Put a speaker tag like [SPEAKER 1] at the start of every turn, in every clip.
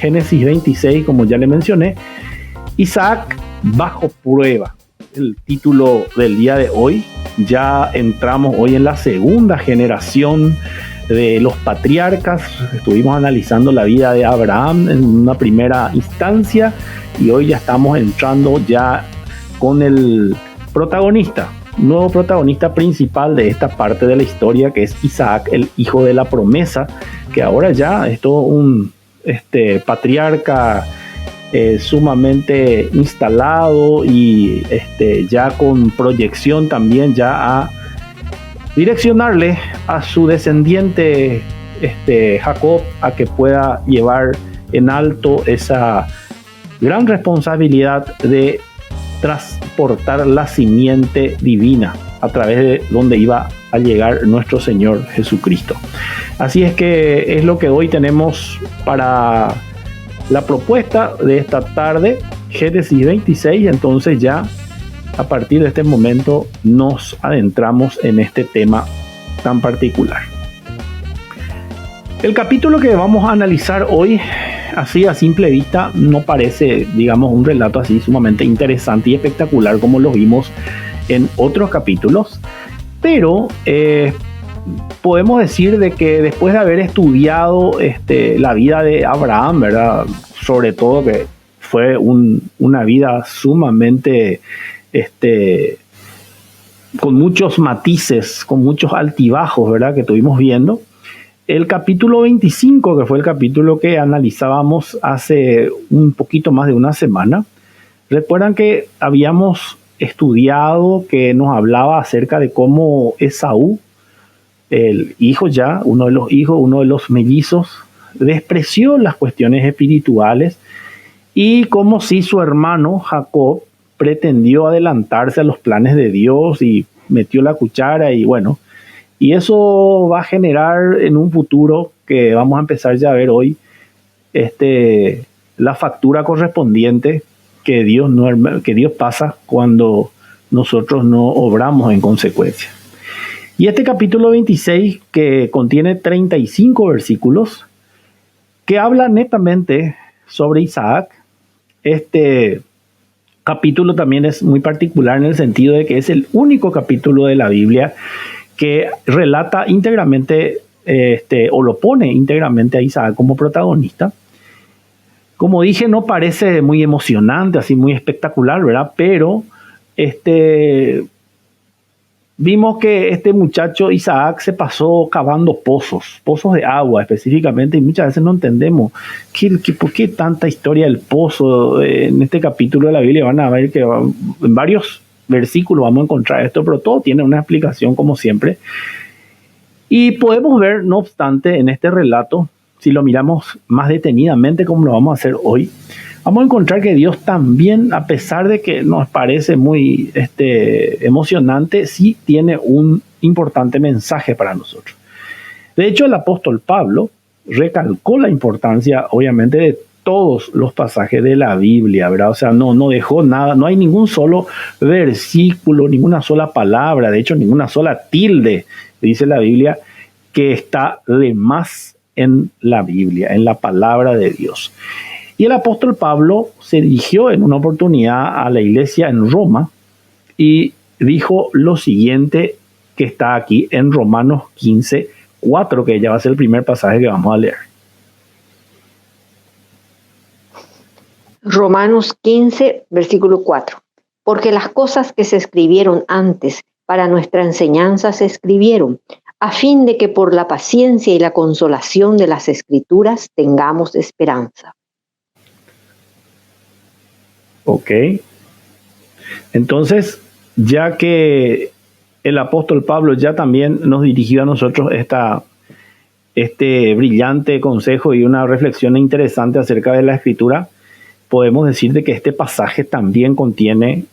[SPEAKER 1] Génesis 26, como ya le mencioné, Isaac bajo prueba. El título del día de hoy. Ya entramos hoy en la segunda generación de los patriarcas. Estuvimos analizando la vida de Abraham en una primera instancia y hoy ya estamos entrando ya con el protagonista, nuevo protagonista principal de esta parte de la historia, que es Isaac, el hijo de la promesa, que ahora ya es todo un patriarca sumamente instalado y ya con proyección también ya a direccionarle a su descendiente Jacob a que pueda llevar en alto esa gran responsabilidad de transportar la simiente divina a través de donde iba a llegar nuestro Señor Jesucristo. Así es que es lo que hoy tenemos para la propuesta de esta tarde, Génesis 26. Entonces ya a partir de este momento nos adentramos en este tema tan particular. El capítulo que vamos a analizar hoy, así a simple vista, no parece, digamos, un relato así sumamente interesante y espectacular como lo vimos en otros capítulos, pero podemos decir de que después de haber estudiado la vida de Abraham, ¿verdad? Sobre todo que fue una vida sumamente con muchos matices, con muchos altibajos, ¿verdad? Que estuvimos viendo. El capítulo 25, que fue el capítulo que analizábamos hace un poquito más de una semana, recuerdan que habíamos estudiado que nos hablaba acerca de cómo Esaú, el hijo ya, uno de los mellizos, despreció las cuestiones espirituales y como si su hermano Jacob pretendió adelantarse a los planes de Dios y metió la cuchara y bueno, y eso va a generar en un futuro que vamos a empezar ya a ver hoy, la factura correspondiente que Dios pasa cuando nosotros no obramos en consecuencia. Y este capítulo 26, que contiene 35 versículos, que habla netamente sobre Isaac. Este capítulo también es muy particular en el sentido de que es el único capítulo de la Biblia que relata íntegramente, o lo pone íntegramente a Isaac como protagonista. Como dije, no parece muy emocionante, así muy espectacular, ¿verdad? Pero vimos que este muchacho Isaac se pasó cavando pozos de agua específicamente, y muchas veces no entendemos por qué tanta historia del pozo. En este capítulo de la Biblia van a ver que en varios versículos vamos a encontrar esto, pero todo tiene una explicación como siempre. Y podemos ver, no obstante, en este relato, si lo miramos más detenidamente como lo vamos a hacer hoy, vamos a encontrar que Dios también, a pesar de que nos parece muy emocionante, sí tiene un importante mensaje para nosotros. De hecho, el apóstol Pablo recalcó la importancia, obviamente, de todos los pasajes de la Biblia, ¿verdad? O sea, no dejó nada, no hay ningún solo versículo, ninguna sola palabra, de hecho, ninguna sola tilde, dice la Biblia, que está de más en la Biblia, en la palabra de Dios. Y el apóstol Pablo se dirigió en una oportunidad a la iglesia en Roma y dijo lo siguiente, que está aquí en Romanos 15:4, que ya va a ser el primer pasaje que vamos a leer.
[SPEAKER 2] Romanos 15, versículo 4. Porque las cosas que se escribieron antes para nuestra enseñanza se escribieron, a fin de que por la paciencia y la consolación de las Escrituras tengamos esperanza.
[SPEAKER 1] Ok. Entonces, ya que el apóstol Pablo ya también nos dirigió a nosotros este brillante consejo y una reflexión interesante acerca de la Escritura, podemos decir de que este pasaje también contiene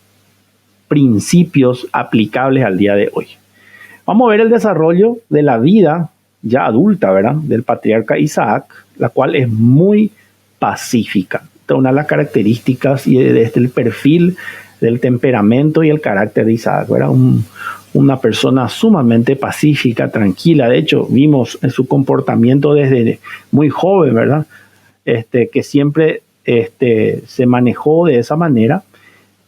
[SPEAKER 1] principios aplicables al día de hoy. Vamos a ver el desarrollo de la vida ya adulta, ¿verdad?, del patriarca Isaac, la cual es muy pacífica. Esta es una de las características y el perfil del temperamento y el carácter de Isaac, ¿verdad? Una persona sumamente pacífica, tranquila. De hecho, vimos en su comportamiento desde muy joven, ¿verdad?, que siempre se manejó de esa manera.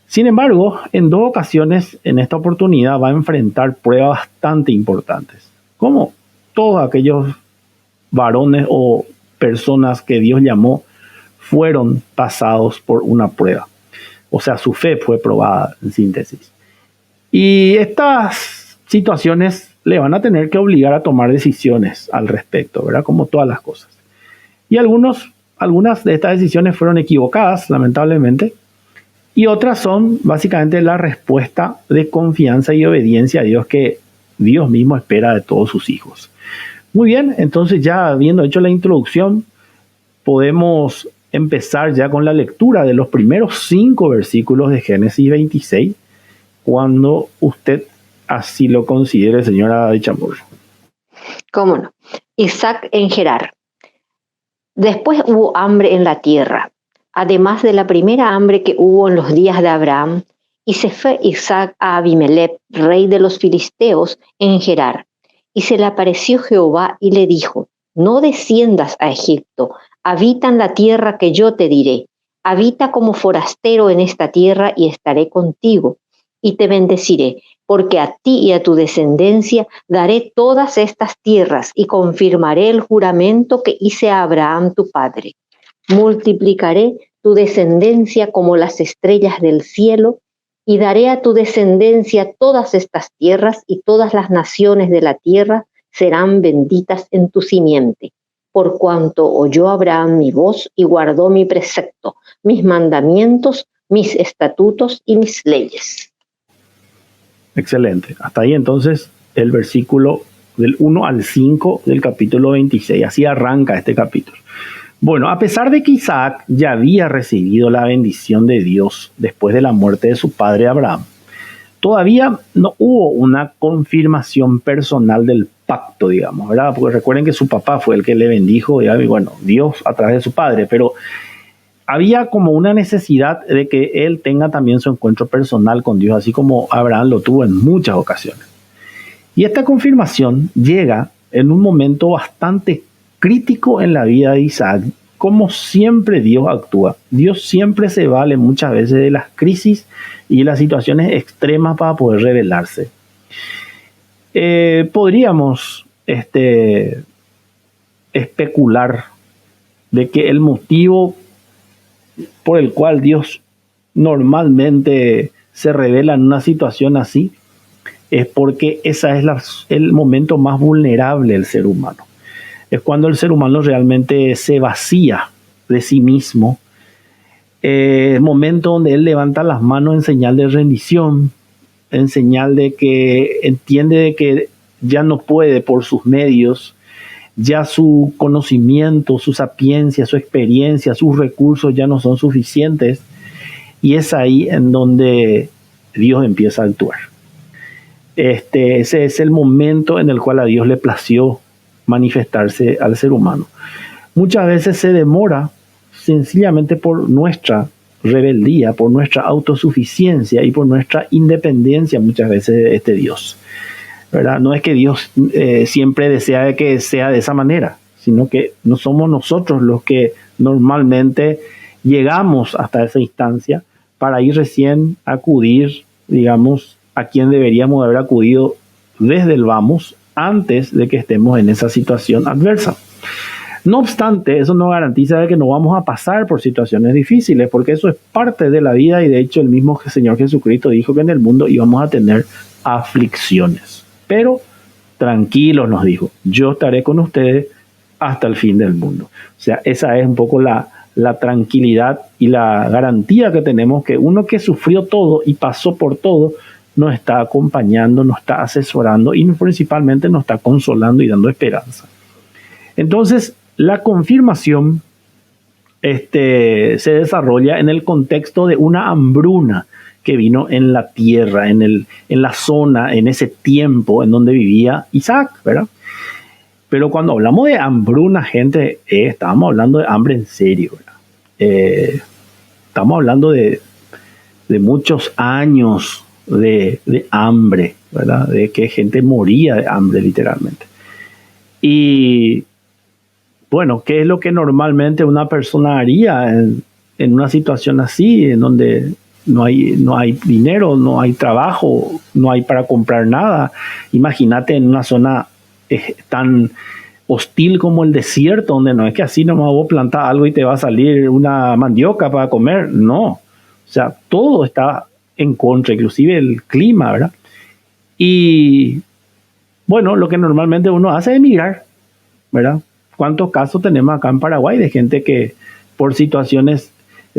[SPEAKER 1] Sin embargo, en 2 ocasiones, en esta oportunidad, va a enfrentar pruebas bastante importantes, como todos aquellos varones o personas que Dios llamó fueron pasados por una prueba. O sea, su fe fue probada, en síntesis. Y estas situaciones le van a tener que obligar a tomar decisiones al respecto, ¿verdad? Como todas las cosas. Y algunas de estas decisiones fueron equivocadas, lamentablemente, y otras son básicamente la respuesta de confianza y obediencia a Dios que Dios mismo espera de todos sus hijos. Muy bien, entonces ya habiendo hecho la introducción, podemos empezar ya con la lectura de los primeros 5 versículos de Génesis 26, cuando usted así lo considere, señora de Chamorro.
[SPEAKER 2] ¿Cómo no? Isaac en Gerar. Después hubo hambre en la tierra, además de la primera hambre que hubo en los días de Abraham, y se fue Isaac a Abimelech, rey de los filisteos, en Gerar. Y se le apareció Jehová y le dijo: no desciendas a Egipto, habita en la tierra que yo te diré. Habita como forastero en esta tierra y estaré contigo, y te bendeciré, porque a ti y a tu descendencia daré todas estas tierras, y confirmaré el juramento que hice a Abraham tu padre. Multiplicaré tu descendencia como las estrellas del cielo, y daré a tu descendencia todas estas tierras, y todas las naciones de la tierra serán benditas en tu simiente. Por cuanto oyó Abraham mi voz y guardó mi precepto, mis mandamientos, mis estatutos y mis leyes.
[SPEAKER 1] Excelente. Hasta ahí entonces el versículo del 1 al 5 del capítulo 26. Así arranca este capítulo. Bueno, a pesar de que Isaac ya había recibido la bendición de Dios después de la muerte de su padre Abraham, todavía no hubo una confirmación personal del pacto, digamos, ¿verdad? Porque recuerden que su papá fue el que le bendijo, y bueno, Dios a través de su padre, pero había como una necesidad de que él tenga también su encuentro personal con Dios, así como Abraham lo tuvo en muchas ocasiones. Y esta confirmación llega en un momento bastante crítico en la vida de Isaac. Como siempre Dios actúa, Dios siempre se vale muchas veces de las crisis y las situaciones extremas para poder revelarse. Podríamos especular de que el motivo por el cual Dios normalmente se revela en una situación así es porque ese es el momento más vulnerable del ser humano. Es cuando el ser humano realmente se vacía de sí mismo. El momento donde él levanta las manos en señal de rendición, en señal de que entiende de que ya no puede por sus medios, ya su conocimiento, su sapiencia, su experiencia, sus recursos ya no son suficientes, y es ahí en donde Dios empieza a actuar. Ese es el momento en el cual a Dios le plació manifestarse al ser humano. Muchas veces se demora sencillamente por nuestra rebeldía, por nuestra autosuficiencia y por nuestra independencia muchas veces de este Dios, ¿verdad? No es que Dios siempre desea que sea de esa manera, sino que no somos nosotros los que normalmente llegamos hasta esa instancia para ir recién a acudir, digamos, a quien deberíamos haber acudido desde el vamos, antes de que estemos en esa situación adversa. No obstante, eso no garantiza de que no vamos a pasar por situaciones difíciles, porque eso es parte de la vida, y de hecho el mismo Señor Jesucristo dijo que en el mundo íbamos a tener aflicciones. Pero tranquilos, nos dijo, yo estaré con ustedes hasta el fin del mundo. O sea, esa es un poco la tranquilidad y la garantía que tenemos, que uno que sufrió todo y pasó por todo, nos está acompañando, nos está asesorando y principalmente nos está consolando y dando esperanza. Entonces, la confirmación se desarrolla en el contexto de una hambruna que vino en la tierra, en la zona, en ese tiempo en donde vivía Isaac, ¿verdad? Pero cuando hablamos de hambruna, gente, estamos hablando de hambre en serio, ¿verdad? Estamos hablando de muchos años de hambre, ¿verdad? De que gente moría de hambre literalmente. Y bueno, ¿qué es lo que normalmente una persona haría en una situación así, en donde no hay dinero, no hay trabajo, no hay para comprar nada? Imagínate en una zona tan hostil como el desierto, donde no es que así nomás vos plantás algo y te va a salir una mandioca para comer, no. O sea, todo está en contra, inclusive el clima, ¿verdad? Y bueno, lo que normalmente uno hace es emigrar, ¿verdad? ¿Cuántos casos tenemos acá en Paraguay de gente que por situaciones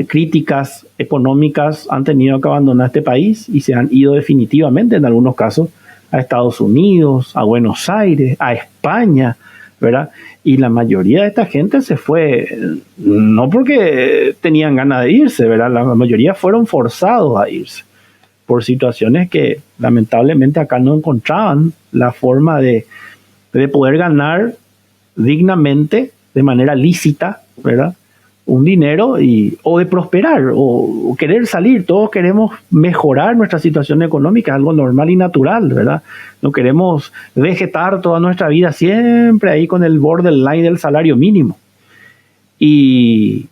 [SPEAKER 1] críticas económicas han tenido que abandonar este país y se han ido definitivamente, en algunos casos, a Estados Unidos, a Buenos Aires, a España, ¿verdad? Y la mayoría de esta gente se fue, no porque tenían ganas de irse, ¿verdad? La mayoría fueron forzados a irse por situaciones que lamentablemente acá no encontraban la forma de poder ganar dignamente, de manera lícita, ¿verdad? Un dinero o de prosperar o querer salir. Todos queremos mejorar nuestra situación económica, algo normal y natural, ¿verdad? No queremos vegetar toda nuestra vida siempre ahí con el borderline del salario mínimo. Y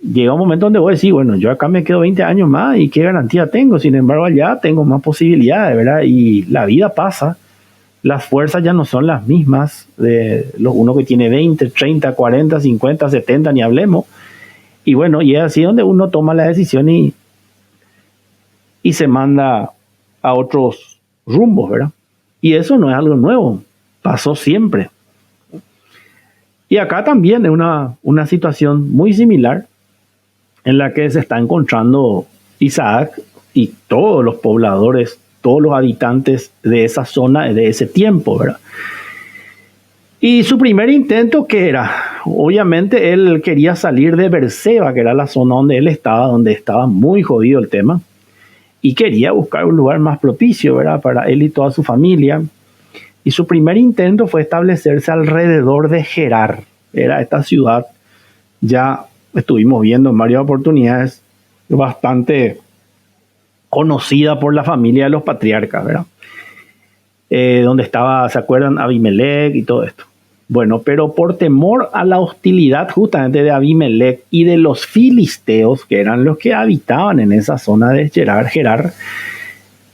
[SPEAKER 1] llega un momento donde voy a decir, bueno, yo acá me quedo 20 años más y qué garantía tengo. Sin embargo, allá tengo más posibilidades, ¿verdad? Y la vida pasa. Las fuerzas ya no son las mismas de uno que tiene 20, 30, 40, 50, 70, ni hablemos. Y bueno, y es así donde uno toma la decisión y se manda a otros rumbos, ¿verdad? Y eso no es algo nuevo, pasó siempre. Y acá también es una situación muy similar en la que se está encontrando Isaac y todos los pobladores, todos los habitantes de esa zona, de ese tiempo, ¿verdad? Y su primer intento, ¿qué era? Obviamente él quería salir de Berseba, que era la zona donde estaba muy jodido el tema, y quería buscar un lugar más propicio, ¿verdad? Para él y toda su familia. Y su primer intento fue establecerse alrededor de Gerar. Era esta ciudad, ya estuvimos viendo en varias oportunidades, bastante conocida por la familia de los patriarcas, ¿verdad? Donde estaba, ¿se acuerdan? Abimelech y todo esto. Bueno, pero por temor a la hostilidad justamente de Abimelech y de los filisteos, que eran los que habitaban en esa zona de Gerar,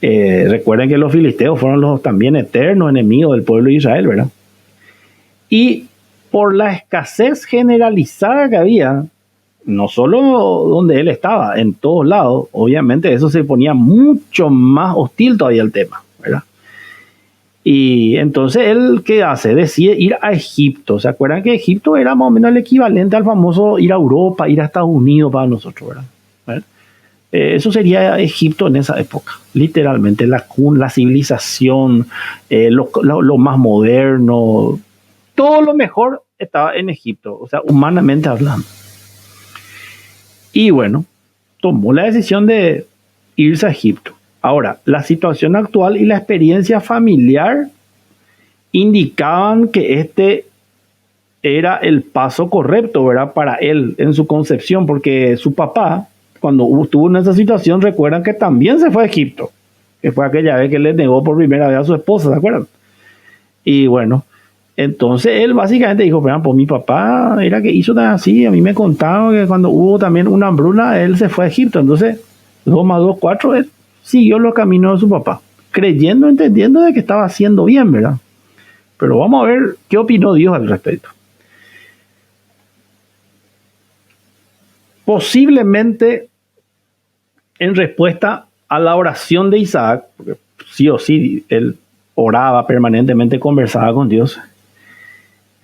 [SPEAKER 1] recuerden que los filisteos fueron los también eternos enemigos del pueblo de Israel, ¿verdad? Y por la escasez generalizada que había, no solo donde él estaba, en todos lados, obviamente eso se ponía mucho más hostil todavía el tema, ¿verdad? Y entonces él, ¿qué hace? Decide ir a Egipto. ¿Se acuerdan que Egipto era más o menos el equivalente al famoso ir a Europa, ir a Estados Unidos para nosotros, ¿verdad? Eso sería Egipto en esa época, literalmente, la civilización, lo más moderno, todo lo mejor estaba en Egipto, o sea, humanamente hablando. Y bueno, tomó la decisión de irse a Egipto. Ahora, la situación actual y la experiencia familiar indicaban que este era el paso correcto, ¿verdad? Para él en su concepción, porque su papá, cuando estuvo en esa situación, recuerdan que también se fue a Egipto, que fue aquella vez que le negó por primera vez a su esposa, ¿se acuerdan? Y bueno, entonces él básicamente dijo, pues mi papá era que hizo así, a mí me contaron que cuando hubo también una hambruna, él se fue a Egipto, entonces 2 más 2, 4, él siguió los caminos de su papá, creyendo, entendiendo de que estaba haciendo bien, ¿verdad? Pero vamos a ver qué opinó Dios al respecto. Posiblemente en respuesta a la oración de Isaac, porque sí o sí él oraba permanentemente, conversaba con Dios.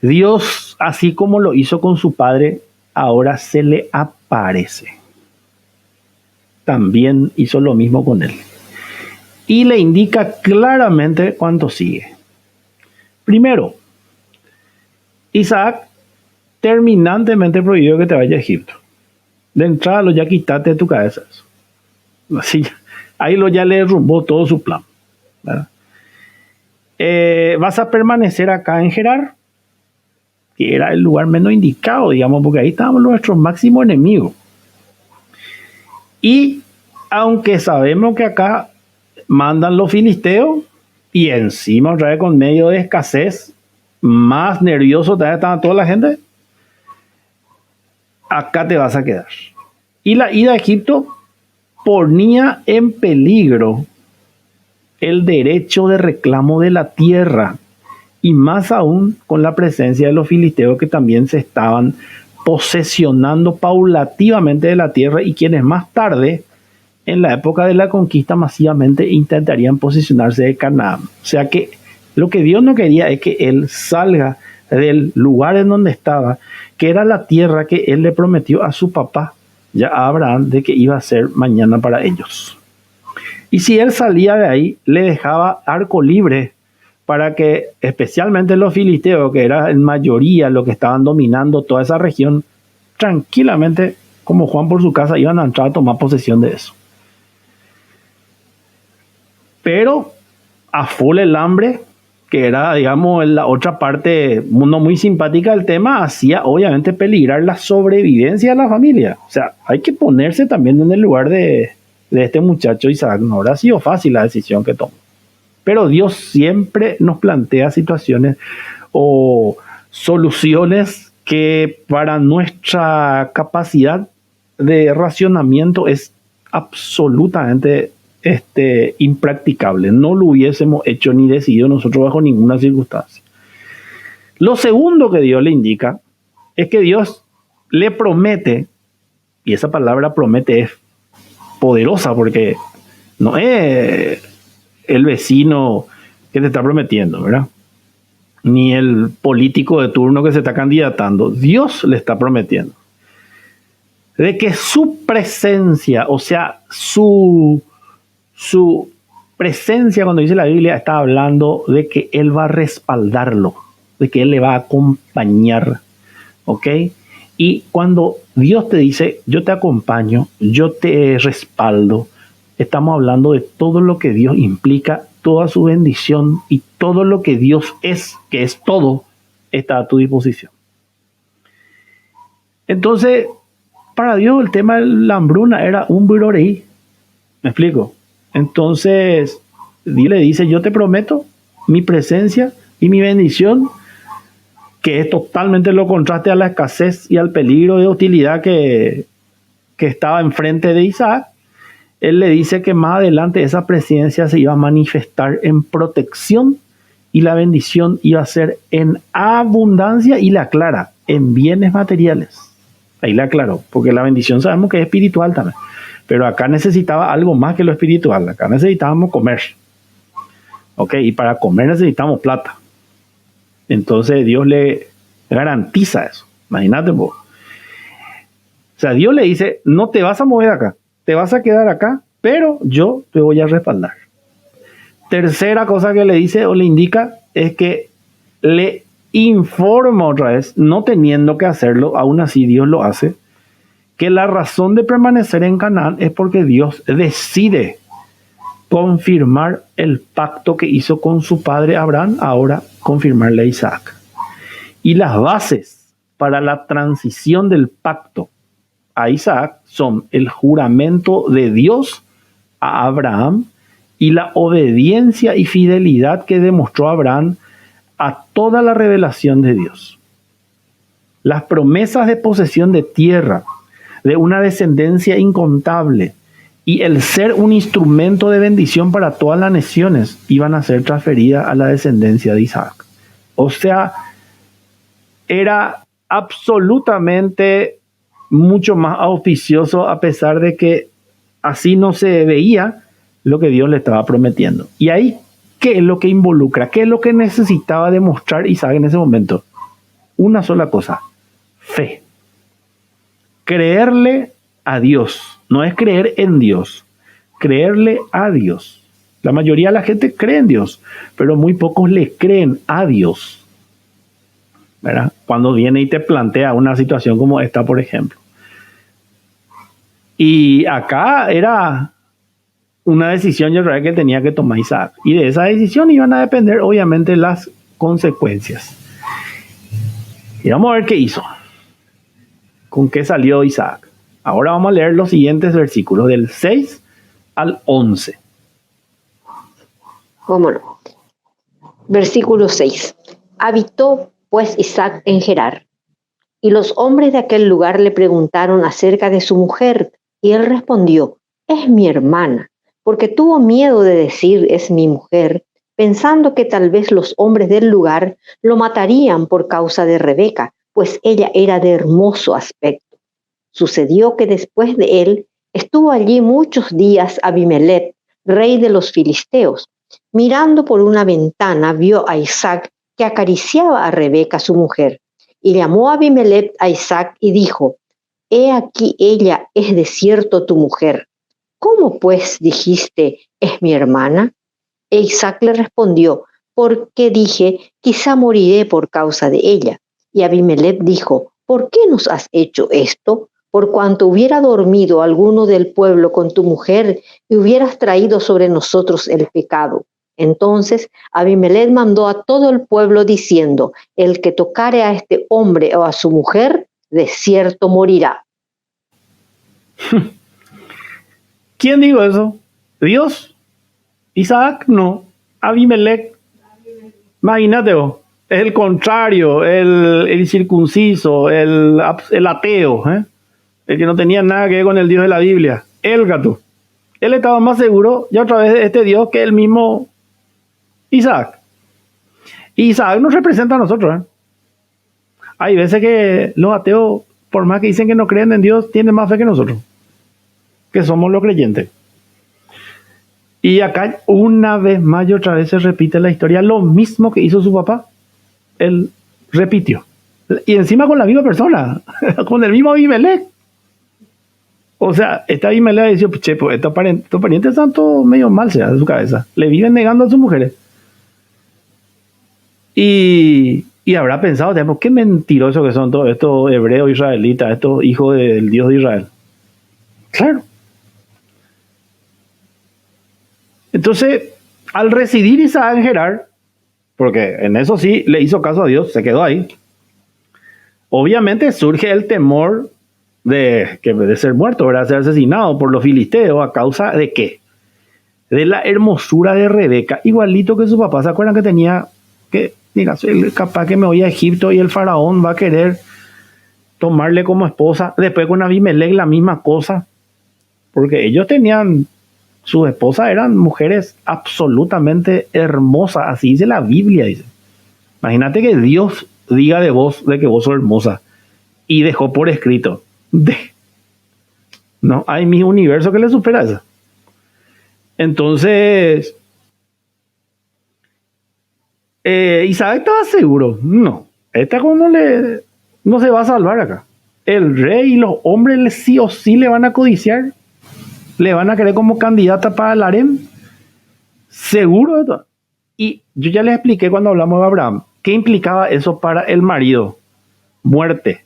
[SPEAKER 1] Dios, así como lo hizo con su padre, ahora se le aparece. También hizo lo mismo con él. Y le indica claramente cuánto sigue. Primero, Isaac terminantemente prohibió que te vayas a Egipto. De entrada, ya quitaste de tu cabeza eso. Así, ahí ya le derrumbó todo su plan, ¿verdad? Vas a permanecer acá en Gerar, que era el lugar menos indicado, digamos, porque ahí estábamos nuestros máximos enemigos. Y aunque sabemos que acá mandan los filisteos, y encima otra vez con medio de escasez, más nervioso todavía estaba toda la gente, acá te vas a quedar. Y la ida a Egipto ponía en peligro el derecho de reclamo de la tierra, y más aún con la presencia de los filisteos, que también se estaban posesionando paulativamente de la tierra, y quienes más tarde, en la época de la conquista, masivamente intentarían posicionarse de Canaán. O sea que lo que Dios no quería es que él salga del lugar en donde estaba, que era la tierra que él le prometió a su papá, ya a Abraham, de que iba a ser mañana para ellos. Y si él salía de ahí, le dejaba arco libre para que especialmente los filisteos, que eran en mayoría los que estaban dominando toda esa región, tranquilamente, como Juan por su casa, iban a entrar a tomar posesión de eso. Pero a full el hambre, que era, digamos, la otra parte no muy simpática del tema, hacía obviamente peligrar la sobrevivencia de la familia. O sea, hay que ponerse también en el lugar de este muchacho Isaac. No habrá sido fácil la decisión que tomó. Pero Dios siempre nos plantea situaciones o soluciones que para nuestra capacidad de racionamiento es absolutamente impracticable. No lo hubiésemos hecho ni decidido nosotros bajo ninguna circunstancia. Lo segundo que Dios le indica es que Dios le promete, y esa palabra promete es poderosa porque no es el vecino que te está prometiendo, ¿verdad? Ni el político de turno que se está candidatando. Dios le está prometiendo de que su presencia, o sea, su presencia, cuando dice la Biblia, está hablando de que Él va a respaldarlo, de que Él le va a acompañar, ¿ok? Y cuando Dios te dice, yo te acompaño, yo te respaldo, estamos hablando de todo lo que Dios implica, toda su bendición y todo lo que Dios es, que es todo, está a tu disposición. Entonces, para Dios el tema de la hambruna era un buroreí. ¿Me explico? Entonces, Dios le dice, yo te prometo mi presencia y mi bendición, que es totalmente lo contraste a la escasez y al peligro de hostilidad que estaba enfrente de Isaac. Él le dice que más adelante esa presencia se iba a manifestar en protección y la bendición iba a ser en abundancia, y le aclara, en bienes materiales. Ahí le aclaró, porque la bendición sabemos que es espiritual también. Pero acá necesitaba algo más que lo espiritual. Acá necesitábamos comer. ¿Ok? Y para comer necesitamos plata. Entonces Dios le garantiza eso. Imagínate vos. O sea, Dios le dice, no te vas a mover acá. Te vas a quedar acá, pero yo te voy a respaldar. Tercera cosa que le dice o le indica es que le informa otra vez, no teniendo que hacerlo, aún así Dios lo hace, que la razón de permanecer en Canaán es porque Dios decide confirmar el pacto que hizo con su padre Abraham, ahora confirmarle a Isaac. Y las bases para la transición del pacto a Isaac son el juramento de Dios a Abraham y la obediencia y fidelidad que demostró Abraham a toda la revelación de Dios. Las promesas de posesión de tierra, de una descendencia incontable y el ser un instrumento de bendición para todas las naciones iban a ser transferidas a la descendencia de Isaac. O sea, era absolutamente mucho más auspicioso, a pesar de que así no se veía lo que Dios le estaba prometiendo. Y ahí, ¿qué es lo que involucra? ¿Qué es lo que necesitaba demostrar Isaac en ese momento? Una sola cosa: fe. Creerle a Dios. No es creer en Dios, creerle a Dios. La mayoría de la gente cree en Dios, pero muy pocos le creen a Dios, ¿verdad? Cuando viene y te plantea una situación como esta, por ejemplo. Y acá era una decisión, yo creo, que tenía que tomar Isaac. Y de esa decisión iban a depender, obviamente, las consecuencias. Y vamos a ver qué hizo. ¿Con qué salió Isaac? Ahora vamos a leer los siguientes versículos, del 6 al 11.
[SPEAKER 2] ¿Cómo no? Versículo 6. Habitó pues Isaac en Gerar, Y los hombres de aquel lugar le preguntaron acerca de su mujer, y él respondió: es mi hermana, porque tuvo miedo de decir es mi mujer, pensando que tal vez los hombres del lugar lo matarían por causa de Rebeca, pues ella era de hermoso aspecto. Sucedió que después de él estuvo allí muchos días Abimelech, rey de los filisteos. Mirando por una ventana vio a Isaac que acariciaba a Rebeca su mujer. Y llamó a Abimelech a Isaac y dijo: he aquí ella es de cierto tu mujer. ¿Cómo pues dijiste es mi hermana? E Isaac le respondió: porque dije, quizá moriré por causa de ella. Y Abimelech dijo: ¿por qué nos has hecho esto? Por cuanto hubiera dormido alguno del pueblo con tu mujer y hubieras traído sobre nosotros el pecado. Entonces Abimelech mandó a todo el pueblo diciendo: el que tocare a este hombre o a su mujer, de cierto morirá.
[SPEAKER 1] ¿Quién dijo eso? ¿Dios? Isaac, no. Abimelech. Imagínate vos. Es el contrario, el circunciso, el ateo, ¿eh? El que no tenía nada que ver con el Dios de la Biblia. El gato. Él estaba más seguro ya otra vez de este Dios que el mismo Isaac. Y Isaac nos representa a nosotros, ¿eh? Hay veces que los ateos, por más que dicen que no creen en Dios, tienen más fe que nosotros, que somos los creyentes. Y acá una vez más y otra vez se repite la historia, lo mismo que hizo su papá, él repitió. Y encima con la misma persona, con el mismo Abimelech. O sea, esta Abimelech dice: che, pues estos parientes están todos medio mal sea de su cabeza. Le viven negando a sus mujeres. Y habrá pensado, digamos, qué mentirosos que son todos estos hebreos israelitas, estos hijos del Dios de Israel. Claro. Entonces, al residir Isaac en Gerar, porque en eso sí le hizo caso a Dios, se quedó ahí, obviamente surge el temor de ser muerto, ¿verdad? Ser asesinado por los filisteos. ¿A causa de qué? De la hermosura de Rebeca, igualito que su papá. ¿Se acuerdan que tenía que, mira, capaz que me voy a Egipto y el faraón va a querer tomarle como esposa? Después con Abimelech la misma cosa, porque ellos tenían, sus esposas eran mujeres absolutamente hermosas, así dice la Biblia, dice. Imagínate que Dios diga de vos, de que vos sos hermosa, y dejó por escrito. No hay mi universo que le supera eso. Entonces, Isaac estaba seguro, no, esta como no se va a salvar acá. El rey y los hombres sí o sí le van a codiciar, le van a querer como candidata para el harem, seguro de todo. Y yo ya les expliqué cuando hablamos de Abraham, ¿qué implicaba eso para el marido? Muerte.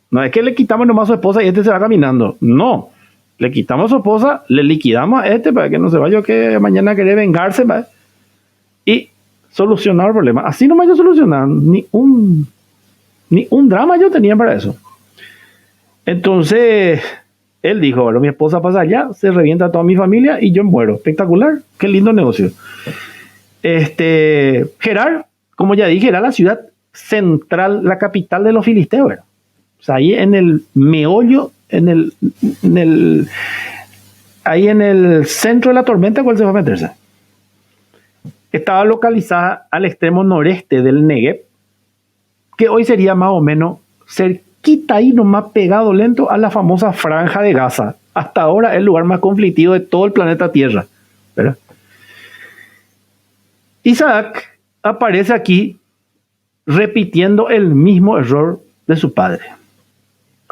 [SPEAKER 1] No es que le quitamos nomás a su esposa y este se va caminando. No, le quitamos a su esposa, le liquidamos a este para que no se vaya que mañana quiere vengarse, ¿vale? Y solucionar el problema. Así nomás yo solucionaba. Ni un drama yo tenía para eso. Entonces, él dijo: bueno, mi esposa pasa allá, se revienta toda mi familia y yo muero. Espectacular, qué lindo negocio. Gerar, como ya dije, era la ciudad central, la capital de los filisteos, ¿verdad? O sea, ahí en el meollo, ahí en el centro de la tormenta, ¿cuál se va a meterse? Estaba localizada al extremo noreste del Negev, que hoy sería más o menos cerquita ahí, nomás pegado lento a la famosa Franja de Gaza. Hasta ahora el lugar más conflictivo de todo el planeta Tierra, ¿verdad? Isaac aparece aquí repitiendo el mismo error de su padre.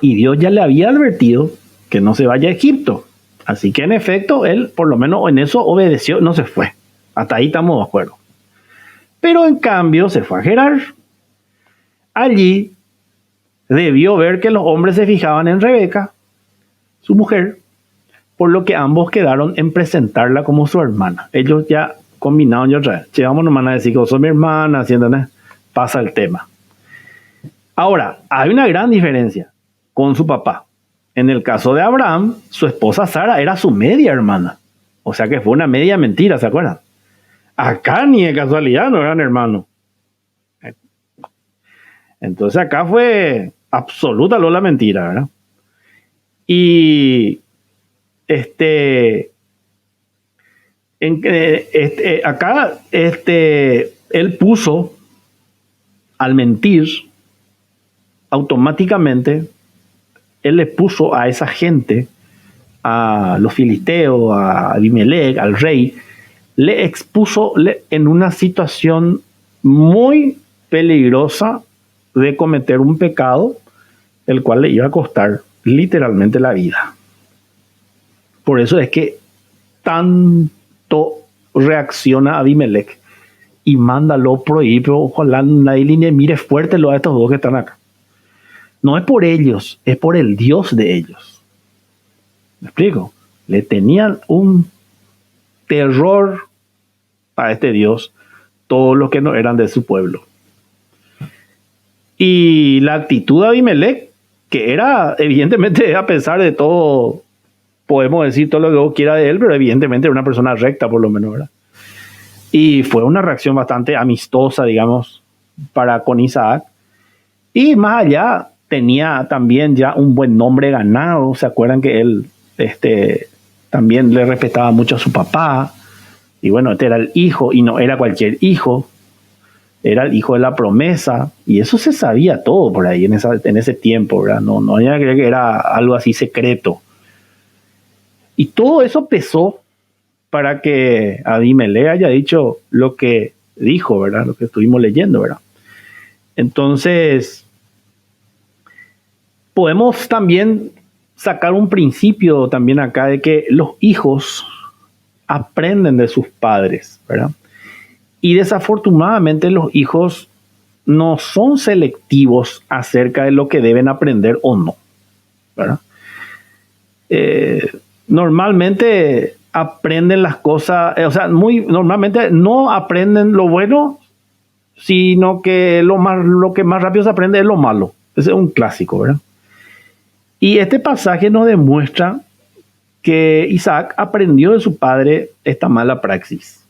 [SPEAKER 1] Y Dios ya le había advertido que no se vaya a Egipto. Así que en efecto, él por lo menos en eso obedeció, no se fue. Hasta ahí estamos de acuerdo. Pero en cambio se fue a Gerar. Allí debió ver que los hombres se fijaban en Rebeca, su mujer, por lo que ambos quedaron en presentarla como su hermana. Ellos ya combinaron y otra vez. Che, vamos nomás a decir que vos sos mi hermana, ¿entiendes? Pasa el tema. Ahora, hay una gran diferencia con su papá. En el caso de Abraham, su esposa Sara era su media hermana. O sea que fue una media mentira, ¿se acuerdan? Acá ni de casualidad no eran hermanos. Entonces acá fue absoluta la mentira, ¿verdad? Y acá él puso, al mentir, automáticamente, él le puso a esa gente, a los filisteos, a Abimelech, al rey, le expuso en una situación muy peligrosa de cometer un pecado, el cual le iba a costar literalmente la vida. Por eso es que tanto reacciona Abimelech y manda lo prohibir, pero ojalá nadie le mire fuerte a estos dos que están acá. No es por ellos, es por el Dios de ellos. ¿Me explico? Le tenían un terror a este Dios todos los que no eran de su pueblo. Y la actitud de Abimelech, que era evidentemente, a pesar de todo, podemos decir todo lo que vos quiera de él, pero evidentemente era una persona recta por lo menos, ¿verdad? Y fue una reacción bastante amistosa, digamos, para con Isaac. Y más allá, tenía también ya un buen nombre ganado. ¿Se acuerdan que él también le respetaba mucho a su papá? Y bueno, este era el hijo, y no era cualquier hijo, era el hijo de la promesa, y eso se sabía todo por ahí en ese tiempo, ¿verdad? No había que creer que era algo así secreto. Y todo eso pesó para que Abimelech haya dicho lo que dijo, ¿verdad? Lo que estuvimos leyendo, ¿verdad? Entonces, podemos también sacar un principio también acá de que los hijos aprenden de sus padres, ¿verdad? Y desafortunadamente los hijos no son selectivos acerca de lo que deben aprender o no, ¿verdad? Normalmente aprenden las cosas, normalmente no aprenden lo bueno, sino que lo que más rápido se aprende es lo malo. Ese es un clásico, ¿verdad? Y este pasaje nos demuestra que Isaac aprendió de su padre esta mala praxis.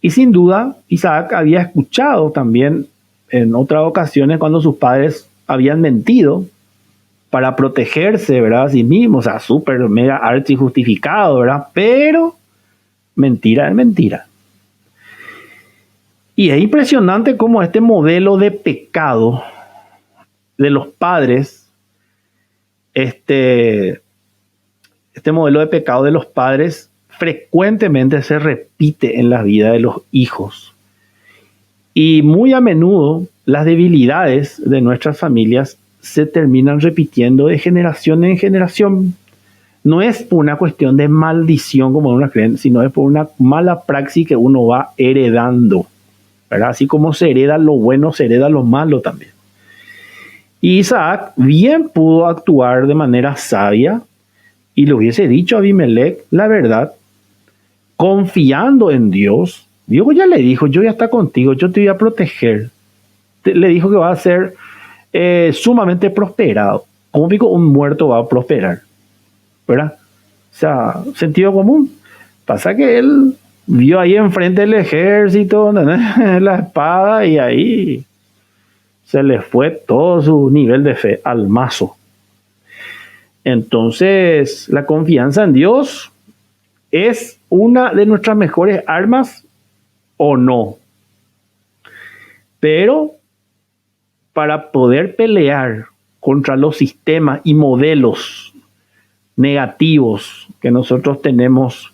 [SPEAKER 1] Y sin duda, Isaac había escuchado también en otras ocasiones cuando sus padres habían mentido para protegerse, ¿verdad? A sí mismo, o sea, súper, mega, archi justificado, ¿verdad? Pero mentira es mentira. Y es impresionante cómo este modelo de pecado de los padres, este modelo de pecado de los padres frecuentemente se repite en la vida de los hijos. Y muy a menudo las debilidades de nuestras familias se terminan repitiendo de generación en generación. No es por una cuestión de maldición como uno cree, sino es por una mala praxis que uno va heredando, ¿verdad? Así como se hereda lo bueno, se hereda lo malo también. Y Isaac bien pudo actuar de manera sabia y le hubiese dicho a Abimelech la verdad, confiando en Dios. Dios ya le dijo, yo ya está contigo, yo te voy a proteger. Le dijo que va a ser sumamente prosperado. Como digo, un muerto va a prosperar, ¿verdad? O sea, sentido común. Pasa que él vio ahí enfrente el ejército, la espada, y ahí se le fue todo su nivel de fe al mazo. Entonces, la confianza en Dios es una de nuestras mejores armas o no. Pero para poder pelear contra los sistemas y modelos negativos que nosotros tenemos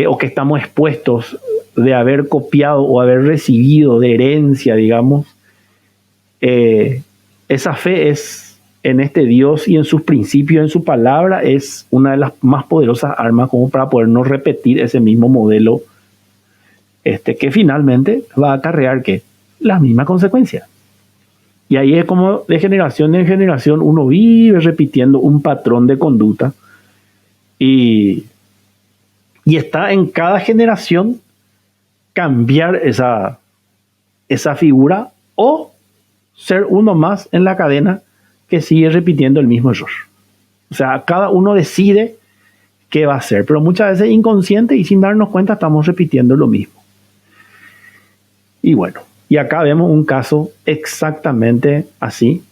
[SPEAKER 1] o que estamos expuestos de haber copiado o haber recibido de herencia, digamos, esa fe es en este Dios y en sus principios, en su palabra, es una de las más poderosas armas como para poder no repetir ese mismo modelo que finalmente va a acarrear ¿qué? Las mismas consecuencias. Y ahí es como de generación en generación uno vive repitiendo un patrón de conducta y está en cada generación cambiar esa figura o ser uno más en la cadena que sigue repitiendo el mismo error. O sea, cada uno decide qué va a hacer, pero muchas veces inconsciente y sin darnos cuenta estamos repitiendo lo mismo. Y bueno, y acá vemos un caso exactamente así.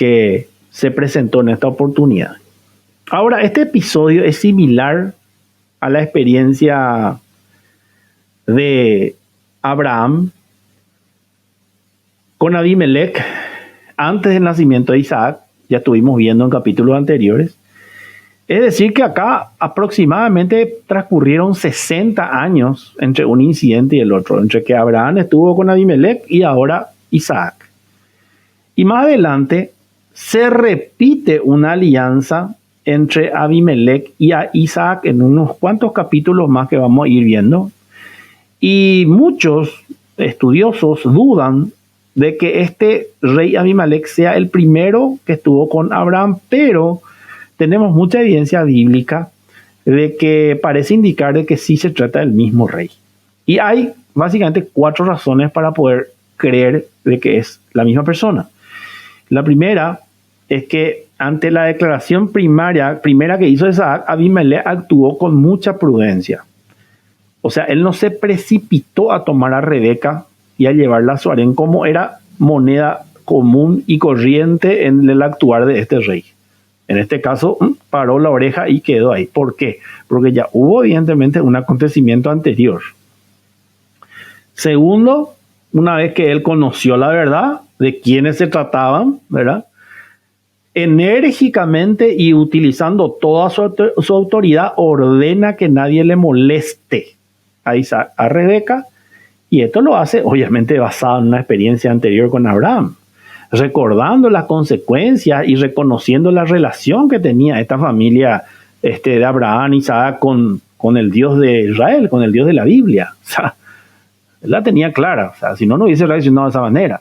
[SPEAKER 1] que se presentó en esta oportunidad. Ahora, este episodio es similar a la experiencia de Abraham con Abimelech antes del nacimiento de Isaac. Ya estuvimos viendo en capítulos anteriores. Es decir, que acá aproximadamente transcurrieron 60 años entre un incidente y el otro, entre que Abraham estuvo con Abimelech y ahora Isaac. Y más adelante se repite una alianza entre Abimelech y Isaac en unos cuantos capítulos más que vamos a ir viendo. Y muchos estudiosos dudan de que este rey Abimelech sea el primero que estuvo con Abraham, pero tenemos mucha evidencia bíblica de que parece indicar de que sí se trata del mismo rey. Y hay básicamente 4 razones para poder creer de que es la misma persona. La primera es que ante la declaración primera que hizo Isaac, Abimelech actuó con mucha prudencia. O sea, él no se precipitó a tomar a Rebeca y a llevarla a su harén como era moneda común y corriente en el actuar de este rey. En este caso, paró la oreja y quedó ahí. ¿Por qué? Porque ya hubo evidentemente un acontecimiento anterior. Segundo, una vez que él conoció la verdad de quiénes se trataban, ¿verdad?, enérgicamente y utilizando toda su autoridad, ordena que nadie le moleste a Isaac, a Rebeca, y esto lo hace obviamente basado en una experiencia anterior con Abraham, recordando las consecuencias y reconociendo la relación que tenía esta familia de Abraham, Isaac, con el Dios de Israel, con el Dios de la Biblia. O sea, él la tenía clara. O sea, si no, no hubiese reaccionado de esa manera.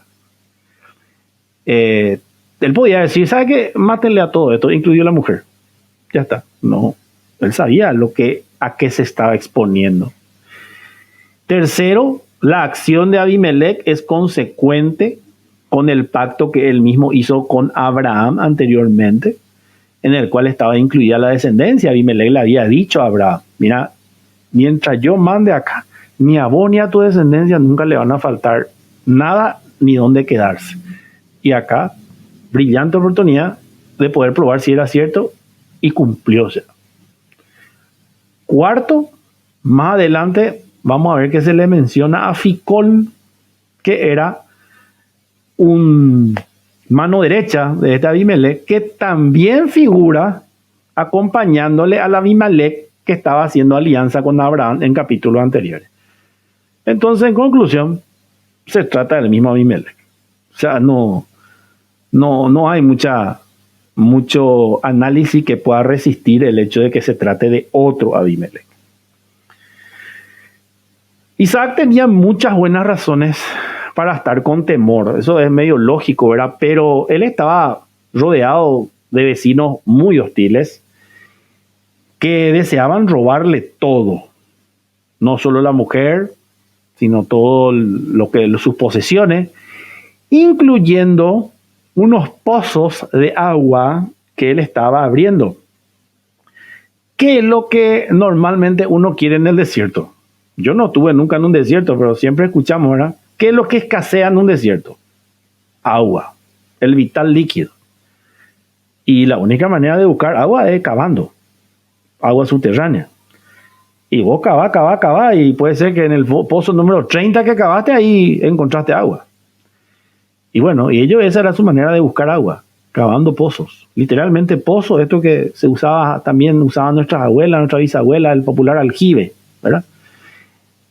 [SPEAKER 1] Él podía decir, ¿sabe qué? Mátenle a todo esto, incluido a la mujer. Ya está. No, él sabía a qué se estaba exponiendo. Tercero, la acción de Abimelech es consecuente con el pacto que él mismo hizo con Abraham anteriormente, en el cual estaba incluida la descendencia. Abimelech le había dicho a Abraham, mira, mientras yo mande acá, ni a vos ni a tu descendencia nunca le van a faltar nada ni dónde quedarse. Y acá, brillante oportunidad de poder probar si era cierto, y cumplió. Cuarto, más adelante vamos a ver que se le menciona a Ficol, que era un mano derecha de este Abimelech, que también figura acompañándole al Abimelech que estaba haciendo alianza con Abraham en capítulos anteriores. Entonces, en conclusión, se trata del mismo Abimelech. O sea, no hay mucho análisis que pueda resistir el hecho de que se trate de otro Abimelech. Isaac tenía muchas buenas razones para estar con temor. Eso es medio lógico, ¿verdad? Pero él estaba rodeado de vecinos muy hostiles que deseaban robarle todo. No solo la mujer, sino todo sus posesiones, incluyendo unos pozos de agua que él estaba abriendo. ¿Qué es lo que normalmente uno quiere en el desierto? Yo no estuve nunca en un desierto, pero siempre escuchamos, ¿verdad? ¿Qué es lo que escasea en un desierto? Agua, el vital líquido. Y la única manera de buscar agua es cavando, agua subterránea. Y vos cavá, y puede ser que en el pozo número 30 que cavaste, ahí encontraste agua. Y bueno, y esa era su manera de buscar agua, cavando pozos. Literalmente pozos, esto que también usaban nuestras abuelas, nuestra bisabuela, el popular aljibe, ¿verdad?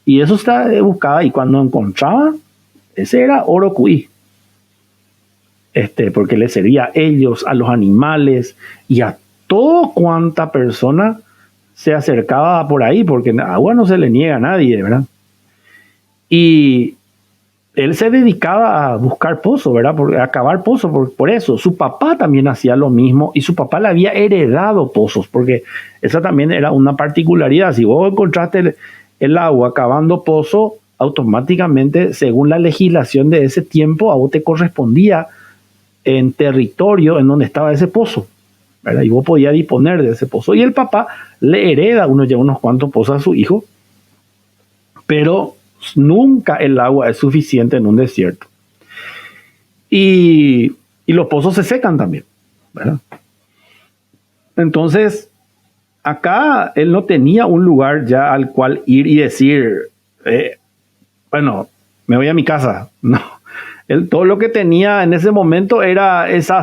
[SPEAKER 1] Y eso buscaba, y cuando encontraban, ese era oro cuí. Porque le servía a ellos, a los animales y a todo cuanta persona se acercaba por ahí, porque agua no se le niega a nadie, ¿verdad? Y él se dedicaba a buscar pozos, ¿verdad? A cavar pozos, por eso. Su papá también hacía lo mismo, y su papá le había heredado pozos, porque esa también era una particularidad. Si vos encontraste el agua cavando pozo, automáticamente, según la legislación de ese tiempo, a vos te correspondía en territorio en donde estaba ese pozo, ¿verdad? Y vos podías disponer de ese pozo. Y el papá le hereda unos cuantos pozos a su hijo, pero nunca el agua es suficiente en un desierto. Y y los pozos se secan también, ¿verdad? Entonces, acá él no tenía un lugar ya al cual ir y decir, bueno, me voy a mi casa. No, él todo lo que tenía en ese momento era esa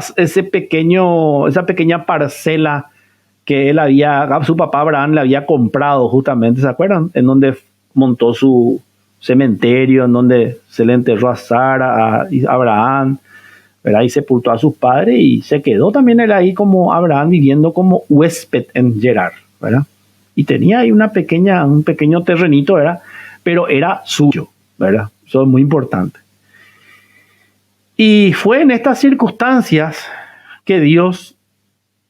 [SPEAKER 1] pequeña parcela que su papá Abraham le había comprado justamente, ¿se acuerdan? En donde montó su cementerio, en donde se le enterró a Sara, a Abraham, ¿verdad? Y sepultó a sus padres y se quedó también él ahí como Abraham viviendo como huésped en Gerar, ¿verdad? Y tenía ahí un pequeño terrenito, ¿verdad? Pero era suyo, ¿verdad? Eso es muy importante. Y fue en estas circunstancias que Dios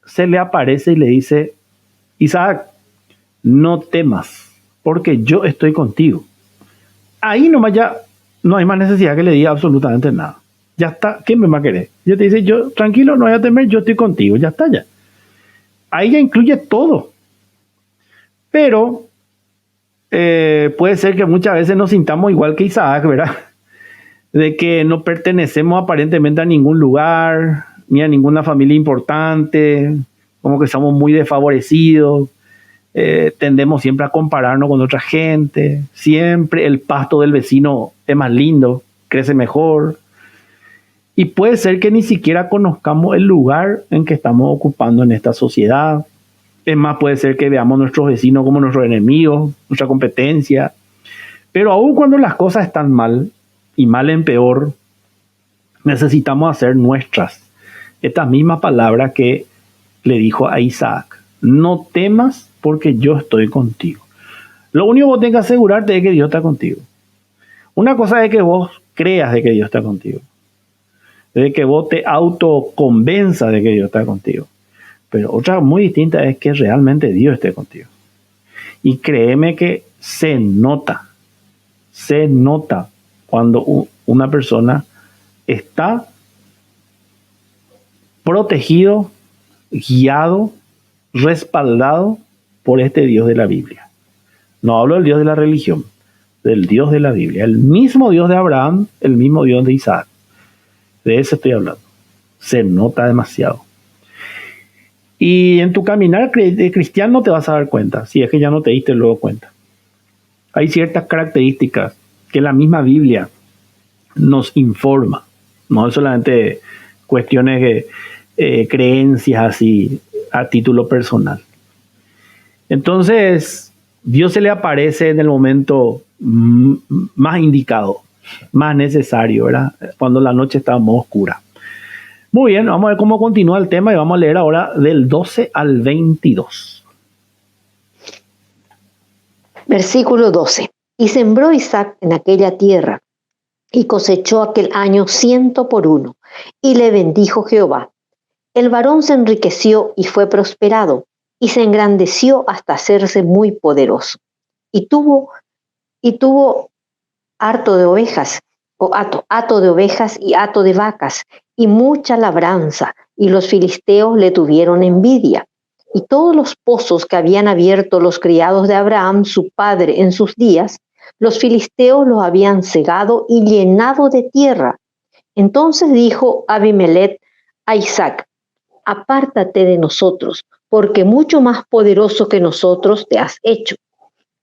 [SPEAKER 1] se le aparece y le dice, Isaac, no temas, porque yo estoy contigo. Ahí nomás ya no hay más necesidad que le diga absolutamente nada. Ya está, ¿qué me va a querer? Ya te dice, yo, tranquilo, no voy a temer, yo estoy contigo, ya está ya. Ahí ya incluye todo. Pero puede ser que muchas veces nos sintamos igual que Isaac, ¿verdad? De que no pertenecemos aparentemente a ningún lugar, ni a ninguna familia importante, como que somos muy desfavorecidos, tendemos siempre a compararnos con otra gente, siempre el pasto del vecino es más lindo, crece mejor, y puede ser que ni siquiera conozcamos el lugar en que estamos ocupando en esta sociedad. Es más, puede ser que veamos a nuestros vecinos como nuestros enemigos, nuestra competencia, pero aun cuando las cosas están mal, y mal en peor, necesitamos hacer nuestras estas mismas palabras que le dijo a Isaac. No temas porque yo estoy contigo. Lo único que vos tenés que asegurarte es que Dios está contigo. Una cosa es que vos creas de que Dios está contigo, de que vos te autoconvenzas de que Dios está contigo. Pero otra muy distinta es que realmente Dios esté contigo. Y créeme que se nota cuando una persona está protegido, guiado, respaldado por este Dios de la Biblia. No hablo del Dios de la religión, del Dios de la Biblia. El mismo Dios de Abraham, el mismo Dios de Isaac. De ese estoy hablando. Se nota demasiado. Y en tu caminar de cristiano te vas a dar cuenta, si es que ya no te diste luego cuenta. Hay ciertas características que la misma Biblia nos informa. No es solamente cuestiones de creencias así a título personal. Entonces, Dios se le aparece en el momento más indicado, más necesario, ¿verdad? Cuando la noche está más oscura. Muy bien, vamos a ver cómo continúa el tema y vamos a leer ahora del 12 al 22.
[SPEAKER 2] Versículo 12. Y sembró Isaac en aquella tierra y cosechó aquel año 100 por 1, y le bendijo Jehová. El varón se enriqueció y fue prosperado, y se engrandeció hasta hacerse muy poderoso. Y tuvo harto de ovejas, o hato de ovejas y hato de vacas, y mucha labranza, y los filisteos le tuvieron envidia. Y todos los pozos que habían abierto los criados de Abraham, su padre, en sus días, los filisteos los habían cegado y llenado de tierra. Entonces dijo Abimelech a Isaac: apártate de nosotros, porque mucho más poderoso que nosotros te has hecho.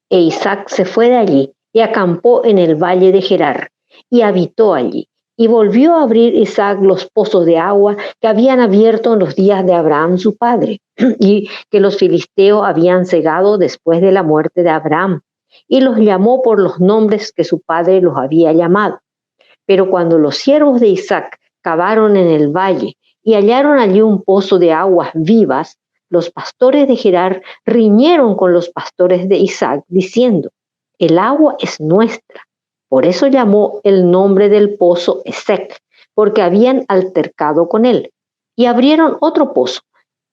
[SPEAKER 2] E Isaac se fue de allí y acampó en el valle de Gerar, y habitó allí. Y volvió a abrir Isaac los pozos de agua que habían abierto en los días de Abraham su padre, y que los filisteos habían cegado después de la muerte de Abraham, y los llamó por los nombres que su padre los había llamado. Pero cuando los siervos de Isaac cavaron en el valle y hallaron allí un pozo de aguas vivas, los pastores de Gerar riñeron con los pastores de Isaac, diciendo: el agua es nuestra. Por eso llamó el nombre del pozo Esek, porque habían altercado con él. Y abrieron otro pozo,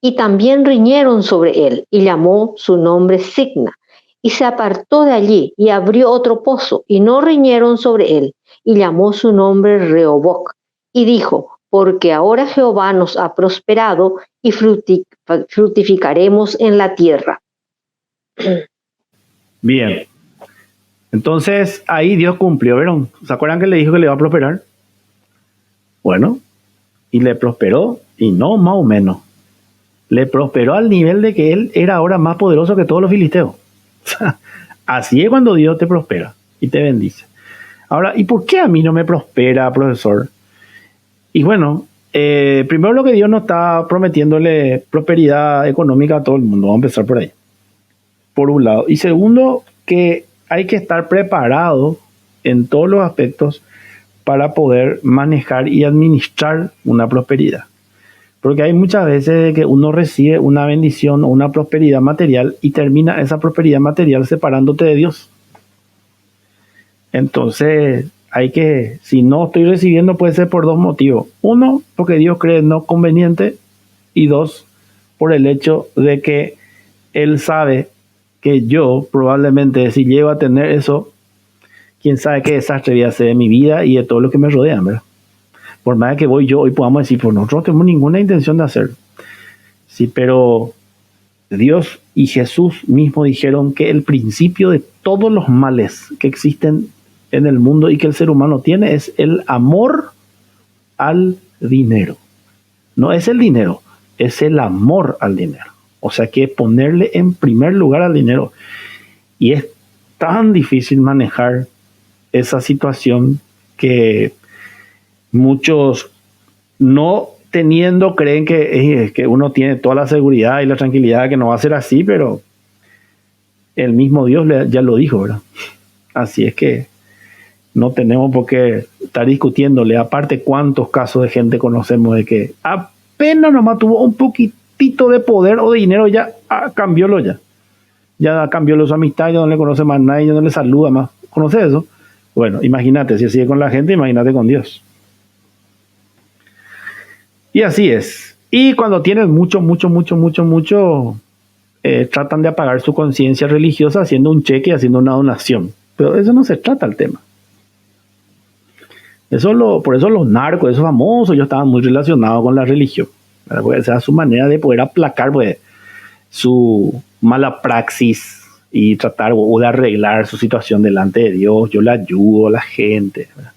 [SPEAKER 2] y también riñeron sobre él, y llamó su nombre Signa. Y se apartó de allí, y abrió otro pozo, y no riñeron sobre él, y llamó su nombre Rehoboc. Y dijo: porque ahora Jehová nos ha prosperado, y frutificaremos en la tierra.
[SPEAKER 1] Bien. Entonces, ahí Dios cumplió, ¿vieron? ¿Se acuerdan que le dijo que le iba a prosperar? Bueno, y le prosperó, y no más o menos. Le prosperó al nivel de que él era ahora más poderoso que todos los filisteos. Así es cuando Dios te prospera y te bendice. Ahora, ¿y por qué a mí no me prospera, profesor? Y bueno, primero lo que Dios no está prometiéndole prosperidad económica a todo el mundo. Vamos a empezar por ahí. Por un lado. Y segundo, que hay que estar preparado en todos los aspectos para poder manejar y administrar una prosperidad. Porque hay muchas veces que uno recibe una bendición o una prosperidad material y termina esa prosperidad material separándote de Dios. Entonces, si no estoy recibiendo, puede ser por dos motivos. Uno, porque Dios cree no conveniente. Y dos, por el hecho de que Él sabe que yo probablemente, si llego a tener eso, quién sabe qué desastre voy a hacer de mi vida y de todo lo que me rodea, ¿verdad? Por más que voy yo, hoy podamos decir, pues nosotros no tenemos ninguna intención de hacerlo. Sí, pero Dios y Jesús mismo dijeron que el principio de todos los males que existen en el mundo y que el ser humano tiene es el amor al dinero. No es el dinero, es el amor al dinero. O sea que ponerle en primer lugar al dinero. Y es tan difícil manejar esa situación que muchos no teniendo creen que uno tiene toda la seguridad y la tranquilidad que no va a ser así, pero el mismo Dios ya lo dijo, ¿verdad? Así es que no tenemos por qué estar discutiéndole. Aparte, cuántos casos de gente conocemos de que apenas nomás tuvo un poquitito de poder o de dinero, ya cambiólo ya. Ya cambió su amistad, ya no le conoce más nadie, ya no le saluda más. ¿Conoces eso? Bueno, imagínate, si sigue con la gente, imagínate con Dios. Y así es. Y cuando tienen mucho, tratan de apagar su conciencia religiosa haciendo un cheque, haciendo una donación. Pero eso no se trata el tema. Por eso los narcos, esos famosos, ellos estaban muy relacionados con la religión. Porque esa es su manera de poder aplacar pues, su mala praxis y tratar o de arreglar su situación delante de Dios. Yo le ayudo a la gente, ¿verdad?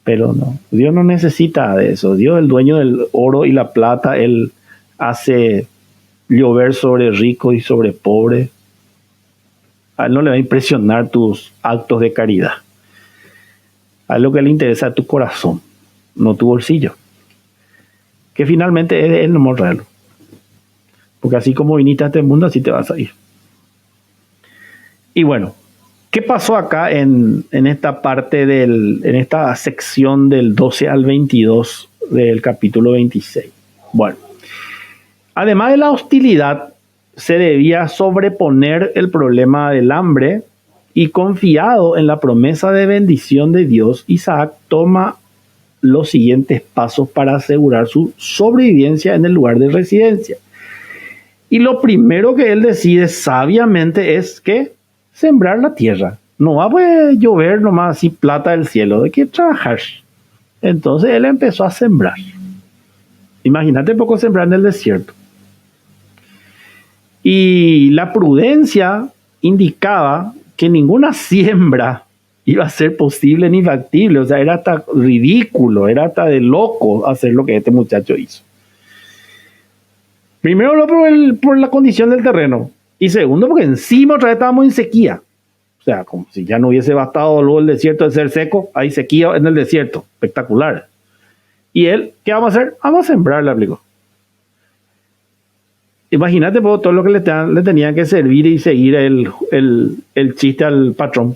[SPEAKER 1] Pero no, Dios no necesita de eso. Dios, el dueño del oro y la plata, Él hace llover sobre ricos y sobre pobres. A Él no le va a impresionar tus actos de caridad. A Él lo que le interesa es tu corazón, no tu bolsillo. Que finalmente es de Él no mostrarlo. Porque así como viniste a este mundo, así te vas a ir. Y bueno, ¿qué pasó acá en esta parte en esta sección del 12 al 22 del capítulo 26? Bueno, además de la hostilidad, se debía sobreponer el problema del hambre y confiado en la promesa de bendición de Dios, Isaac toma los siguientes pasos para asegurar su sobrevivencia en el lugar de residencia. Y lo primero que él decide sabiamente es que sembrar la tierra. No va a llover nomás así plata del cielo, hay que trabajar. Entonces él empezó a sembrar. Imagínate poco sembrar en el desierto. Y la prudencia indicaba que ninguna siembra iba a ser posible ni factible. O sea, era hasta ridículo, era hasta de loco hacer lo que este muchacho hizo. Primero por la condición del terreno. Y segundo, porque encima otra vez estábamos en sequía. O sea, como si ya no hubiese bastado luego el desierto de ser seco, hay sequía en el desierto. Espectacular. Y él, ¿qué vamos a hacer? Vamos a sembrar, le aplicó. Imagínate por todo lo que le tenían que servir y seguir el chiste al patrón.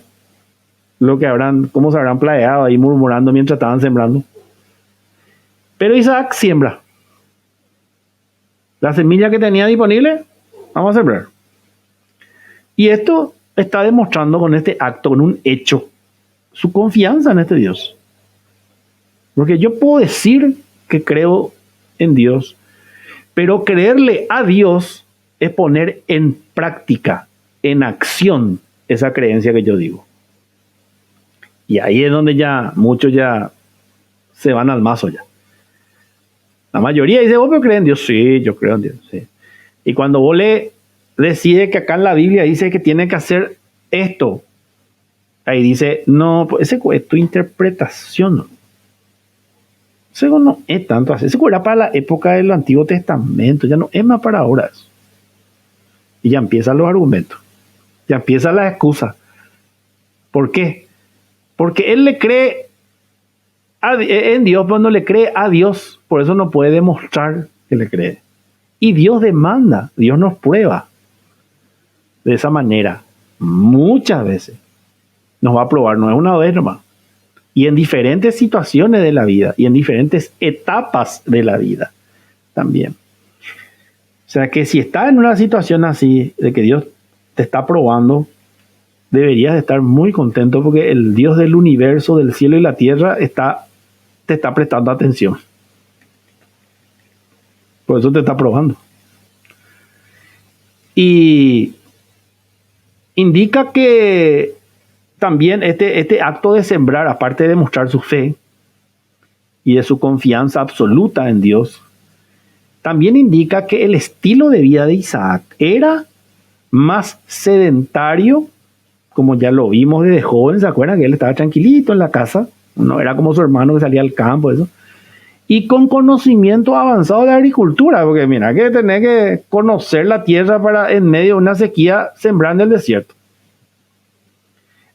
[SPEAKER 1] Cómo se habrán planeado ahí murmurando mientras estaban sembrando. Pero Isaac siembra. La semilla que tenía disponible, vamos a sembrar. Y esto está demostrando con este acto, con un hecho, su confianza en este Dios. Porque yo puedo decir que creo en Dios, pero creerle a Dios es poner en práctica, en acción, esa creencia que yo digo. Y ahí es donde ya muchos ya se van al mazo ya. La mayoría dice, ¿vos crees en Dios? Sí, yo creo en Dios, sí. Y cuando vos le decides que acá en la Biblia dice que tiene que hacer esto, ahí dice, no, pues esa es tu interpretación. O Eso no es tanto así. Eso era para la época del Antiguo Testamento, ya no es más para ahora eso. Y ya empiezan los argumentos, ya empiezan las excusas. ¿Por qué? Porque él le cree en Dios, pero no le cree a Dios, por eso no puede demostrar que le cree. Y Dios demanda, Dios nos prueba de esa manera, muchas veces. Nos va a probar, no es una vez nomás. Y en diferentes situaciones de la vida, y en diferentes etapas de la vida también. O sea que si estás en una situación así, de que Dios te está probando, deberías de estar muy contento porque el Dios del universo, del cielo y la tierra te está prestando atención. Por eso te está probando. Y indica que también este acto de sembrar, aparte de mostrar su fe y de su confianza absoluta en Dios, también indica que el estilo de vida de Isaac era más sedentario, como ya lo vimos desde joven. ¿Se acuerdan que él estaba tranquilito en la casa? No era como su hermano que salía al campo, eso. Y con conocimiento avanzado de agricultura, porque mira que tenés que conocer la tierra para en medio de una sequía sembrar en el desierto.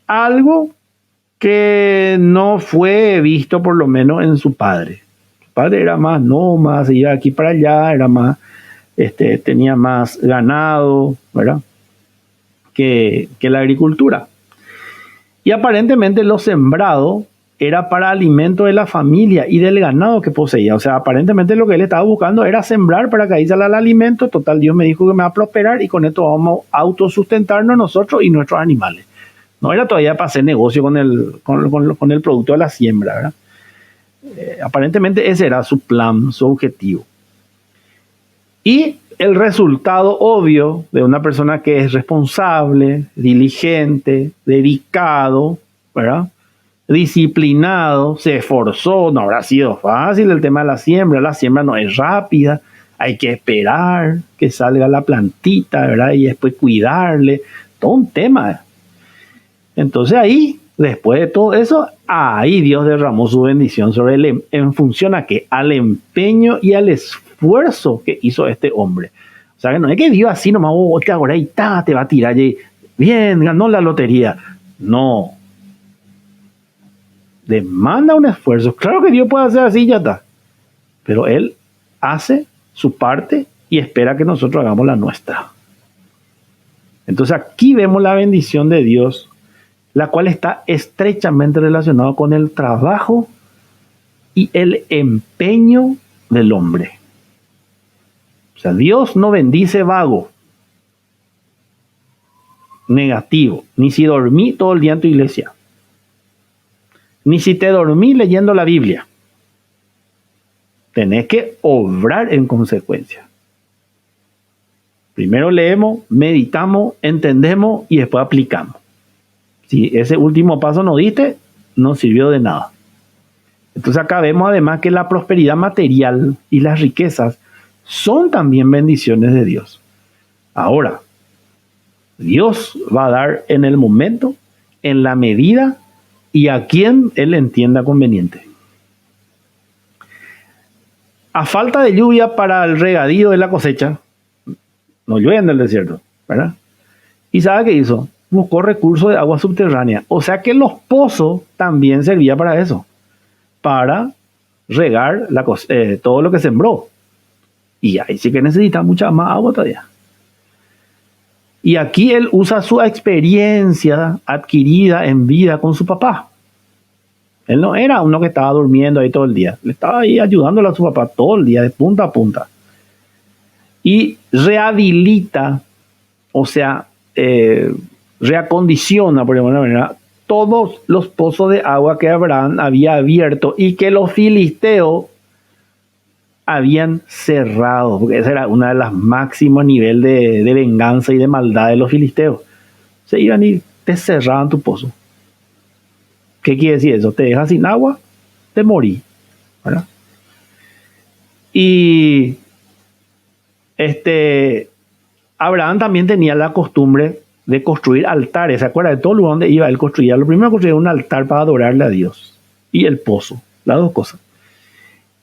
[SPEAKER 1] Algo que no fue visto por lo menos en su padre. Su padre era más nómada, se iba de aquí para allá, era más, tenía más ganado, ¿verdad? Que la agricultura. Y aparentemente lo sembrado era para alimento de la familia y del ganado que poseía. O sea, aparentemente lo que él estaba buscando era sembrar para que ahí salga el alimento. Total, Dios me dijo que me va a prosperar y con esto vamos a autosustentarnos nosotros y nuestros animales. No era todavía para hacer negocio con el producto de la siembra, ¿verdad? Aparentemente ese era su plan, su objetivo. Y el resultado obvio de una persona que es responsable, diligente, dedicado, ¿verdad? Disciplinado, se esforzó, no habrá sido fácil el tema de la siembra no es rápida, hay que esperar que salga la plantita, ¿verdad? Y después cuidarle, todo un tema. Entonces ahí, después de todo eso, ahí Dios derramó su bendición sobre él en función a qué, al empeño y al esfuerzo que hizo este hombre. O sea, que no es que Dios así nomás, ahora ahí te va a tirar, y bien, ganó la lotería. No. Demanda un esfuerzo. Claro que Dios puede hacer así, ya está. Pero Él hace su parte y espera que nosotros hagamos la nuestra. Entonces aquí vemos la bendición de Dios, la cual está estrechamente relacionada con el trabajo y el empeño del hombre. O sea, Dios no bendice vago, negativo, ni si dormí todo el día en tu iglesia, ni si te dormí leyendo la Biblia. Tenés que obrar en consecuencia. Primero leemos, meditamos, entendemos y después aplicamos. Si ese último paso no diste, no sirvió de nada. Entonces acá vemos además que la prosperidad material y las riquezas son también bendiciones de Dios. Ahora, Dios va a dar en el momento, en la medida y a quien Él entienda conveniente. A falta de lluvia para el regadío de la cosecha, no llueve en el desierto, ¿verdad? ¿Y sabe qué hizo? Buscó recursos de agua subterránea. O sea que los pozos también servían para eso, para regar todo lo que sembró. Y ahí sí que necesita mucha más agua todavía. Y aquí él usa su experiencia adquirida en vida con su papá. Él no era uno que estaba durmiendo ahí todo el día. Le estaba ahí ayudándole a su papá todo el día, de punta a punta. Y rehabilita, o sea, reacondiciona, por alguna manera, todos los pozos de agua que Abraham había abierto y que los filisteos habían cerrado, porque ese era uno de los máximos niveles de venganza y de maldad de los filisteos. Se iban y te cerraban tu pozo. ¿Qué quiere decir eso? Te dejas sin agua, te morí, ¿verdad? Y Abraham también tenía la costumbre de construir altares. ¿Se acuerda? De todo lugar donde iba él construía? Lo primero construía un altar para adorarle a Dios y el pozo, las dos cosas.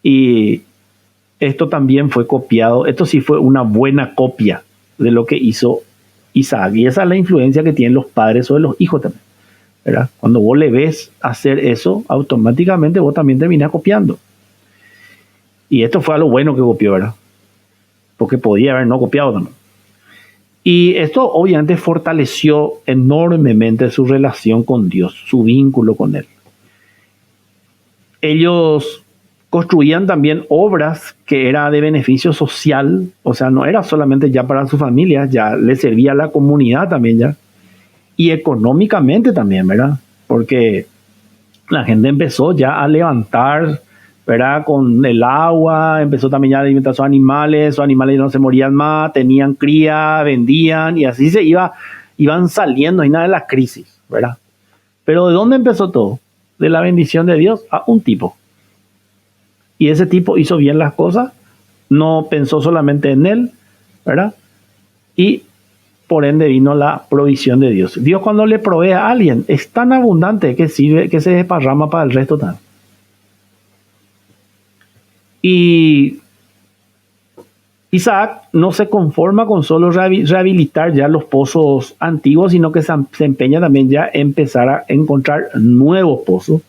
[SPEAKER 1] Y esto también fue copiado, esto sí fue una buena copia de lo que hizo Isaac. Y esa es la influencia que tienen los padres sobre los hijos también, ¿verdad? Cuando vos le ves hacer eso, automáticamente vos también terminás copiando. Y esto fue algo bueno que copió, ¿verdad? Porque podía haber no copiado también. Y esto obviamente fortaleció enormemente su relación con Dios, su vínculo con Él. Ellos construían también obras que era de beneficio social, o sea, no era solamente ya para su familia, ya le servía a la comunidad también ya, y económicamente también, ¿verdad? Porque la gente empezó ya a levantar, ¿verdad? Con el agua, empezó también ya a alimentar sus animales no se morían más, tenían cría, vendían, y así iban saliendo y nada de la crisis, ¿verdad? Pero ¿de dónde empezó todo? De la bendición de Dios a un tipo. Y ese tipo hizo bien las cosas, no pensó solamente en él, ¿verdad? Y por ende vino la provisión de Dios. Dios cuando le provee a alguien es tan abundante que sirve, que se desparrama para el resto también. Y Isaac no se conforma con solo rehabilitar ya los pozos antiguos, sino que se empeña también ya en empezar a encontrar nuevos pozos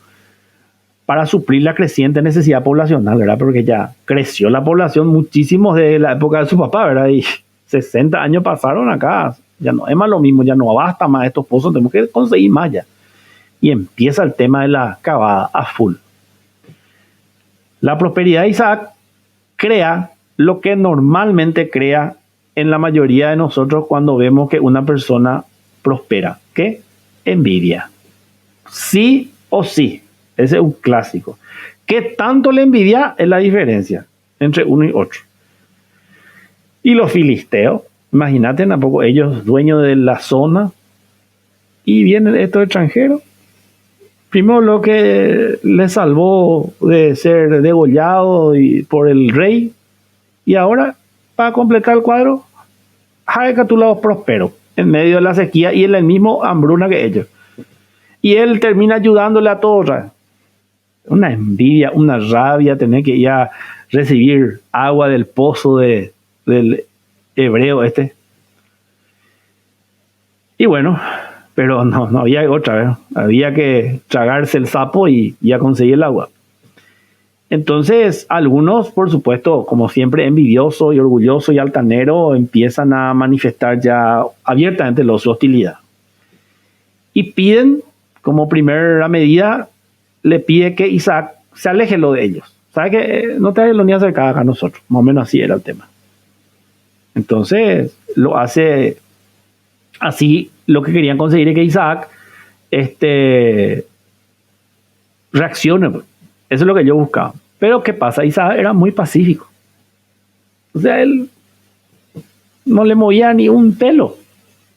[SPEAKER 1] para suplir la creciente necesidad poblacional, ¿verdad? Porque ya creció la población muchísimo desde la época de su papá, ¿verdad? Y 60 años pasaron acá, ya no es más lo mismo, ya no basta más estos pozos, tenemos que conseguir más ya. Y empieza el tema de la cavada a full. La prosperidad de Isaac crea lo que normalmente crea en la mayoría de nosotros cuando vemos que una persona prospera. ¿Qué? Envidia. Sí o sí. Ese es un clásico. ¿Qué tanto le envidia? Es la diferencia entre uno y otro. Y los filisteos, imagínate, tampoco ellos dueños de la zona y vienen estos extranjeros. Primero lo que le salvó de ser degollado por el rey, y ahora, para completar el cuadro, Jaecatulado próspero en medio de la sequía y en el mismo hambruna que ellos. Y él termina ayudándole a todos. Una envidia, una rabia tener que ir a recibir agua del pozo del hebreo este. Y bueno, pero no había otra vez. Había que tragarse el sapo y a conseguir el agua. Entonces, algunos, por supuesto, como siempre, envidiosos y orgullosos y altaneros, empiezan a manifestar ya abiertamente su hostilidad. Y piden, como primera medida, le pide que Isaac se aleje lo de ellos. ¿Sabe que no te lo ni acercar a nosotros? Más o menos así era el tema. Entonces, lo hace así. Lo que querían conseguir es que Isaac reaccione. Eso es lo que yo buscaba. Pero ¿qué pasa? Isaac era muy pacífico. O sea, él no le movía ni un pelo.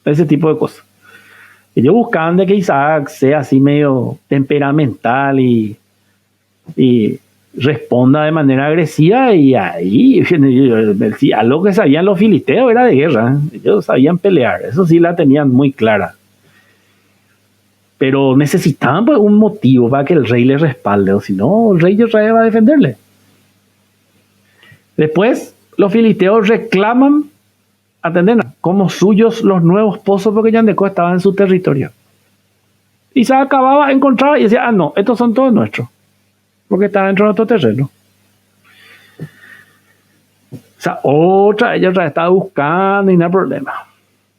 [SPEAKER 1] Ese tipo de cosas. Ellos buscaban de que Isaac sea así medio temperamental y responda de manera agresiva, y ahí algo que sabían los filisteos era de guerra. Ellos sabían pelear, eso sí la tenían muy clara. Pero necesitaban pues un motivo para que el rey le respalde, o si no, el rey de Israel va a defenderle. Después, los filisteos reclaman, atenden, como suyos los nuevos pozos porque Yandeco estaba en su territorio. Y se acababa, encontraba y decía, no, estos son todos nuestros, porque está dentro de nuestro terreno. O sea, ella estaba buscando y no hay problema,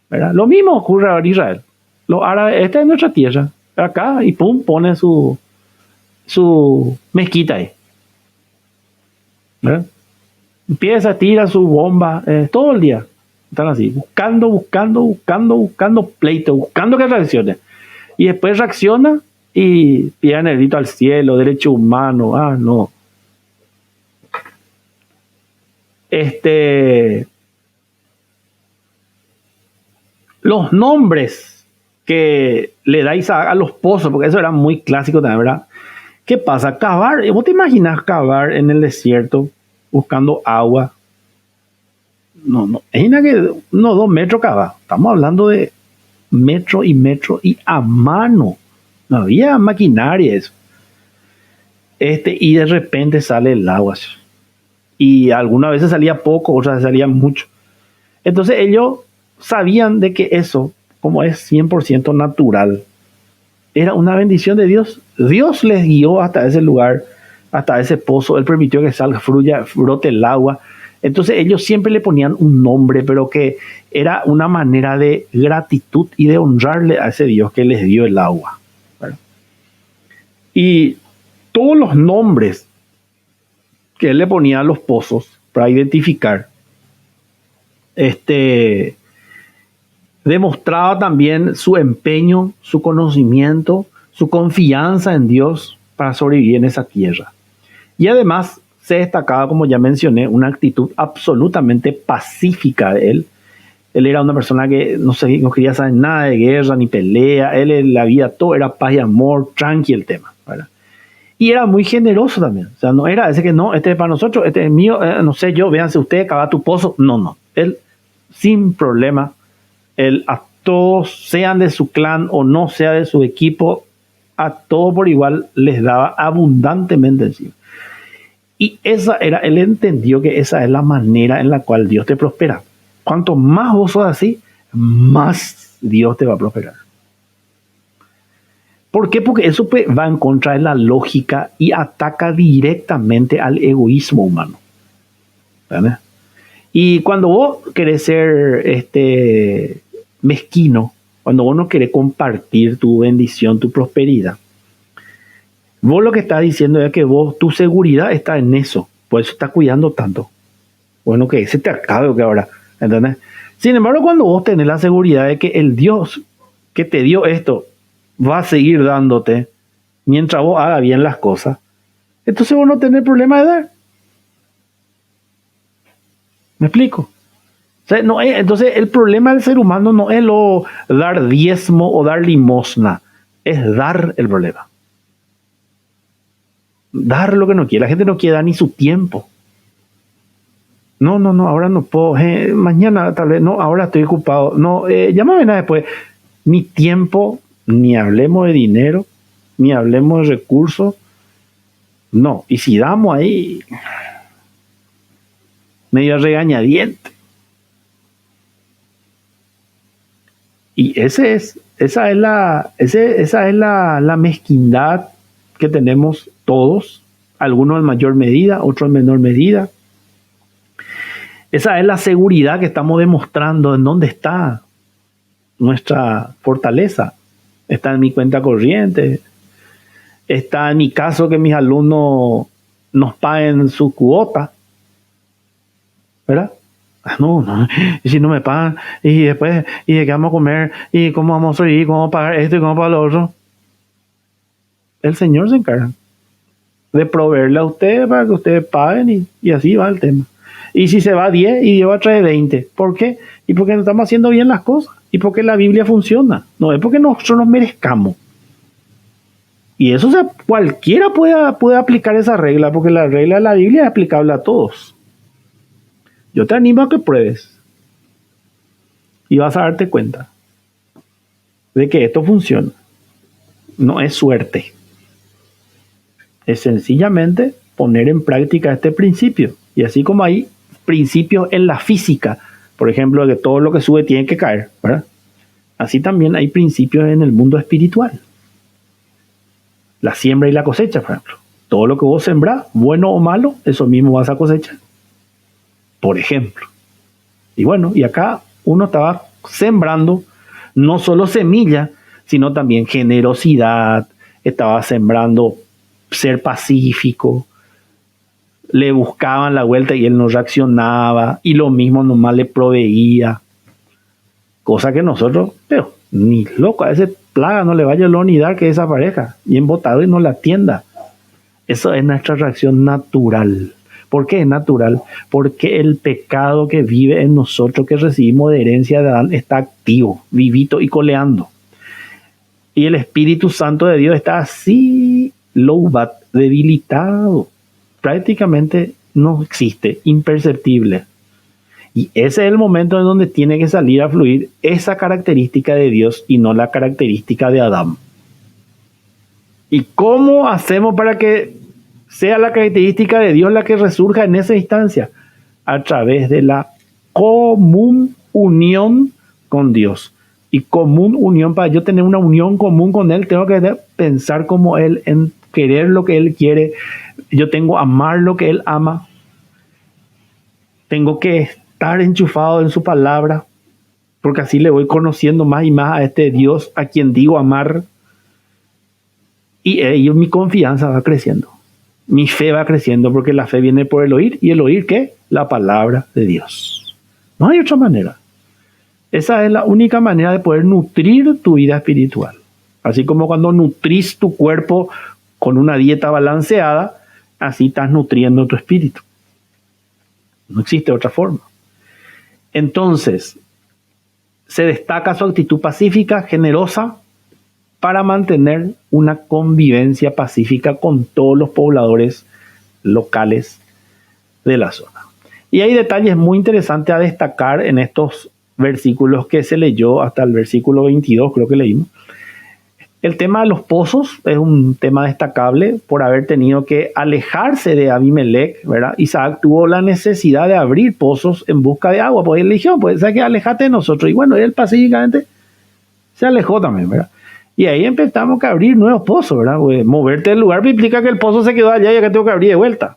[SPEAKER 1] ¿verdad? Lo mismo ocurre ahora en Israel. Los árabes, esta es nuestra tierra, acá, y pum, pone su mezquita ahí, ¿verdad? Empieza, tira su bomba, todo el día. Están así, buscando pleito, buscando que reaccione. Y después reacciona y piden el grito al cielo, derecho humano. No. Los nombres que le da Isaac a los pozos, porque eso era muy clásico también, ¿verdad? ¿Qué pasa? Cavar, ¿vos te imaginas cavar en el desierto buscando agua? No, imagina que 2 metros cava. Estamos hablando de metro y a mano. No había maquinaria eso. y de repente sale el agua. Y algunas veces salía poco, otras veces salía mucho. Entonces ellos sabían de que eso, como es 100% natural, era una bendición de Dios. Dios les guió hasta ese lugar, hasta ese pozo. Él permitió que salga, brote el agua. Entonces ellos siempre le ponían un nombre, pero que era una manera de gratitud y de honrarle a ese Dios que les dio el agua. ¿Verdad? Y todos los nombres que él le ponía a los pozos para identificar, demostraba también su empeño, su conocimiento, su confianza en Dios para sobrevivir en esa tierra. Y además se destacaba, como ya mencioné, una actitud absolutamente pacífica de él. Él era una persona que no quería saber nada de guerra ni pelea. Él en la vida todo era paz y amor, tranqui el tema, ¿verdad? Y era muy generoso también. O sea, no era ese que no, este es para nosotros, este es mío, no sé yo, véanse ustedes, cava tu pozo. No. Él, sin problema, él a todos, sean de su clan o no sea de su equipo, a todos por igual les daba abundantemente encima. Y él entendió que esa es la manera en la cual Dios te prospera. Cuanto más vos sos así, más Dios te va a prosperar. ¿Por qué? Porque eso va en contra de la lógica y ataca directamente al egoísmo humano. ¿Verdad? Y cuando vos querés ser mezquino, cuando vos no querés compartir tu bendición, tu prosperidad, vos lo que estás diciendo es que tu seguridad está en eso, por eso estás cuidando tanto. Bueno, que se te acabe que ahora, ¿entendés? Sin embargo, cuando vos tenés la seguridad de que el Dios que te dio esto va a seguir dándote mientras vos hagas bien las cosas, entonces vos no tenés problema de dar. ¿Me explico? O sea, entonces el problema del ser humano no es lo dar diezmo o dar limosna, es dar el problema. Dar lo que no quiere. La gente no quiere dar ni su tiempo. No, ahora no puedo. Mañana tal vez, no, ahora estoy ocupado. No, llámame nada después. Ni tiempo, ni hablemos de dinero, ni hablemos de recursos. No, y si damos ahí, medio regañadiente. Y esa es la mezquindad que tenemos todos, algunos en mayor medida, otros en menor medida. Esa es la seguridad que estamos demostrando en dónde está nuestra fortaleza. Está en mi cuenta corriente, está en mi caso que mis alumnos nos paguen su cuota, ¿verdad? No, y si no me pagan, y después, ¿y de qué vamos a comer? ¿Y cómo vamos a ir? ¿Cómo vamos a pagar esto y cómo pagar lo otro? El Señor se encarga de proveerle a ustedes para que ustedes paguen y así va el tema. Y si se va 10 y Dios va a traer 20. ¿Por qué? Y porque no estamos haciendo bien las cosas. Y porque la Biblia funciona. No es porque nosotros nos merezcamos. Y eso cualquiera puede aplicar esa regla, porque la regla de la Biblia es aplicable a todos. Yo te animo a que pruebes. Y vas a darte cuenta de que esto funciona. No es suerte. Es sencillamente poner en práctica este principio. Y así como hay principios en la física, por ejemplo, que todo lo que sube tiene que caer, ¿verdad? Así también hay principios en el mundo espiritual. La siembra y la cosecha, por ejemplo. Todo lo que vos sembrás, bueno o malo, eso mismo vas a cosechar. Por ejemplo. Y bueno, y acá uno estaba sembrando no solo semilla, sino también generosidad, estaba sembrando ser pacífico, le buscaban la vuelta y él no reaccionaba, y lo mismo nomás le proveía, cosa que nosotros, pero ni loco, a ese plaga no le vaya a ni dar que desaparezca, y embotado y no la atienda. Eso es nuestra reacción natural. ¿Por qué es natural? Porque el pecado que vive en nosotros, que recibimos de herencia de Adán, está activo, vivito y coleando. Y el Espíritu Santo de Dios está así, low-bat, debilitado. Prácticamente no existe, imperceptible. Y ese es el momento en donde tiene que salir a fluir esa característica de Dios y no la característica de Adán. ¿Y cómo hacemos para que sea la característica de Dios la que resurja en esa instancia, a través de la común unión con Dios. Y común unión, para yo tener una unión común con Él, tengo que pensar como Él, en querer lo que Él quiere. Yo tengo que amar lo que Él ama. Tengo que estar enchufado en su palabra, porque así le voy conociendo más y más a este Dios a quien digo amar. Y mi confianza va creciendo. Mi fe va creciendo, porque la fe viene por el oír. ¿Y el oír qué? La palabra de Dios. No hay otra manera. Esa es la única manera de poder nutrir tu vida espiritual. Así como cuando nutrís tu cuerpo con una dieta balanceada, así estás nutriendo tu espíritu. No existe otra forma. Entonces, se destaca su actitud pacífica, generosa, para mantener una convivencia pacífica con todos los pobladores locales de la zona. Y hay detalles muy interesantes a destacar en estos versículos que se leyó hasta el versículo 22, creo que leímos. El tema de los pozos es un tema destacable por haber tenido que alejarse de Abimelech, ¿verdad? Isaac tuvo la necesidad de abrir pozos en busca de agua, porque él dijo, pues, ¿sabes qué? Alejate de nosotros. Y bueno, él pacíficamente se alejó también, ¿verdad? Y ahí empezamos a abrir nuevos pozos, ¿verdad? Pues moverte del lugar implica que el pozo se quedó allá y acá tengo que abrir de vuelta.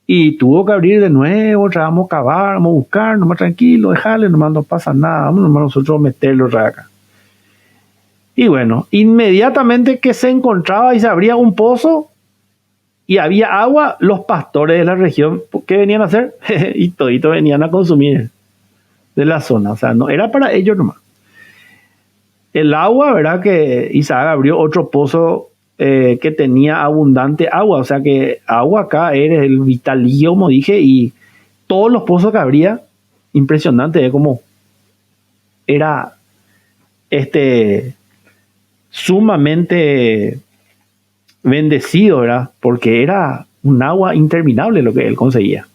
[SPEAKER 1] Y tuvo que abrir de nuevo, vamos a cavar, vamos a buscar, nomás tranquilo, dejarle, nomás no pasa nada, vamos nomás nosotros meterlo acá. Y bueno, inmediatamente que se encontraba y se abría un pozo y había agua, los pastores de la región, ¿qué venían a hacer? Y todito venían a consumir de la zona, o sea, no era para ellos nomás. El agua, ¿verdad? Que Isaac abrió otro pozo que tenía abundante agua, o sea que agua acá era el vitalío, como dije, y todos los pozos que abría, impresionante, como era sumamente bendecido, ¿verdad? Porque era un agua interminable lo que él conseguía.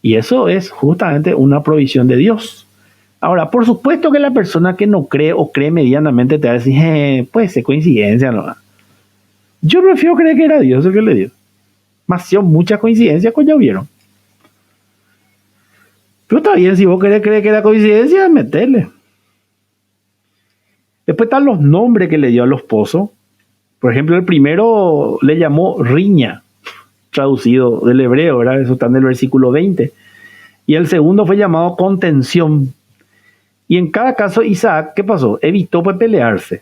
[SPEAKER 1] Y eso es justamente una provisión de Dios. Ahora, por supuesto que la persona que no cree o cree medianamente te va a decir, pues es coincidencia, ¿no? Yo prefiero creer que era Dios el que le dio. Más si muchas coincidencias pues ya hubieron. Pero está bien, si vos querés creer que era coincidencia, metele. Después están los nombres que le dio a los pozos. Por ejemplo, el primero le llamó riña, traducido del hebreo, ¿verdad? Eso está en el versículo 20. Y el segundo fue llamado contención. Y en cada caso Isaac, ¿qué pasó? Evitó pues pelearse.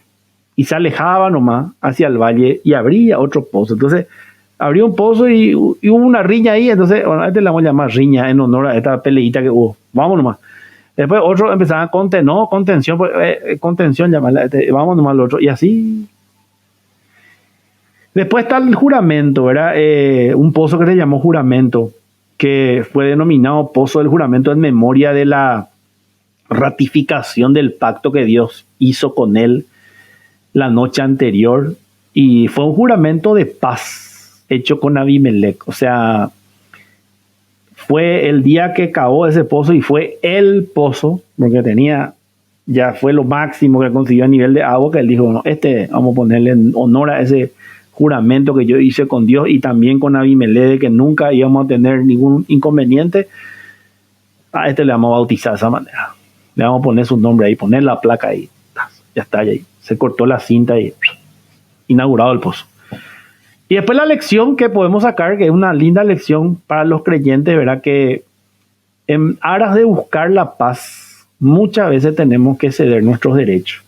[SPEAKER 1] Y se alejaba nomás hacia el valle y abría otro pozo. Entonces, abrió un pozo y hubo una riña ahí. Entonces, bueno, a este le vamos a llamar riña en honor a esta peleita que hubo. Vamos nomás. Después otro empezaba a contención, contención, llamarla, vamos nomás al otro. Y así. Después está el juramento, ¿verdad? Un pozo que se llamó juramento, que fue denominado pozo del juramento en memoria de la ratificación del pacto que Dios hizo con él la noche anterior, y fue un juramento de paz hecho con Abimelech. O sea, fue el día que cavó ese pozo y fue el pozo, porque ya fue lo máximo que consiguió a nivel de agua, que él dijo, no, vamos a ponerle en honor a ese juramento que yo hice con Dios y también con Abimelech, de que nunca íbamos a tener ningún inconveniente. A le vamos a bautizar de esa manera. Le vamos a poner su nombre ahí, poner la placa ahí. Ya está, ahí. Se cortó la cinta y inaugurado el pozo. Y después la lección que podemos sacar, que es una linda lección para los creyentes, ¿verdad? Que en aras de buscar la paz, muchas veces tenemos que ceder nuestros derechos.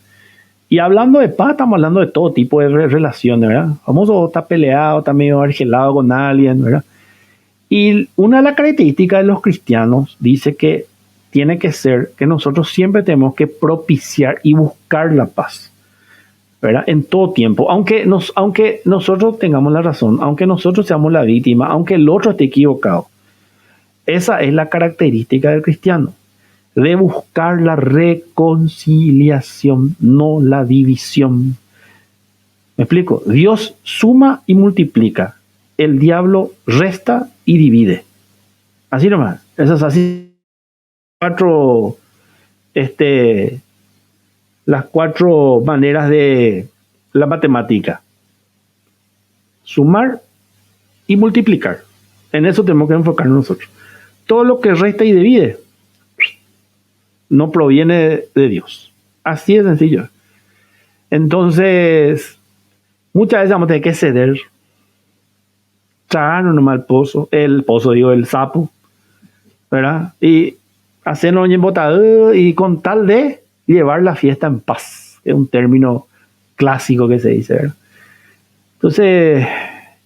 [SPEAKER 1] Y hablando de paz, estamos hablando de todo tipo de relaciones, ¿verdad? Famoso está peleado, está medio argelado con alguien, ¿verdad? Y una de las características de los cristianos dice que tiene que ser que nosotros siempre tenemos que propiciar y buscar la paz, ¿verdad? En todo tiempo, aunque nosotros tengamos la razón, aunque nosotros seamos la víctima, aunque el otro esté equivocado. Esa es la característica del cristiano, de buscar la reconciliación, no la división. ¿Me explico? Dios suma y multiplica, el diablo resta y divide. Así nomás, eso es así. Las cuatro maneras de la matemática: sumar, y multiplicar. En eso tenemos que enfocarnos nosotros. Todo lo que resta y divide no proviene de Dios. Así de sencillo. Entonces, muchas veces vamos a tener que ceder. Tragarnos nomás el sapo, ¿verdad? Y hacernos un embotador y con tal de llevar la fiesta en paz. Es un término clásico que se dice, ¿verdad? Entonces,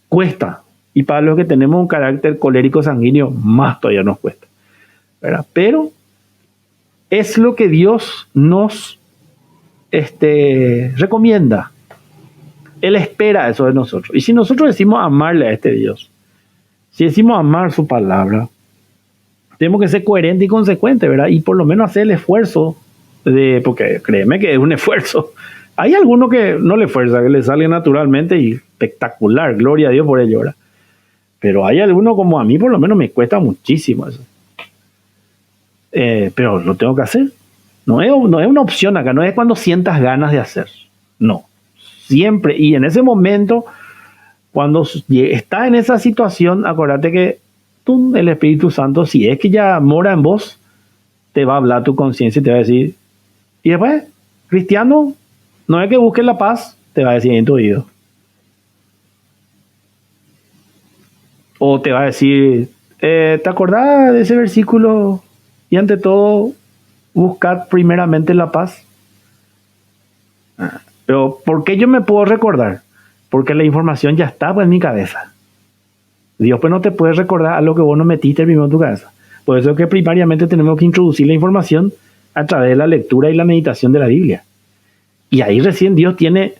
[SPEAKER 1] cuesta. Y para los que tenemos un carácter colérico sanguíneo, más todavía nos cuesta, ¿verdad? Pero es lo que Dios nos recomienda. Él espera eso de nosotros. Y si nosotros decimos amarle a este Dios, si decimos amar su palabra, tenemos que ser coherentes y consecuentes, ¿verdad? Y por lo menos hacer el esfuerzo porque créeme que es un esfuerzo. Hay algunos que no le esfuerza, que le sale naturalmente y espectacular, gloria a Dios por ello, ¿verdad? Pero hay algunos, como a mí por lo menos me cuesta muchísimo eso. Pero lo tengo que hacer. No es una opción acá, no es cuando sientas ganas de hacer. No, siempre. Y en ese momento, cuando estás en esa situación, acuérdate que el Espíritu Santo, si es que ya mora en vos, te va a hablar tu conciencia y te va a decir, y después, cristiano, no es que busques la paz, te va a decir en tu oído. O te va a decir, ¿te acordás de ese versículo? Y ante todo, buscad primeramente la paz. Pero ¿por qué yo me puedo recordar? Porque la información ya está en mi cabeza. Dios pues no te puede recordar a lo que vos no metiste primero en tu cabeza. Por eso es que primariamente tenemos que introducir la información a través de la lectura y la meditación de la Biblia. Y ahí recién Dios tiene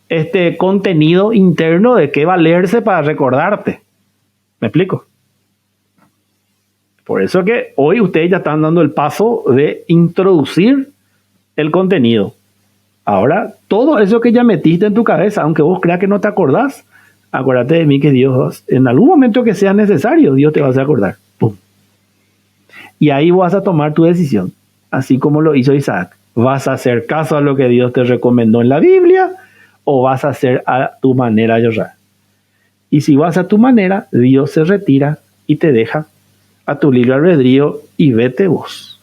[SPEAKER 1] este contenido interno de qué valerse para recordarte. ¿Me explico? Por eso que hoy ustedes ya están dando el paso de introducir el contenido. Ahora, todo eso que ya metiste en tu cabeza, aunque vos creas que no te acordás, acuérdate de mí que Dios, en algún momento que sea necesario, Dios te va a hacer acordar. ¡Pum! Y ahí vas a tomar tu decisión, así como lo hizo Isaac. ¿Vas a hacer caso a lo que Dios te recomendó en la Biblia o vas a hacer a tu manera de orar? Y si vas a tu manera, Dios se retira y te deja a tu libre albedrío y vete vos.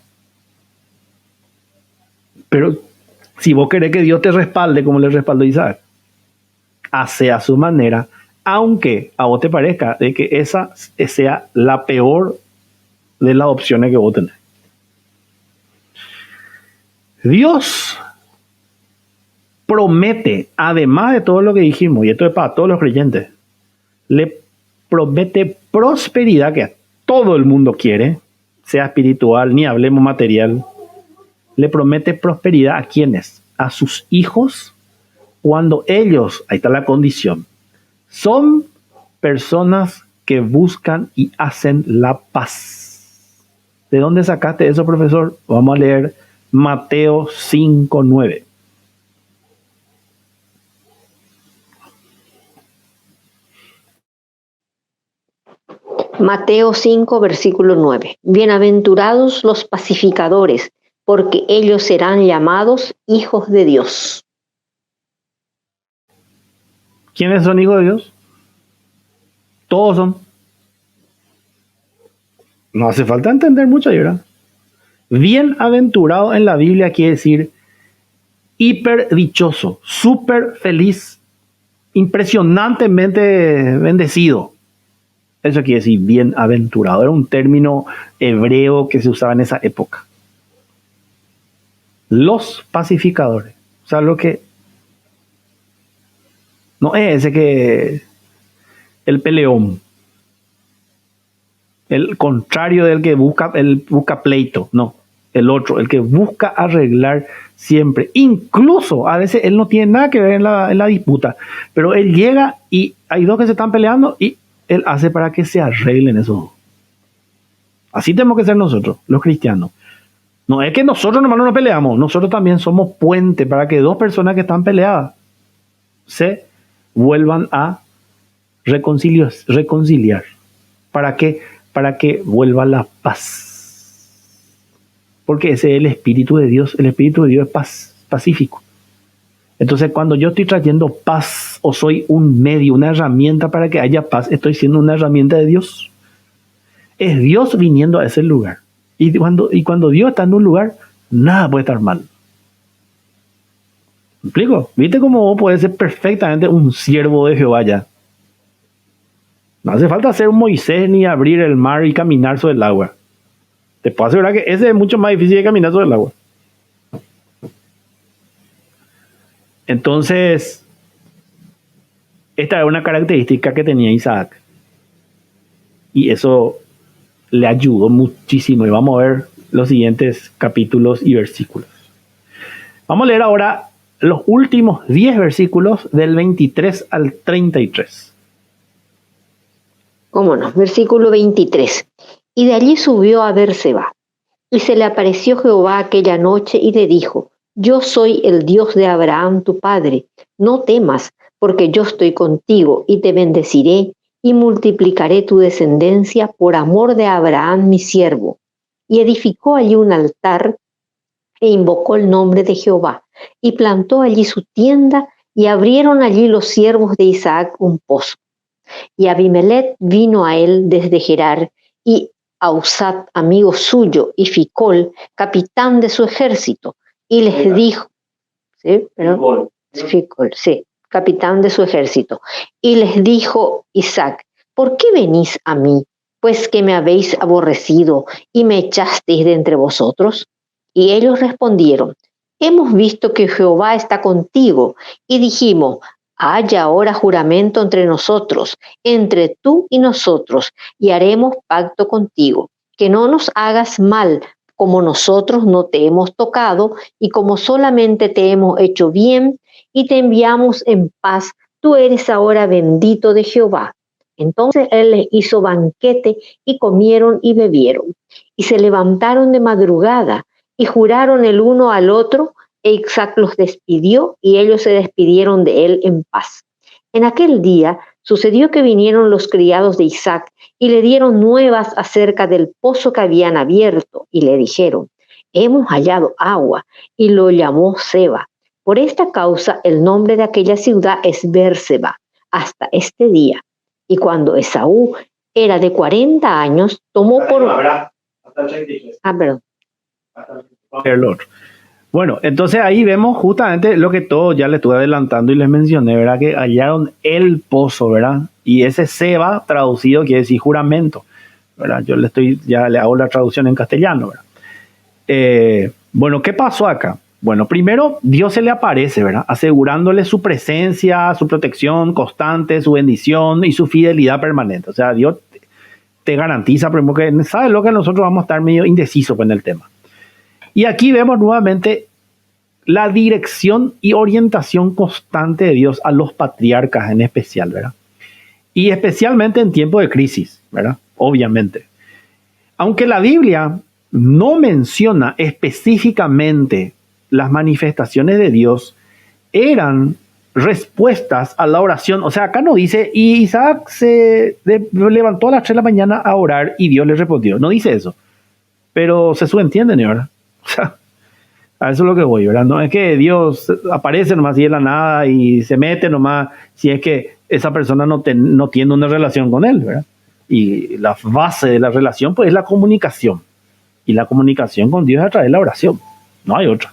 [SPEAKER 1] Pero si vos querés que Dios te respalde como le respaldó a Isaac, hace a su manera, aunque a vos te parezca de que esa sea la peor de las opciones que vos tenés. Dios promete, además de todo lo que dijimos, y esto es para todos los creyentes, le promete prosperidad que a todo el mundo quiere, sea espiritual, ni hablemos material. Le promete prosperidad a quienes, a sus hijos, cuando ellos, ahí está la condición, son personas que buscan y hacen la paz. ¿De dónde sacaste eso, profesor? Vamos a leer Mateo 5:9.
[SPEAKER 2] Mateo 5, versículo 9. Bienaventurados los pacificadores, porque ellos serán llamados hijos de Dios.
[SPEAKER 1] ¿Quiénes son hijos de Dios? Todos son. No hace falta entender mucho, ¿verdad? Bienaventurado en la Biblia quiere decir hiper dichoso, súper feliz, impresionantemente bendecido. Eso quiere decir bienaventurado. Era un término hebreo que se usaba en esa época. Los pacificadores. O sea, lo que no es ese que el peleón. El contrario del que busca pleito. No, el otro, el que busca arreglar siempre. Incluso a veces él no tiene nada que ver en la disputa, pero él llega y hay dos que se están peleando y él hace para que se arreglen eso. Así tenemos que ser nosotros, los cristianos. No es que nosotros nomás no nos peleamos, nosotros también somos puente para que dos personas que están peleadas se vuelvan a reconciliar. ¿Para qué? Para que vuelva la paz. Porque ese es el Espíritu de Dios. El Espíritu de Dios es pacífico. Entonces, cuando yo estoy trayendo paz o soy un medio, una herramienta para que haya paz, estoy siendo una herramienta de Dios. Es Dios viniendo a ese lugar. Y cuando Dios está en un lugar, nada puede estar mal. ¿Me explico? ¿Viste cómo vos podés ser perfectamente un siervo de Jehová ya? No hace falta ser un Moisés ni abrir el mar y caminar sobre el agua. Te puedo asegurar que ese es mucho más difícil de caminar sobre el agua. Entonces, esta era una característica que tenía Isaac. Y eso le ayudó muchísimo. Y vamos a ver los siguientes capítulos y versículos. Vamos a leer ahora los últimos 10 versículos del 23 al 33.
[SPEAKER 2] ¿Cómo no? Versículo 23. Y de allí subió a Berseba. Y se le apareció Jehová aquella noche y le dijo: Yo soy el Dios de Abraham tu padre. No temas, porque yo estoy contigo y te bendeciré y multiplicaré tu descendencia por amor de Abraham mi siervo. Y edificó allí un altar e invocó el nombre de Jehová, y plantó allí su tienda, y abrieron allí los siervos de Isaac un pozo. Y Abimelech vino a él desde Gerar, y Ausat, amigo suyo, y Ficol, capitán de su ejército, y les dijo, Ficol, sí, capitán de su ejército, y les dijo Isaac: ¿por qué venís a mí? Pues que me habéis aborrecido y me echasteis de entre vosotros. Y ellos respondieron: hemos visto que Jehová está contigo, y dijimos: haya ahora juramento entre nosotros, entre tú y nosotros, y haremos pacto contigo, que no nos hagas mal, como nosotros no te hemos tocado, y como solamente te hemos hecho bien, y te enviamos en paz. Tú eres ahora bendito de Jehová. Entonces él les hizo banquete, y comieron y bebieron, y se levantaron de madrugada, y juraron el uno al otro, e Isaac los despidió, y ellos se despidieron de él en paz. En aquel día sucedió que vinieron los criados de Isaac, y le dieron nuevas acerca del pozo que habían abierto, y le dijeron: hemos hallado agua, y lo llamó Seba. Por esta causa el nombre de aquella ciudad es Berseba, hasta este día. Y cuando Esaú era de 40 años, tomó por... Perdón.
[SPEAKER 1] El otro. Bueno, entonces ahí vemos justamente lo que todo ya le estuve adelantando y les mencioné, ¿verdad? Que hallaron el pozo, ¿verdad? Y ese Seba traducido quiere decir juramento, ¿verdad? Ya le hago la traducción en castellano, ¿verdad? Bueno, ¿qué pasó acá? Bueno, primero Dios se le aparece, ¿verdad? Asegurándole su presencia, su protección constante, su bendición y su fidelidad permanente. O sea, Dios te garantiza, primero, que sabe lo que nosotros vamos a estar medio indecisos en el tema. Y aquí vemos nuevamente la dirección y orientación constante de Dios a los patriarcas en especial, ¿verdad? Y especialmente en tiempos de crisis, ¿verdad? Obviamente. Aunque la Biblia no menciona específicamente las manifestaciones de Dios, eran respuestas a la oración. O sea, acá no dice: y Isaac se levantó a las 3 de la mañana a orar y Dios le respondió. No dice eso. Pero se subentiende, ¿verdad? O sea, a eso es lo que voy, ¿verdad? No es que Dios aparece nomás así de la nada y se mete nomás si es que esa persona no tiene una relación con él, ¿verdad? Y la base de la relación, pues, es la comunicación. Y la comunicación con Dios es a través de la oración. No hay otra.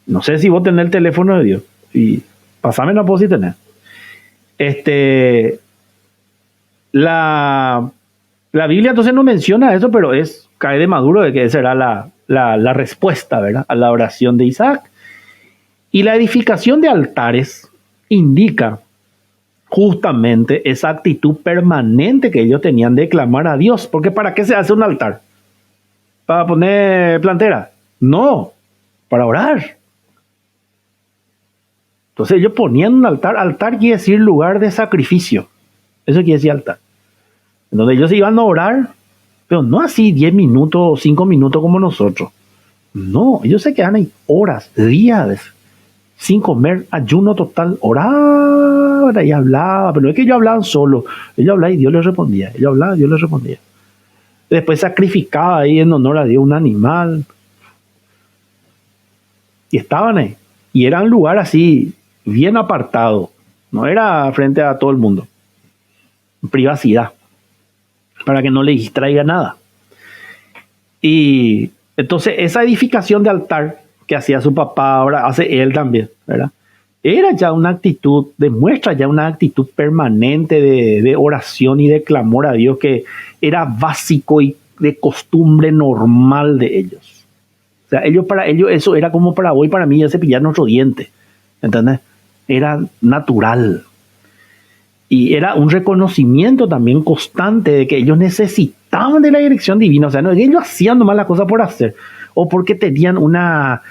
[SPEAKER 1] No sé si vos tenés el teléfono de Dios. Y pasame la voz si tenés. La Biblia entonces no menciona eso, pero cae de maduro de que esa era la respuesta, ¿verdad?, a la oración de Isaac. Y la edificación de altares indica justamente esa actitud permanente que ellos tenían de clamar a Dios. Porque ¿para qué se hace un altar? ¿Para poner plantera? No, para orar. Entonces ellos ponían un altar. Altar quiere decir lugar de sacrificio. Eso quiere decir altar. En donde ellos iban a orar, pero no así 10 minutos o 5 minutos como nosotros. No, ellos se quedan ahí horas, días, sin comer, ayuno total, oraba y hablaba. Pero no es que ellos hablaban solo, ellos hablaban y Dios les respondía. Ellos hablaban y Dios les respondía. Después sacrificaba ahí en honor a Dios un animal. Y estaban ahí. Y era un lugar así, bien apartado. No era frente a todo el mundo. Privacidad. Para que no le distraiga nada. Y entonces esa edificación de altar que hacía su papá, ahora hace él también, ¿verdad? Era ya una actitud, demuestra ya una actitud permanente de oración y de clamor a Dios que era básico y de costumbre normal de ellos. O sea, para ellos eso era como para hoy, para mí, ya cepillar nuestro diente. ¿Entendés? Era natural. Y era un reconocimiento también constante de que ellos necesitaban de la dirección divina. O sea, no, ellos hacían nomás las cosas por hacer. O porque tenían una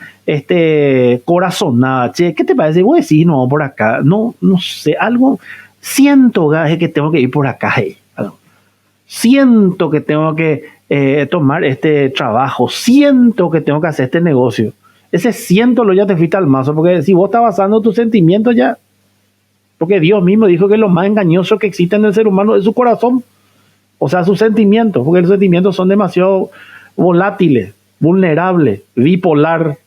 [SPEAKER 1] corazonada. Che, ¿qué te parece? Voy a decir, no, por acá. No sé, algo. Siento, gaje, que tengo que ir por acá. Siento que tengo que tomar este trabajo. Siento que tengo que hacer este negocio. Ese siento lo ya te fuiste al mazo. Porque si vos estás basando tus sentimientos ya. Porque Dios mismo dijo que lo más engañoso que existe en el ser humano es su corazón. O sea, sus sentimientos. Porque los sentimientos son demasiado volátiles, vulnerables, bipolar.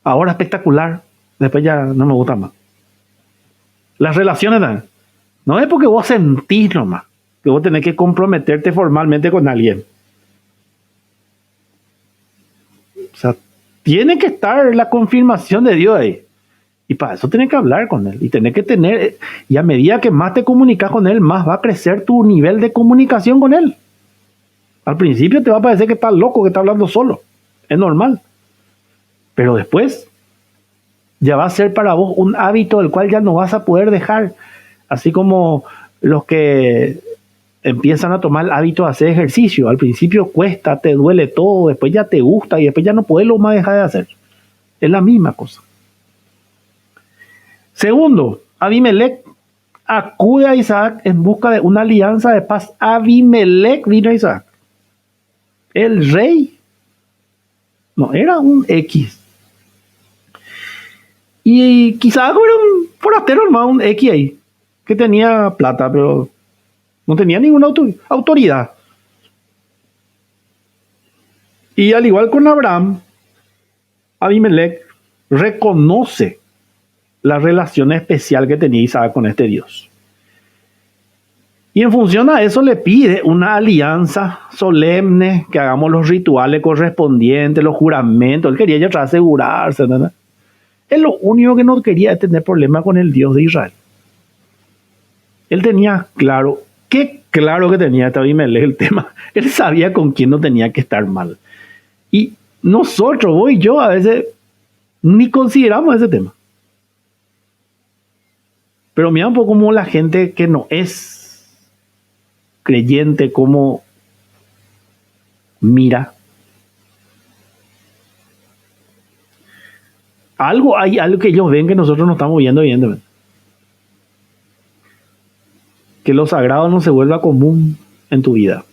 [SPEAKER 1] Ahora espectacular. Después ya no me gusta más. Las relaciones no es porque vos sentís nomás que vos tenés que comprometerte formalmente con alguien. O sea, tiene que estar la confirmación de Dios ahí. Y para eso tenés que hablar con él. Y tenés que tener... Y a medida que más te comunicas con él, más va a crecer tu nivel de comunicación con él. Al principio te va a parecer que estás loco, que estás hablando solo. Es normal. Pero después ya va a ser para vos un hábito del cual ya no vas a poder dejar. Así como los que empiezan a tomar el hábito de hacer ejercicio. Al principio cuesta, te duele todo, después ya te gusta y después ya no puedes lo más dejar de hacer. Es la misma cosa. Segundo, Abimelech acude a Isaac en busca de una alianza de paz. Abimelech vino a Isaac. El rey no era un X. Y quizás era un forastero, hermano, un X ahí, que tenía plata, pero no tenía ninguna autoridad. Y al igual con Abraham, Abimelech reconoce la relación especial que tenía Isaac con este Dios. Y en función a eso le pide una alianza solemne, que hagamos los rituales correspondientes, los juramentos. Él quería ya asegurarse, ¿verdad? Él lo único que no quería es tener problemas con el Dios de Israel. Él tenía claro, qué claro que tenía este Abimelech el tema. Él sabía con quién no tenía que estar mal. Y nosotros, vos y yo, a veces ni consideramos ese tema. Pero mira un poco como la gente que no es creyente, cómo mira. Hay algo que ellos ven que nosotros no estamos viendo, evidentemente. Que lo sagrado no se vuelva común en tu vida.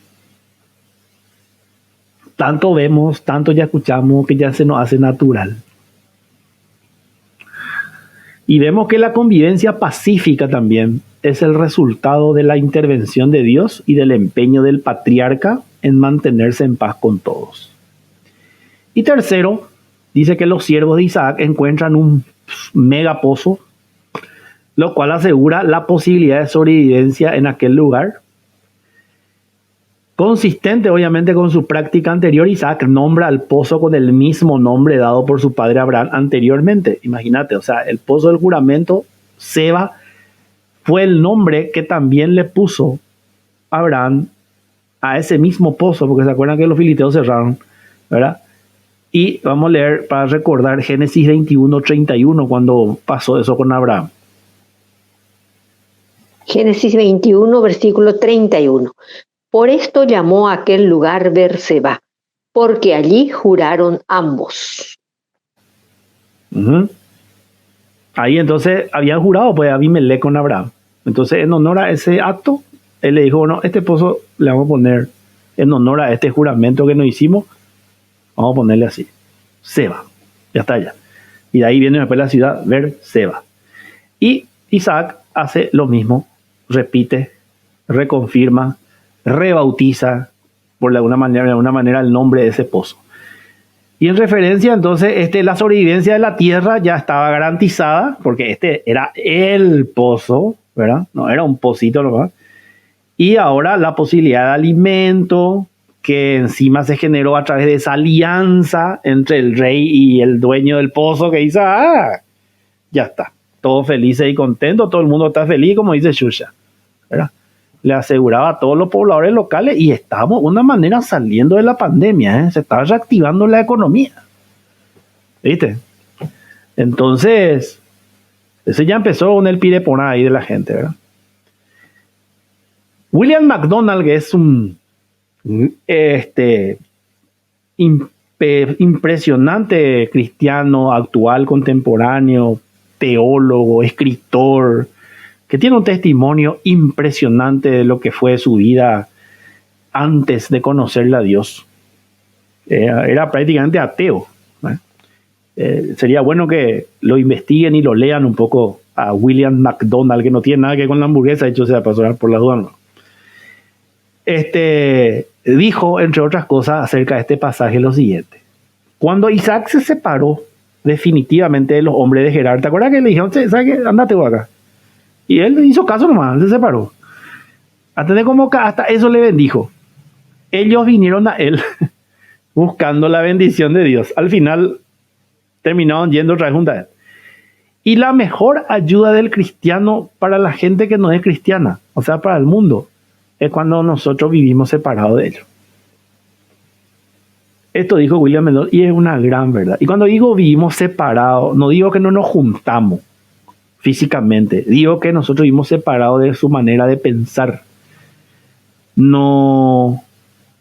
[SPEAKER 1] Tanto vemos, tanto ya escuchamos que ya se nos hace natural. Y vemos que la convivencia pacífica también es el resultado de la intervención de Dios y del empeño del patriarca en mantenerse en paz con todos. Y tercero, dice que los siervos de Isaac encuentran un mega pozo, lo cual asegura la posibilidad de sobrevivencia en aquel lugar. Consistente obviamente con su práctica anterior, Isaac nombra al pozo con el mismo nombre dado por su padre Abraham anteriormente. Imagínate, o sea, el pozo del juramento, Seba, fue el nombre que también le puso Abraham a ese mismo pozo, porque se acuerdan que los filisteos cerraron, ¿verdad? Y vamos a leer para recordar Génesis 21:31, cuando pasó eso con Abraham.
[SPEAKER 2] Génesis 21, versículo 31. Por esto llamó a aquel lugar Berseba, porque allí juraron ambos.
[SPEAKER 1] Ahí entonces habían jurado, pues Abimelech con Abraham. Entonces, en honor a ese acto, él le dijo, bueno, este pozo le vamos a poner, en honor a este juramento que nos hicimos, vamos a ponerle así, Seba. Ya está ya. Y de ahí viene después la ciudad, Berseba. Y Isaac hace lo mismo, repite, reconfirma, rebautiza de alguna manera el nombre de ese pozo. Y en referencia, entonces, la sobrevivencia de la tierra ya estaba garantizada, porque este era el pozo, ¿verdad? No era un pocito nomás. Y ahora la posibilidad de alimento, que encima se generó a través de esa alianza entre el rey y el dueño del pozo, que dice, ya está, todos felices y contentos, todo el mundo está feliz, como dice Xuxa, ¿verdad? Le aseguraba a todos los pobladores locales y estábamos de una manera saliendo de la pandemia, ¿eh? Se estaba reactivando la economía, ¿viste? Entonces, ese ya empezó con el pireponá ahí de la gente, ¿verdad? William MacDonald, que es un impresionante cristiano actual, contemporáneo, teólogo, escritor, que tiene un testimonio impresionante de lo que fue su vida antes de conocerle a Dios. Era prácticamente ateo, ¿eh? Sería bueno que lo investiguen y lo lean un poco a William MacDonald, que no tiene nada que ver con la hamburguesa, hecho sea para por la duda, ¿no? Dijo, entre otras cosas, acerca de este pasaje lo siguiente: cuando Isaac se separó definitivamente de los hombres de Gerar, ¿te acuerdas que le dijeron, ¿sabes qué? Andate vos acá? Y él hizo caso nomás, se separó. Hasta eso le bendijo. Ellos vinieron a él buscando la bendición de Dios. Al final terminaron yendo otra vez junto a él. Y la mejor ayuda del cristiano para la gente que no es cristiana, o sea, para el mundo, es cuando nosotros vivimos separados de ellos. Esto dijo William Mendoza y es una gran verdad. Y cuando digo vivimos separados, no digo que no nos juntamos físicamente, digo que nosotros vivimos separados de su manera de pensar. No,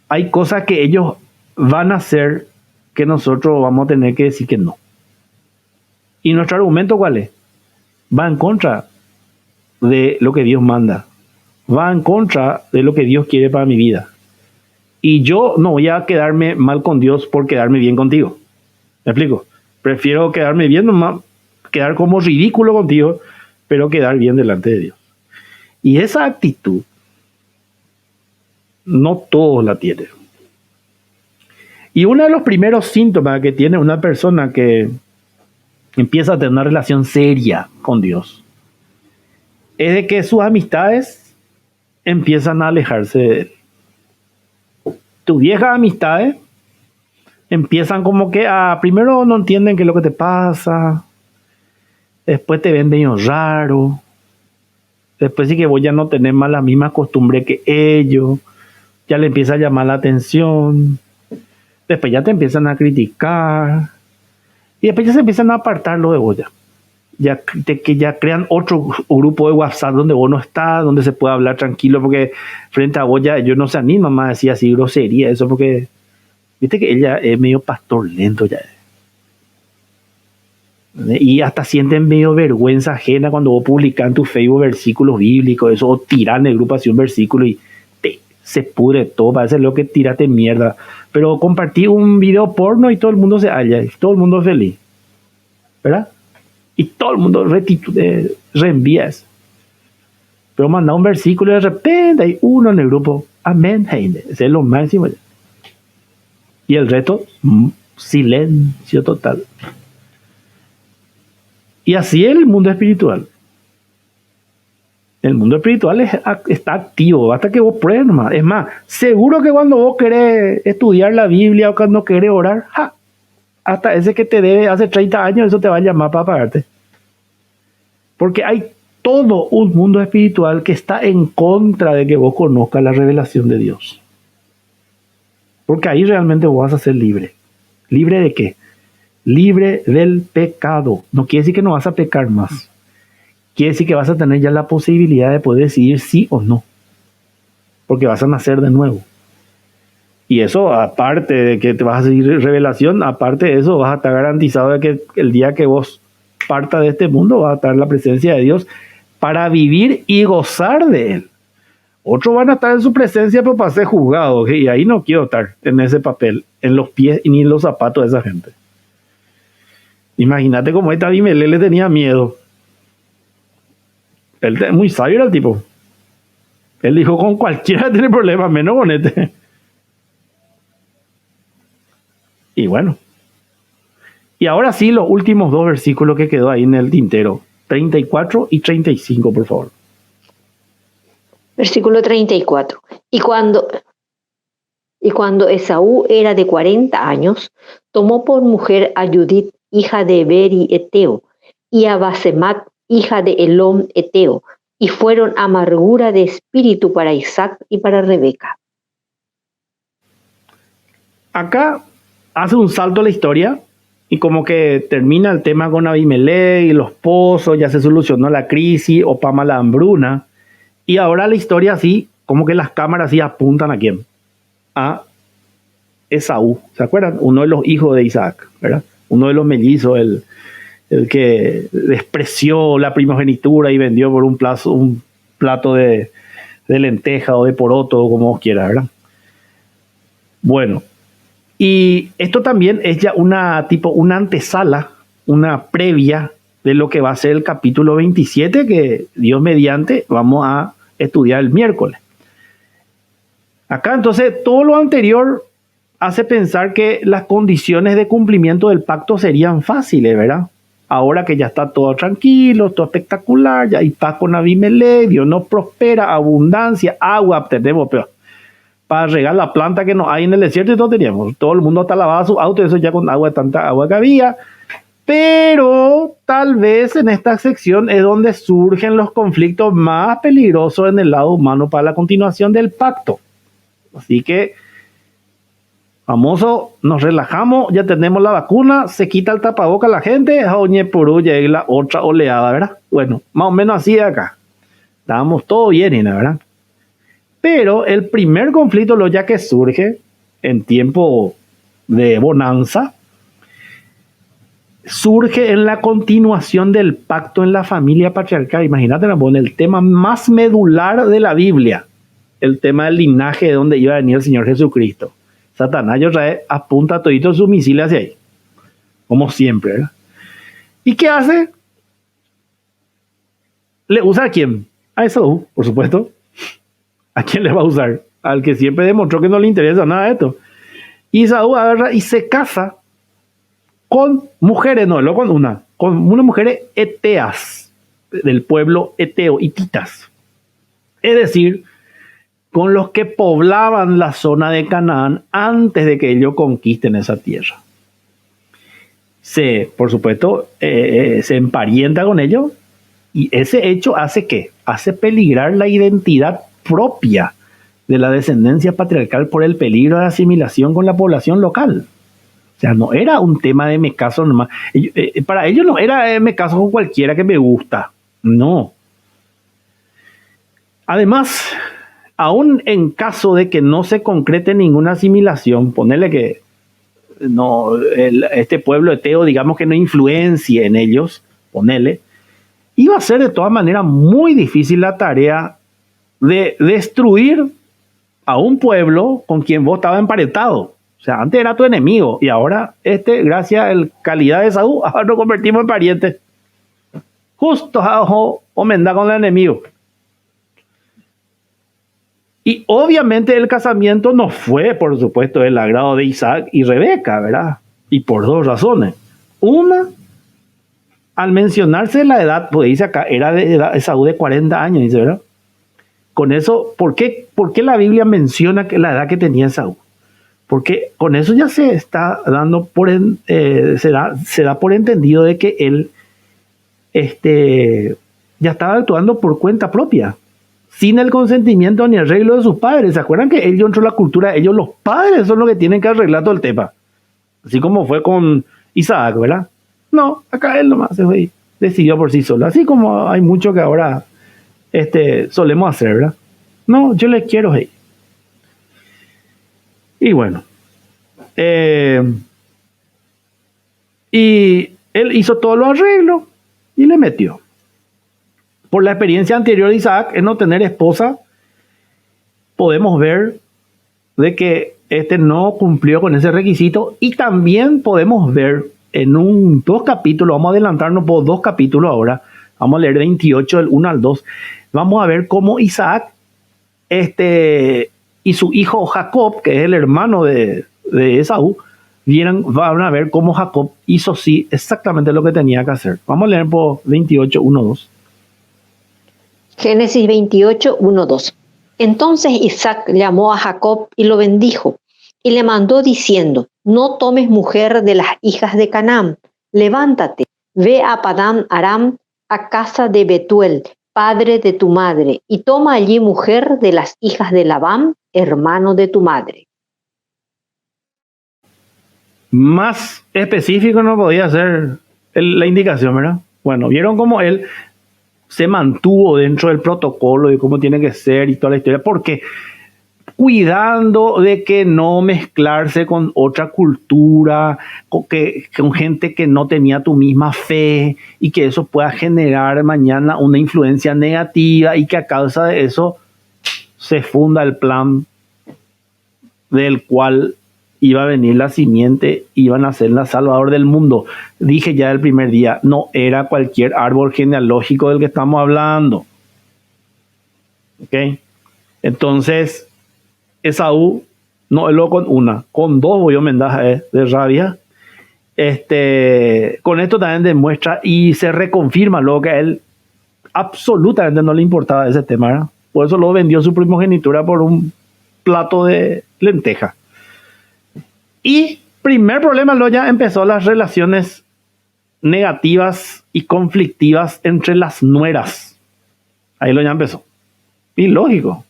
[SPEAKER 1] hay cosas que ellos van a hacer que nosotros vamos a tener que decir que no. ¿Y nuestro argumento cuál es? Va en contra de lo que Dios manda. Va en contra de lo que Dios quiere para mi vida. Y yo no voy a quedarme mal con Dios por quedarme bien contigo. ¿Me explico? Prefiero quedarme bien, nomás, quedar como ridículo contigo, pero quedar bien delante de Dios. Y esa actitud, no todos la tienen. Y uno de los primeros síntomas que tiene una persona que empieza a tener una relación seria con Dios es de que sus amistades empiezan a alejarse de él. Tus viejas amistades empiezan como que primero no entienden qué es lo que te pasa, después te ven medio raro, después sí que vos ya no tenés más la misma costumbre que ellos, ya le empieza a llamar la atención, después ya te empiezan a criticar y después ya se empiezan a apartarlo de vos que ya crean otro grupo de WhatsApp donde vos no estás, donde se puede hablar tranquilo, porque frente a vos ya ellos no se animan más a decir así grosería, eso porque viste que ella es medio pastor lento ya. Y hasta sienten medio vergüenza ajena cuando vos publicás en tu Facebook versículos bíblicos, eso, o tirás en el grupo así un versículo y se pudre todo, parece lo que tiraste mierda. Pero compartí un video porno y todo el mundo se halla, y todo el mundo es feliz, ¿verdad? Y todo el mundo reenvía eso. Pero manda un versículo y de repente hay uno en el grupo, amén, ese es lo máximo. Y el resto, silencio total. Y así es el mundo espiritual. El mundo espiritual está activo, basta que vos pruebes nomás. Es más, seguro que cuando vos querés estudiar la Biblia o cuando querés orar, hasta ese que te debe hace 30 años, eso te va a llamar para pagarte. Porque hay todo un mundo espiritual que está en contra de que vos conozcas la revelación de Dios. Porque ahí realmente vos vas a ser libre. ¿Libre de qué? Libre del pecado. No quiere decir que no vas a pecar más. Quiere decir que vas a tener ya la posibilidad de poder decidir sí o no. Porque vas a nacer de nuevo. Y eso, aparte de que te vas a seguir revelación, aparte de eso, vas a estar garantizado de que el día que vos partas de este mundo, vas a estar en la presencia de Dios para vivir y gozar de Él. Otros van a estar en su presencia, pero para ser juzgados. Y ahí no quiero estar en ese papel, en los pies ni en los zapatos de esa gente. Imagínate cómo esta Abimelech le tenía miedo. Él es muy sabio, era el tipo. Él dijo, con cualquiera tiene problemas, menos con este. Y bueno, Y ahora sí, los últimos dos versículos que quedó ahí en el tintero, 34 y 35, por favor.
[SPEAKER 2] Versículo 34. Y cuando Esaú era de 40 años, tomó por mujer a Judith, hija de Beri Eteo, y a Basemat, hija de Elón Eteo, y fueron amargura de espíritu para Isaac y para Rebeca.
[SPEAKER 1] Acá hace un salto a la historia y como que termina el tema con Abimelech y los pozos, ya se solucionó la crisis, Opama la hambruna, y ahora la historia así, como que las cámaras sí apuntan a quién, a Esaú, ¿se acuerdan? Uno de los hijos de Isaac, ¿verdad? Uno de los mellizos, el que despreció la primogenitura y vendió por un plato de lenteja o de poroto, como vos quieras, ¿verdad? Bueno, y esto también es ya una antesala, una previa de lo que va a ser el capítulo 27, que Dios mediante vamos a estudiar el miércoles. Acá entonces todo lo anterior hace pensar que las condiciones de cumplimiento del pacto serían fáciles, ¿verdad? Ahora que ya está todo tranquilo, todo espectacular, ya hay paz con Abimelech, Dios nos prospera, abundancia, agua tenemos, pero para regar la planta que no hay en el desierto y todo teníamos. Todo el mundo hasta lavaba su auto, eso ya con agua, tanta agua que había. Pero tal vez en esta sección es donde surgen los conflictos más peligrosos en el lado humano para la continuación del pacto. Así que, famoso, nos relajamos, ya tenemos la vacuna, se quita el tapaboca a la gente, oye, purú, llega la otra oleada, ¿verdad? Bueno, más o menos así de acá. Estábamos todo bien, ¿verdad? Pero el primer conflicto, lo ya que surge en tiempo de bonanza, surge en la continuación del pacto en la familia patriarcal. Imagínate, el tema más medular de la Biblia, el tema del linaje de donde iba a venir el Señor Jesucristo. Satanás ya trae, apunta todito su misil hacia ahí, como siempre, ¿verdad? ¿Y qué hace? ¿Le usa a quién? A Esaú, por supuesto. ¿A quién le va a usar? Al que siempre demostró que no le interesa nada de esto. Y Esaú agarra y se casa con mujeres, no con unas mujeres eteas, del pueblo eteo, hititas. Es decir, con los que poblaban la zona de Canaán antes de que ellos conquisten esa tierra. Por supuesto, se emparenta con ellos, y ese hecho hace peligrar la identidad propia de la descendencia patriarcal por el peligro de asimilación con la población local. O sea, no era un tema de me caso nomás. Para ellos no era me caso con cualquiera que me gusta. No. Además, aún en caso de que no se concrete ninguna asimilación, ponerle que no, este pueblo eteo, digamos que no influencie en ellos, ponerle, iba a ser de todas maneras muy difícil la tarea de destruir a un pueblo con quien vos estabas emparentado. O sea, antes era tu enemigo y ahora, gracias a la calidad de Esaú, ahora nos convertimos en parientes. Justo o menda con el enemigo. Y obviamente el casamiento no fue, por supuesto, del agrado de Isaac y Rebeca, ¿verdad? Y por dos razones. Una, al mencionarse la edad, pues dice acá, era de Esaú de 40 años, dice, ¿verdad? Con eso, ¿por qué la Biblia menciona que la edad que tenía Esaú? Porque con eso ya se está dando se da por entendido de que él ya estaba actuando por cuenta propia, sin el consentimiento ni arreglo de sus padres. ¿Se acuerdan que ellos, dentro de la cultura, ellos los padres son los que tienen que arreglar todo el tema? Así como fue con Isaac, ¿verdad? No, acá él nomás se fue y decidió por sí solo. Así como hay mucho que ahora solemos hacer, ¿verdad? No, yo le quiero hey. Y bueno, y él hizo todos los arreglos y le metió. Por la experiencia anterior de Isaac en no tener esposa, podemos ver de que no cumplió con ese requisito, y también podemos ver en dos capítulos, vamos a adelantarnos por 2 capítulos ahora, vamos a leer 28 del 1 al 2, vamos a ver cómo Isaac y su hijo Jacob, que es el hermano de Esaú, van a ver cómo Jacob hizo sí exactamente lo que tenía que hacer. Vamos a leer por 28, 1, 2.
[SPEAKER 2] Génesis 28, 1, 2. Entonces Isaac llamó a Jacob y lo bendijo, y le mandó diciendo: no tomes mujer de las hijas de Canaán, levántate, ve a Padán Aram, a casa de Betuel, padre de tu madre, y toma allí mujer de las hijas de Labán, hermano de tu madre.
[SPEAKER 1] Más específico no podía ser la indicación, ¿verdad? Bueno, vieron cómo él se mantuvo dentro del protocolo de cómo tiene que ser y toda la historia, porque cuidando de que no mezclarse con otra cultura, con gente que no tenía tu misma fe, y que eso pueda generar mañana una influencia negativa, y que a causa de eso se funda el plan del cual iba a venir la simiente, iban a ser la salvador del mundo. Dije ya el primer día, no era cualquier árbol genealógico del que estamos hablando. ¿Ok? Entonces, Esaú no es lo con una, con dos voy a mendaje de rabia. Con esto también demuestra y se reconfirma lo que a él absolutamente no le importaba ese tema, ¿verdad? Por eso lo vendió su primogenitura por un plato de lenteja. Y primer problema, luego ya empezó las relaciones negativas y conflictivas entre las nueras. Ahí lo ya empezó. Y lógico.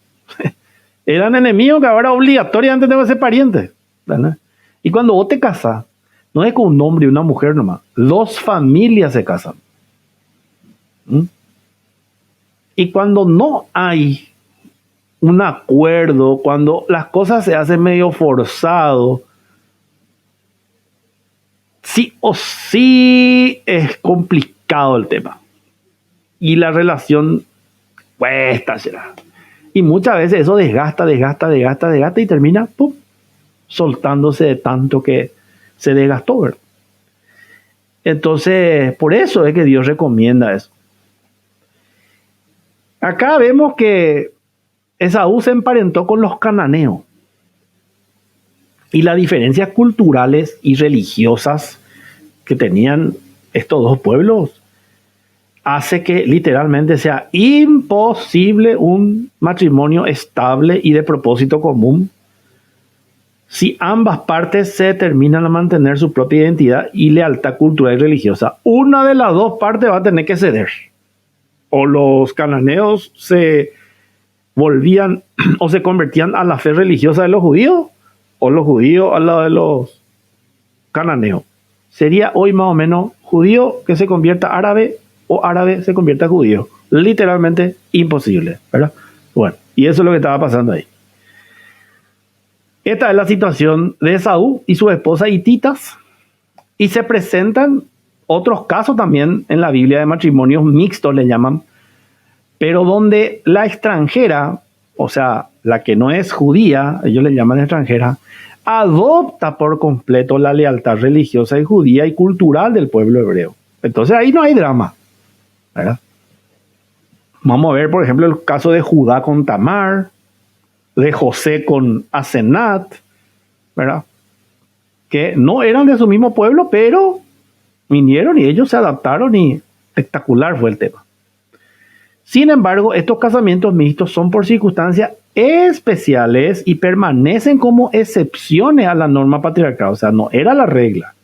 [SPEAKER 1] Eran enemigos que ahora obligatoriamente tengo que ser parientes, ¿verdad? Y cuando vos te casas, no es con un hombre y una mujer nomás. 2 familias se casan. Y cuando no hay un acuerdo, cuando las cosas se hacen medio forzado, sí o sí es complicado el tema. Y la relación cuesta, será. Y muchas veces eso desgasta y termina soltándose de tanto que se desgastó, ¿verdad? Entonces, por eso es que Dios recomienda eso. Acá vemos que Esaú se emparentó con los cananeos. Y las diferencias culturales y religiosas que tenían estos dos pueblos hace que literalmente sea imposible un matrimonio estable y de propósito común si ambas partes se determinan a mantener su propia identidad y lealtad cultural y religiosa. Una de las dos partes va a tener que ceder. O los cananeos se volvían o se convertían a la fe religiosa de los judíos, o los judíos a la de los cananeos. Sería hoy más o menos judío que se convierta a árabe, o árabe se convierta a judío. Literalmente imposible, ¿verdad? Bueno, y eso es lo que estaba pasando ahí. Esta es la situación de Esaú y su esposa hititas, y se presentan otros casos también en la Biblia de matrimonios mixtos, le llaman, pero donde la extranjera, o sea, la que no es judía, ellos le llaman extranjera, adopta por completo la lealtad religiosa y judía y cultural del pueblo hebreo. Entonces ahí no hay drama, ¿verdad? Vamos a ver, por ejemplo, el caso de Judá con Tamar, de José con Asenat, ¿verdad? Que no eran de su mismo pueblo, pero vinieron y ellos se adaptaron, y espectacular fue el tema. Sin embargo, estos casamientos mixtos son por circunstancias especiales y permanecen como excepciones a la norma patriarcal, o sea, no era la regla.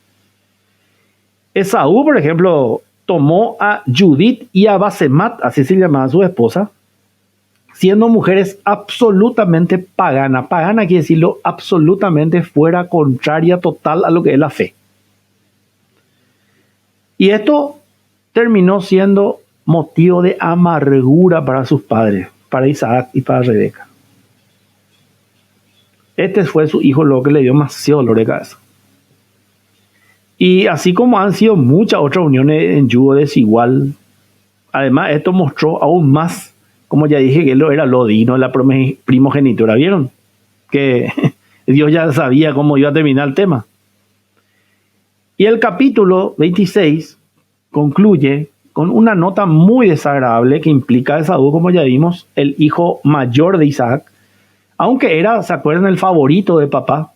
[SPEAKER 1] Esaú, por ejemplo, tomó a Judith y a Basemat, así se llamaba su esposa, siendo mujeres absolutamente paganas. Pagana quiere decirlo absolutamente fuera, contraria total a lo que es la fe. Y esto terminó siendo motivo de amargura para sus padres, para Isaac y para Rebeca. Este fue su hijo lo que le dio demasiado dolor de cabeza. Y así como han sido muchas otras uniones en yugo desigual, además esto mostró aún más, como ya dije, que era lo digno de la primogenitura. ¿Vieron? Que Dios ya sabía cómo iba a terminar el tema. Y el capítulo 26 concluye con una nota muy desagradable que implica a Esaú, como ya vimos, el hijo mayor de Isaac, aunque era, ¿se acuerdan?, el favorito de papá.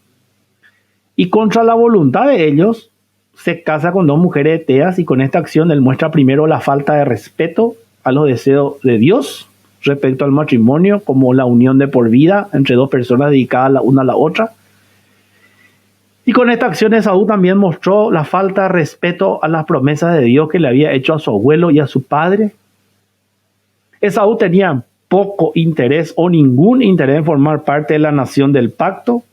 [SPEAKER 1] Y contra la voluntad de ellos, se casa con dos mujeres heteas, y con esta acción él muestra primero la falta de respeto a los deseos de Dios respecto al matrimonio como la unión de por vida entre dos personas dedicadas la una a la otra. Y con esta acción Esaú también mostró la falta de respeto a las promesas de Dios que le había hecho a su abuelo y a su padre. Esaú tenía poco interés o ningún interés en formar parte de la nación del pacto.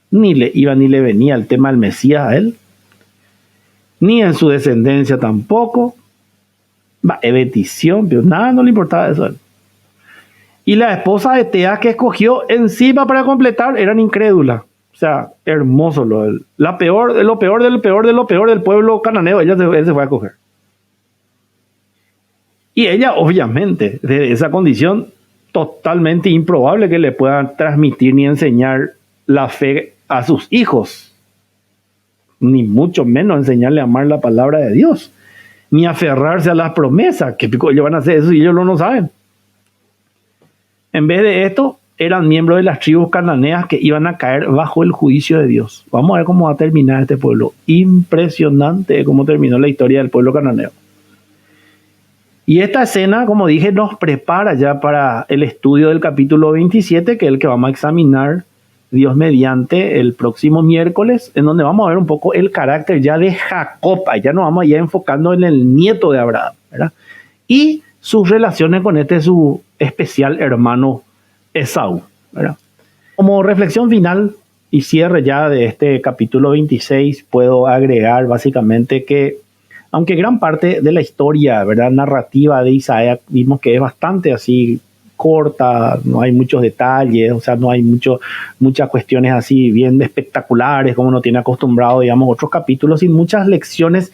[SPEAKER 1] Ni le iba ni le venía el tema del Mesías a él, ni en su descendencia tampoco. Bendición, pero nada, no le importaba eso a él. Y la esposa de Tea que escogió encima para completar eran incrédulas. O sea, hermoso lo peor de lo peor del peor de lo peor del pueblo cananeo. Él se fue a coger. Y ella, obviamente, de esa condición totalmente improbable que le puedan transmitir ni enseñar la fe a sus hijos, ni mucho menos enseñarle a amar la palabra de Dios, ni aferrarse a las promesas. ¿Qué pico ellos van a hacer eso y ellos no saben? En vez de esto, eran miembros de las tribus cananeas que iban a caer bajo el juicio de Dios. Vamos a ver cómo va a terminar este pueblo. Impresionante cómo terminó la historia del pueblo cananeo. Y esta escena, como dije, nos prepara ya para el estudio del capítulo 27, que es el que vamos a examinar Dios mediante el próximo miércoles, en donde vamos a ver un poco el carácter ya de Jacob. Ya nos vamos ya enfocando en el nieto de Abraham, ¿verdad? Y sus relaciones con su especial hermano Esaú, ¿verdad? Como reflexión final y cierre ya de este capítulo 26, puedo agregar básicamente que, aunque gran parte de la historia, ¿verdad?, narrativa de Isaías, vimos que es bastante así corta, no hay muchos detalles, o sea, no hay muchas cuestiones así bien espectaculares como uno tiene acostumbrado, digamos, otros capítulos, y muchas lecciones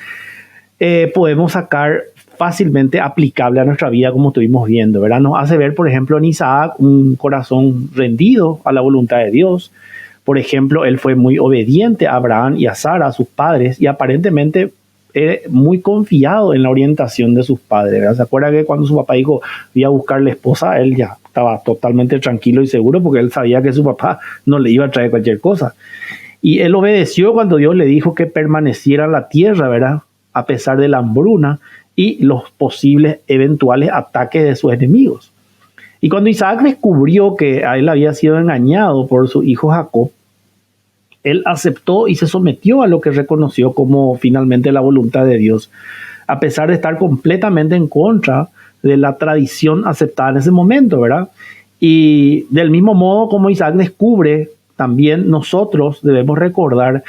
[SPEAKER 1] podemos sacar fácilmente aplicable a nuestra vida, como estuvimos viendo, ¿verdad? Nos hace ver, por ejemplo, en Isaac un corazón rendido a la voluntad de Dios. Por ejemplo, él fue muy obediente a Abraham y a Sara, a sus padres, y aparentemente muy confiado en la orientación de sus padres, ¿verdad? ¿Se acuerda que cuando su papá dijo voy a buscarle esposa, él ya estaba totalmente tranquilo y seguro porque él sabía que su papá no le iba a traer cualquier cosa? Y él obedeció cuando Dios le dijo que permaneciera en la tierra, ¿verdad?, a pesar de la hambruna y los posibles eventuales ataques de sus enemigos. Y cuando Isaac descubrió que a él había sido engañado por su hijo Jacob, él aceptó y se sometió a lo que reconoció como finalmente la voluntad de Dios, a pesar de estar completamente en contra de la tradición aceptada en ese momento, ¿verdad? Y del mismo modo como Isaac descubre, también nosotros debemos recordar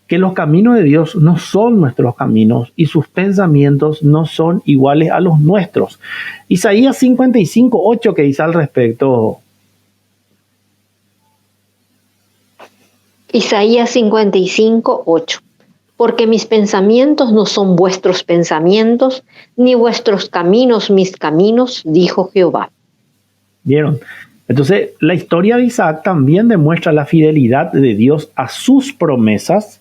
[SPEAKER 1] que los caminos de Dios no son nuestros caminos y sus pensamientos no son iguales a los nuestros. Isaías 55:8, ¿qué dice al respecto?
[SPEAKER 2] Isaías 55:8. Porque mis pensamientos no son vuestros pensamientos, ni vuestros caminos mis caminos, dijo Jehová.
[SPEAKER 1] ¿Vieron? Entonces, la historia de Isaac también demuestra la fidelidad de Dios a sus promesas,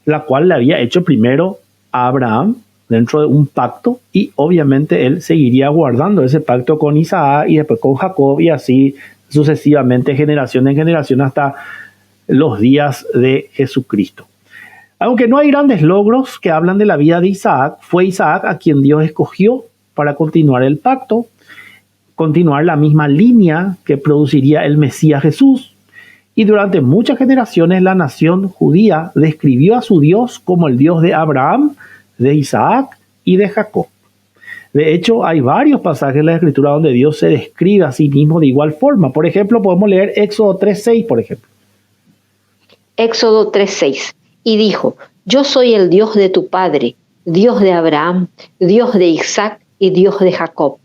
[SPEAKER 1] la cual le había hecho primero a Abraham dentro de un pacto, y obviamente él seguiría guardando ese pacto con Isaac y después con Jacob, y así sucesivamente, generación en generación, hasta los días de Jesucristo. Aunque no hay grandes logros que hablan de la vida de Isaac, fue Isaac a quien Dios escogió para continuar el pacto, continuar la misma línea que produciría el Mesías Jesús. Y durante muchas generaciones la nación judía describió a su Dios como el Dios de Abraham, de Isaac y de Jacob. De hecho, hay varios pasajes en la Escritura donde Dios se describe a sí mismo de igual forma. Por ejemplo, podemos leer Éxodo 3:6, por ejemplo.
[SPEAKER 2] Éxodo 3:6. Y dijo, yo soy el Dios de tu padre, Dios de Abraham, Dios de Isaac y Dios de Jacob.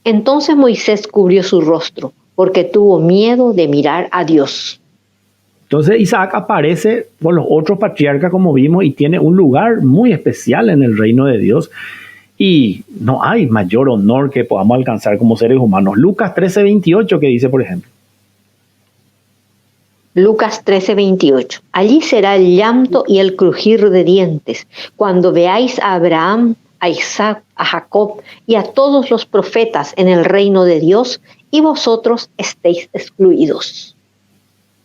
[SPEAKER 2] Entonces Moisés cubrió su rostro, porque tuvo miedo de mirar a Dios.
[SPEAKER 1] Entonces Isaac aparece con los otros patriarcas, como vimos, y tiene un lugar muy especial en el reino de Dios. Y no hay mayor honor que podamos alcanzar como seres humanos. Lucas 13:28, que dice, por ejemplo.
[SPEAKER 2] Lucas 13:28. Allí será el llanto y el crujir de dientes, cuando veáis a Abraham, a Isaac, a Jacob y a todos los profetas en el reino de Dios, y vosotros estéis excluidos.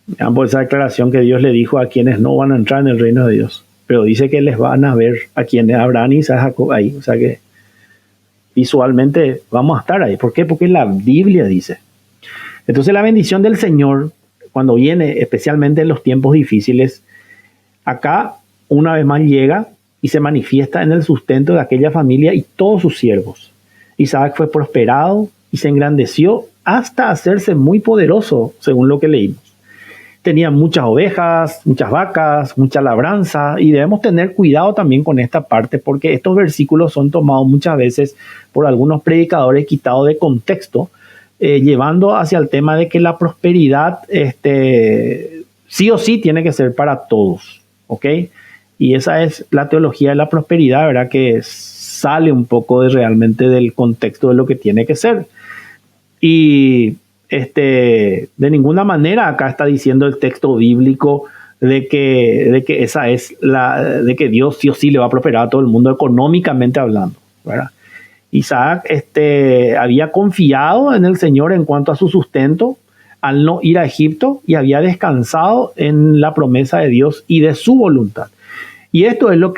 [SPEAKER 1] Vean por esa declaración que Dios le dijo a quienes no van a entrar en el reino de Dios. Pero dice que les van a ver a quienes Abraham, Isaac, Jacob ahí. O sea que visualmente vamos a estar ahí. ¿Por qué? Porque la Biblia dice. Entonces la bendición del Señor, cuando viene, especialmente en los tiempos difíciles, acá una vez más llega y se manifiesta en el sustento de aquella familia y todos sus siervos. Isaac fue prosperado y se engrandeció hasta hacerse muy poderoso, según lo que leímos. Tenía muchas ovejas, muchas vacas, mucha labranza, y debemos tener cuidado también con esta parte porque estos versículos son tomados muchas veces por algunos predicadores quitados de contexto, llevando hacia el tema de que la prosperidad sí o sí tiene que ser para todos, ¿ok? Y esa es la teología de la prosperidad, ¿verdad? Que sale un poco realmente del contexto de lo que tiene que ser. Y de ninguna manera acá está diciendo el texto bíblico de que esa es de que Dios sí o sí le va a prosperar a todo el mundo económicamente hablando, ¿verdad? Isaac había confiado en el Señor en cuanto a su sustento al no ir a Egipto y había descansado en la promesa de Dios y de su voluntad. Y esto es lo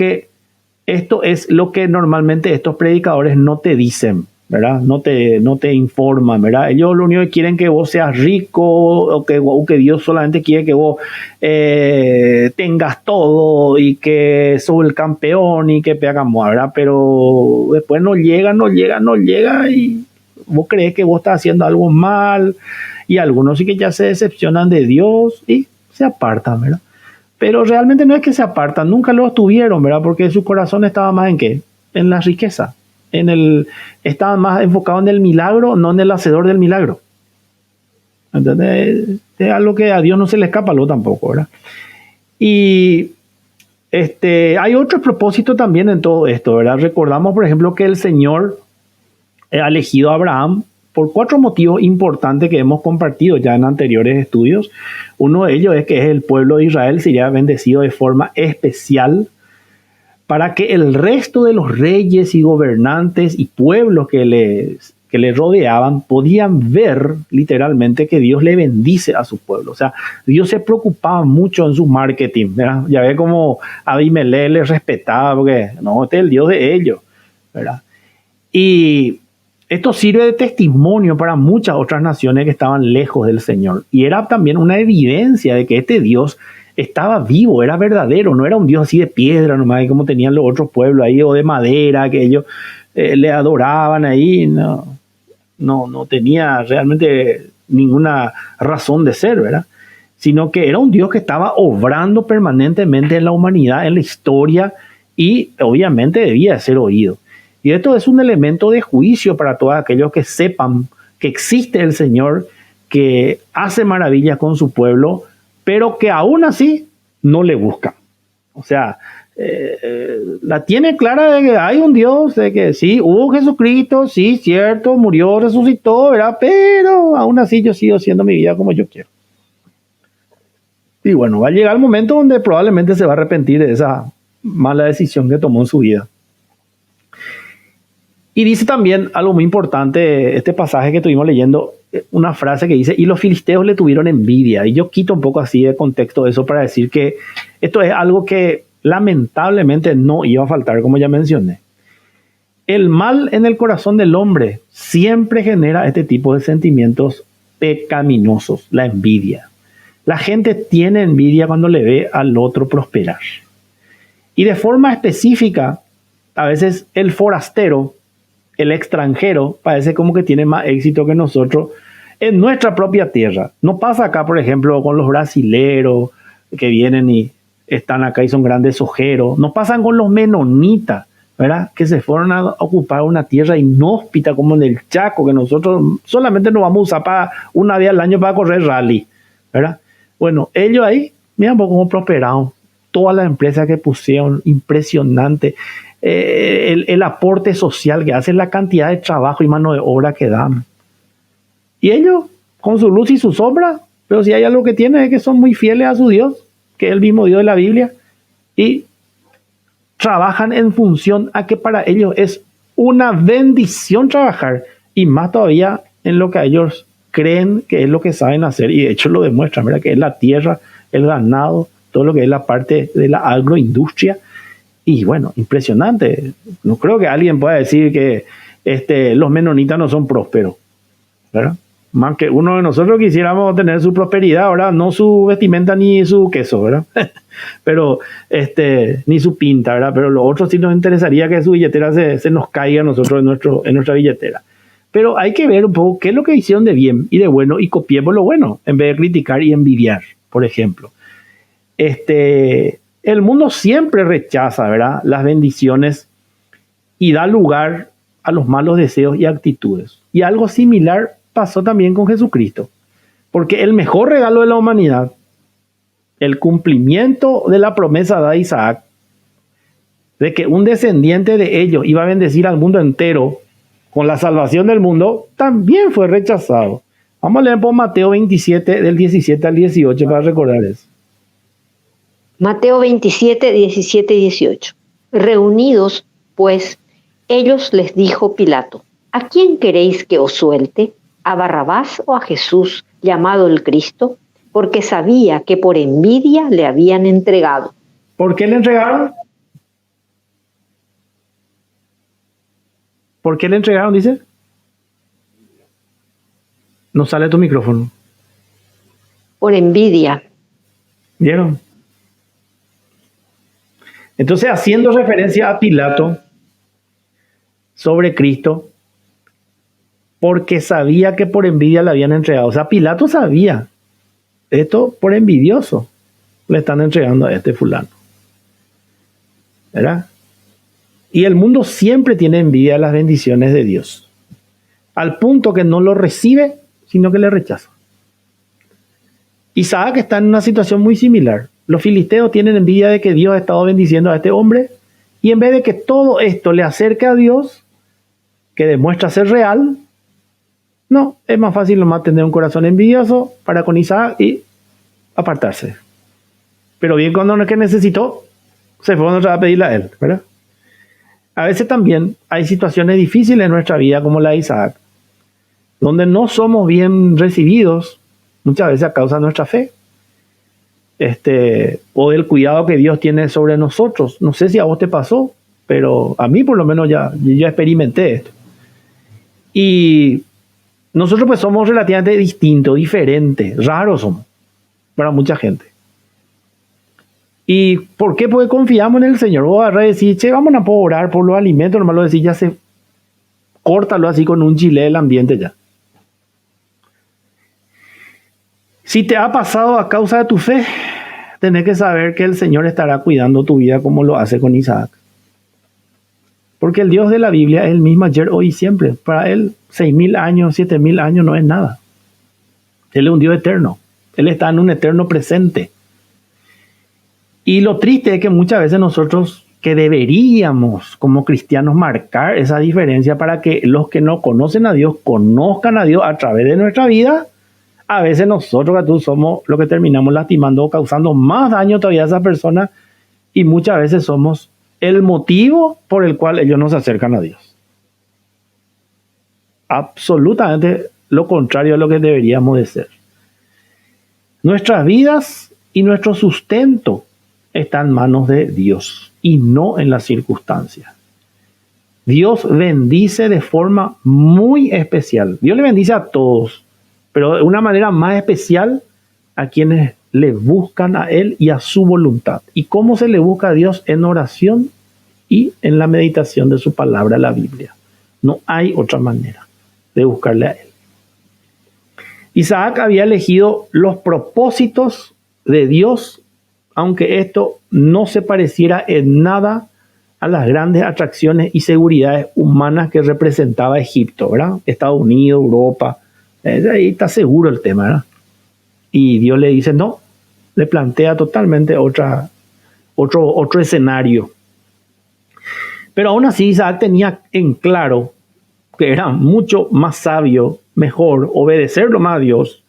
[SPEAKER 1] que normalmente estos predicadores no te dicen, ¿verdad? No te informan, ¿verdad? Ellos lo único que quieren es que vos seas rico o que Dios solamente quiere que vos tengas todo y que sos el campeón y que pegamos, ¿verdad? Pero después no llega y vos crees que vos estás haciendo algo mal y algunos sí que ya se decepcionan de Dios y se apartan, ¿verdad? Pero realmente no es que se apartan, nunca lo tuvieron, ¿verdad? Porque su corazón estaba más en ¿qué? En la riqueza. Estaban más enfocados en el milagro, no en el hacedor del milagro. ¿Entendés? Es algo que a Dios no se le escapa luego tampoco, ¿verdad? Y hay otro propósito también en todo esto, ¿verdad? Recordamos, por ejemplo, que el Señor ha elegido a Abraham por 4 motivos importantes que hemos compartido ya en anteriores estudios. Uno de ellos es que el pueblo de Israel sería bendecido de forma especial para que el resto de los reyes y gobernantes y pueblos que le rodeaban podían ver literalmente que Dios le bendice a su pueblo. O sea, Dios se preocupaba mucho en su marketing, ¿verdad? Ya ve cómo Abimelech les respetaba porque no, este es el Dios de ellos, ¿verdad? Y esto sirve de testimonio para muchas otras naciones que estaban lejos del Señor. Y era también una evidencia de que este Dios estaba vivo, era verdadero, no era un Dios así de piedra nomás, como tenían los otros pueblos ahí, o de madera, que ellos le adoraban ahí. No tenía realmente ninguna razón de ser, ¿verdad? Sino que era un Dios que estaba obrando permanentemente en la humanidad, en la historia, y obviamente debía ser oído. Y esto es un elemento de juicio para todos aquellos que sepan que existe el Señor, que hace maravillas con su pueblo, pero que aún así no le buscan. O sea, la tiene clara de que hay un Dios, de que sí, hubo Jesucristo, sí, cierto, murió, resucitó, ¿verdad? Pero aún así yo sigo haciendo mi vida como yo quiero. Y bueno, va a llegar el momento donde probablemente se va a arrepentir de esa mala decisión que tomó en su vida. Y dice también algo muy importante, este pasaje que estuvimos leyendo, una frase que dice, y los filisteos le tuvieron envidia. Y yo quito un poco así de contexto eso para decir que esto es algo que lamentablemente no iba a faltar, como ya mencioné. El mal en el corazón del hombre siempre genera este tipo de sentimientos pecaminosos, la envidia. La gente tiene envidia cuando le ve al otro prosperar. Y de forma específica, a veces el forastero, el extranjero, parece como que tiene más éxito que nosotros en nuestra propia tierra. No pasa acá, por ejemplo, con los brasileros que vienen y están acá y son grandes ojeros. No pasan con los menonitas, ¿verdad? Que se fueron a ocupar una tierra inhóspita como en el Chaco, que nosotros solamente nos vamos a usar para una vez al año para correr rally, ¿verdad? Bueno, ellos ahí, miren cómo prosperaron. Todas las empresas que pusieron, impresionante. El aporte social que hacen, la cantidad de trabajo y mano de obra que dan. Y ellos, con su luz y su sombra, pero si hay algo que tienen es que son muy fieles a su Dios, que es el mismo Dios de la Biblia, y trabajan en función a que para ellos es una bendición trabajar, y más todavía en lo que a ellos creen que es lo que saben hacer, y de hecho lo demuestran, ¿verdad? Que es la tierra, el ganado, todo lo que es la parte de la agroindustria. Y bueno, impresionante. No creo que alguien pueda decir que los menonitas no son prósperos, ¿verdad? Más que uno de nosotros quisiéramos tener su prosperidad, ahora no su vestimenta ni su queso, ¿verdad? Pero ni su pinta, ¿verdad? Pero lo otro sí nos interesaría que su billetera se nos caiga a nosotros en nuestra billetera. Pero hay que ver un poco qué es lo que hicieron de bien y de bueno y copiemos lo bueno en vez de criticar y envidiar, por ejemplo. El mundo siempre rechaza, ¿verdad?, las bendiciones y da lugar a los malos deseos y actitudes. Y algo similar pasó también con Jesucristo, porque el mejor regalo de la humanidad, el cumplimiento de la promesa dada a Isaac, de que un descendiente de ellos iba a bendecir al mundo entero con la salvación del mundo, también fue rechazado. Vamos a leer por Mateo 27, del 17 al 18, para recordar eso.
[SPEAKER 2] Mateo 27, 17 y 18. Reunidos, pues, ellos les dijo Pilato: ¿a quién queréis que os suelte? ¿A Barrabás o a Jesús, llamado el Cristo? Porque sabía que por envidia le habían entregado.
[SPEAKER 1] ¿Por qué le entregaron? ¿Por qué le entregaron, dice? No sale tu micrófono.
[SPEAKER 2] Por envidia.
[SPEAKER 1] ¿Vieron? Entonces, haciendo referencia a Pilato sobre Cristo, porque sabía que por envidia le habían entregado. O sea, Pilato sabía. Esto por envidioso le están entregando a este fulano, ¿verdad? Y el mundo siempre tiene envidia de las bendiciones de Dios, al punto que no lo recibe, sino que le rechaza. Isaac está en una situación muy similar. Los filisteos tienen envidia de que Dios ha estado bendiciendo a este hombre, y en vez de que todo esto le acerque a Dios, que demuestra ser real, no, es más fácil nomás tener un corazón envidioso para con Isaac y apartarse. Pero bien, cuando no es que necesitó, se fue otra vez a pedirle a él, ¿verdad? A veces también hay situaciones difíciles en nuestra vida, como la de Isaac, donde no somos bien recibidos, muchas veces a causa de nuestra fe, o del cuidado que Dios tiene sobre nosotros. No sé si a vos te pasó, pero a mí por lo menos ya experimenté esto. Y nosotros pues somos relativamente distintos, diferentes, raros somos para mucha gente. ¿Y por qué? Porque confiamos en el Señor. Vos agarrás y decís, che, vamos a orar por los alimentos, nomás lo decís, ya se córtalo así con un chile el ambiente ya. Si te ha pasado a causa de tu fe, tenés que saber que el Señor estará cuidando tu vida como lo hace con Isaac. Porque el Dios de la Biblia es el mismo ayer, hoy y siempre. Para Él, 6.000 años, 7.000 años no es nada. Él es un Dios eterno. Él está en un eterno presente. Y lo triste es que muchas veces nosotros, que deberíamos como cristianos marcar esa diferencia para que los que no conocen a Dios conozcan a Dios a través de nuestra vida, a veces nosotros que tú somos los que terminamos lastimando o causando más daño todavía a esa persona, y muchas veces somos el motivo por el cual ellos no se acercan a Dios. Absolutamente lo contrario a lo que deberíamos de ser. Nuestras vidas y nuestro sustento está en manos de Dios y no en las circunstancias. Dios bendice de forma muy especial. Dios le bendice a todos, pero de una manera más especial a quienes le buscan a Él y a su voluntad. ¿Y cómo se le busca a Dios? En oración y en la meditación de su palabra, la Biblia. No hay otra manera de buscarle a Él. Isaac había elegido los propósitos de Dios, aunque esto no se pareciera en nada a las grandes atracciones y seguridades humanas que representaba Egipto, ¿verdad? Estados Unidos, Europa, ahí está seguro el tema, ¿verdad? Y Dios le dice no, le plantea totalmente otro escenario. Pero aún así Isaac tenía en claro que era mucho más sabio, mejor obedecerlo más a Dios,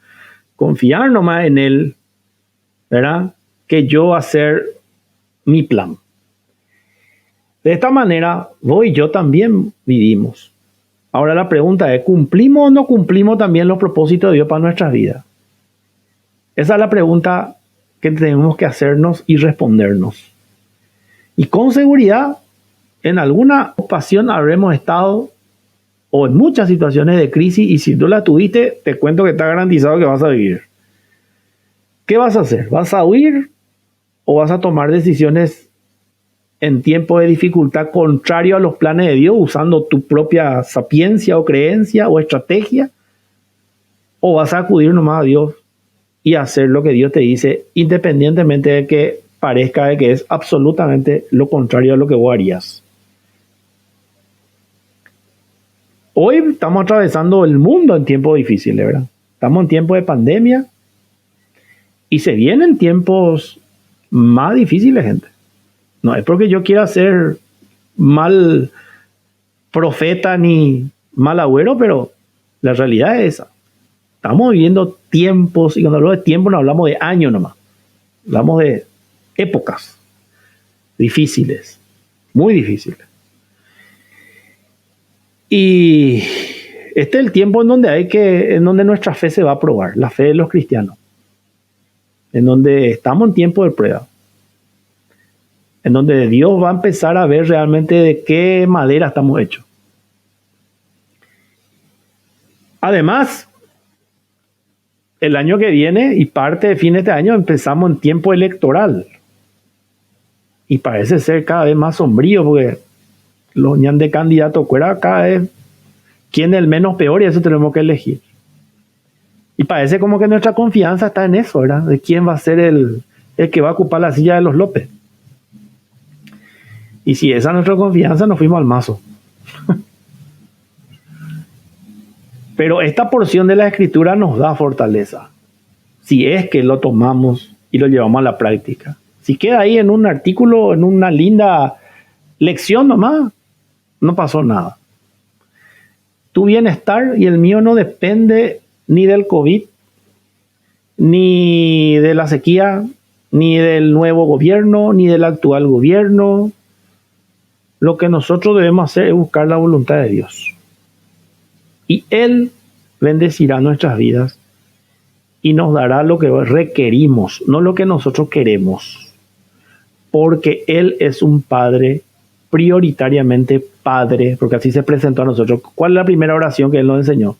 [SPEAKER 1] confiar nomás en Él, ¿verdad?, que yo hacer mi plan. De esta manera, vos y yo también vivimos. Ahora la pregunta es, ¿cumplimos o no cumplimos también los propósitos de Dios para nuestras vidas? Esa es la pregunta que tenemos que hacernos y respondernos. Y con seguridad, en alguna ocasión habremos estado, o en muchas situaciones de crisis, y si tú la tuviste, te cuento que está garantizado que vas a vivir. ¿Qué vas a hacer? ¿Vas a huir o vas a tomar decisiones en tiempo de dificultad contrario a los planes de Dios, usando tu propia sapiencia o creencia o estrategia? ¿O vas a acudir nomás a Dios y hacer lo que Dios te dice, independientemente de que parezca de que es absolutamente lo contrario a lo que vos harías? Hoy estamos atravesando el mundo en tiempos difíciles, ¿verdad? Estamos en tiempos de pandemia y se vienen tiempos más difíciles, gente. No es porque yo quiera ser mal profeta ni mal agüero, pero la realidad es esa. Estamos viviendo tiempos, y cuando hablamos de tiempo no hablamos de años nomás. Hablamos de épocas difíciles, muy difíciles. Y este es el tiempo en donde nuestra fe se va a probar, la fe de los cristianos. En donde estamos en tiempo de prueba. En donde Dios va a empezar a ver realmente de qué madera estamos hechos. Además, el año que viene y parte de fin de este año empezamos en tiempo electoral. Y parece ser cada vez más sombrío porque los ñan de candidato fuera cada vez quién es el menos peor y eso tenemos que elegir. Y parece como que nuestra confianza está en eso, ¿verdad? De quién va a ser el que va a ocupar la silla de los López. Y si esa es nuestra confianza, nos fuimos al mazo. Pero esta porción de la Escritura nos da fortaleza. Si es que lo tomamos y lo llevamos a la práctica. Si queda ahí en un artículo, en una linda lección nomás, no pasó nada. Tu bienestar y el mío no depende ni del COVID, ni de la sequía, ni del nuevo gobierno, ni del actual gobierno. Lo que nosotros debemos hacer es buscar la voluntad de Dios. Y Él bendecirá nuestras vidas y nos dará lo que requerimos, no lo que nosotros queremos. Porque Él es un Padre, prioritariamente Padre, porque así se presentó a nosotros. ¿Cuál es la primera oración que Él nos enseñó?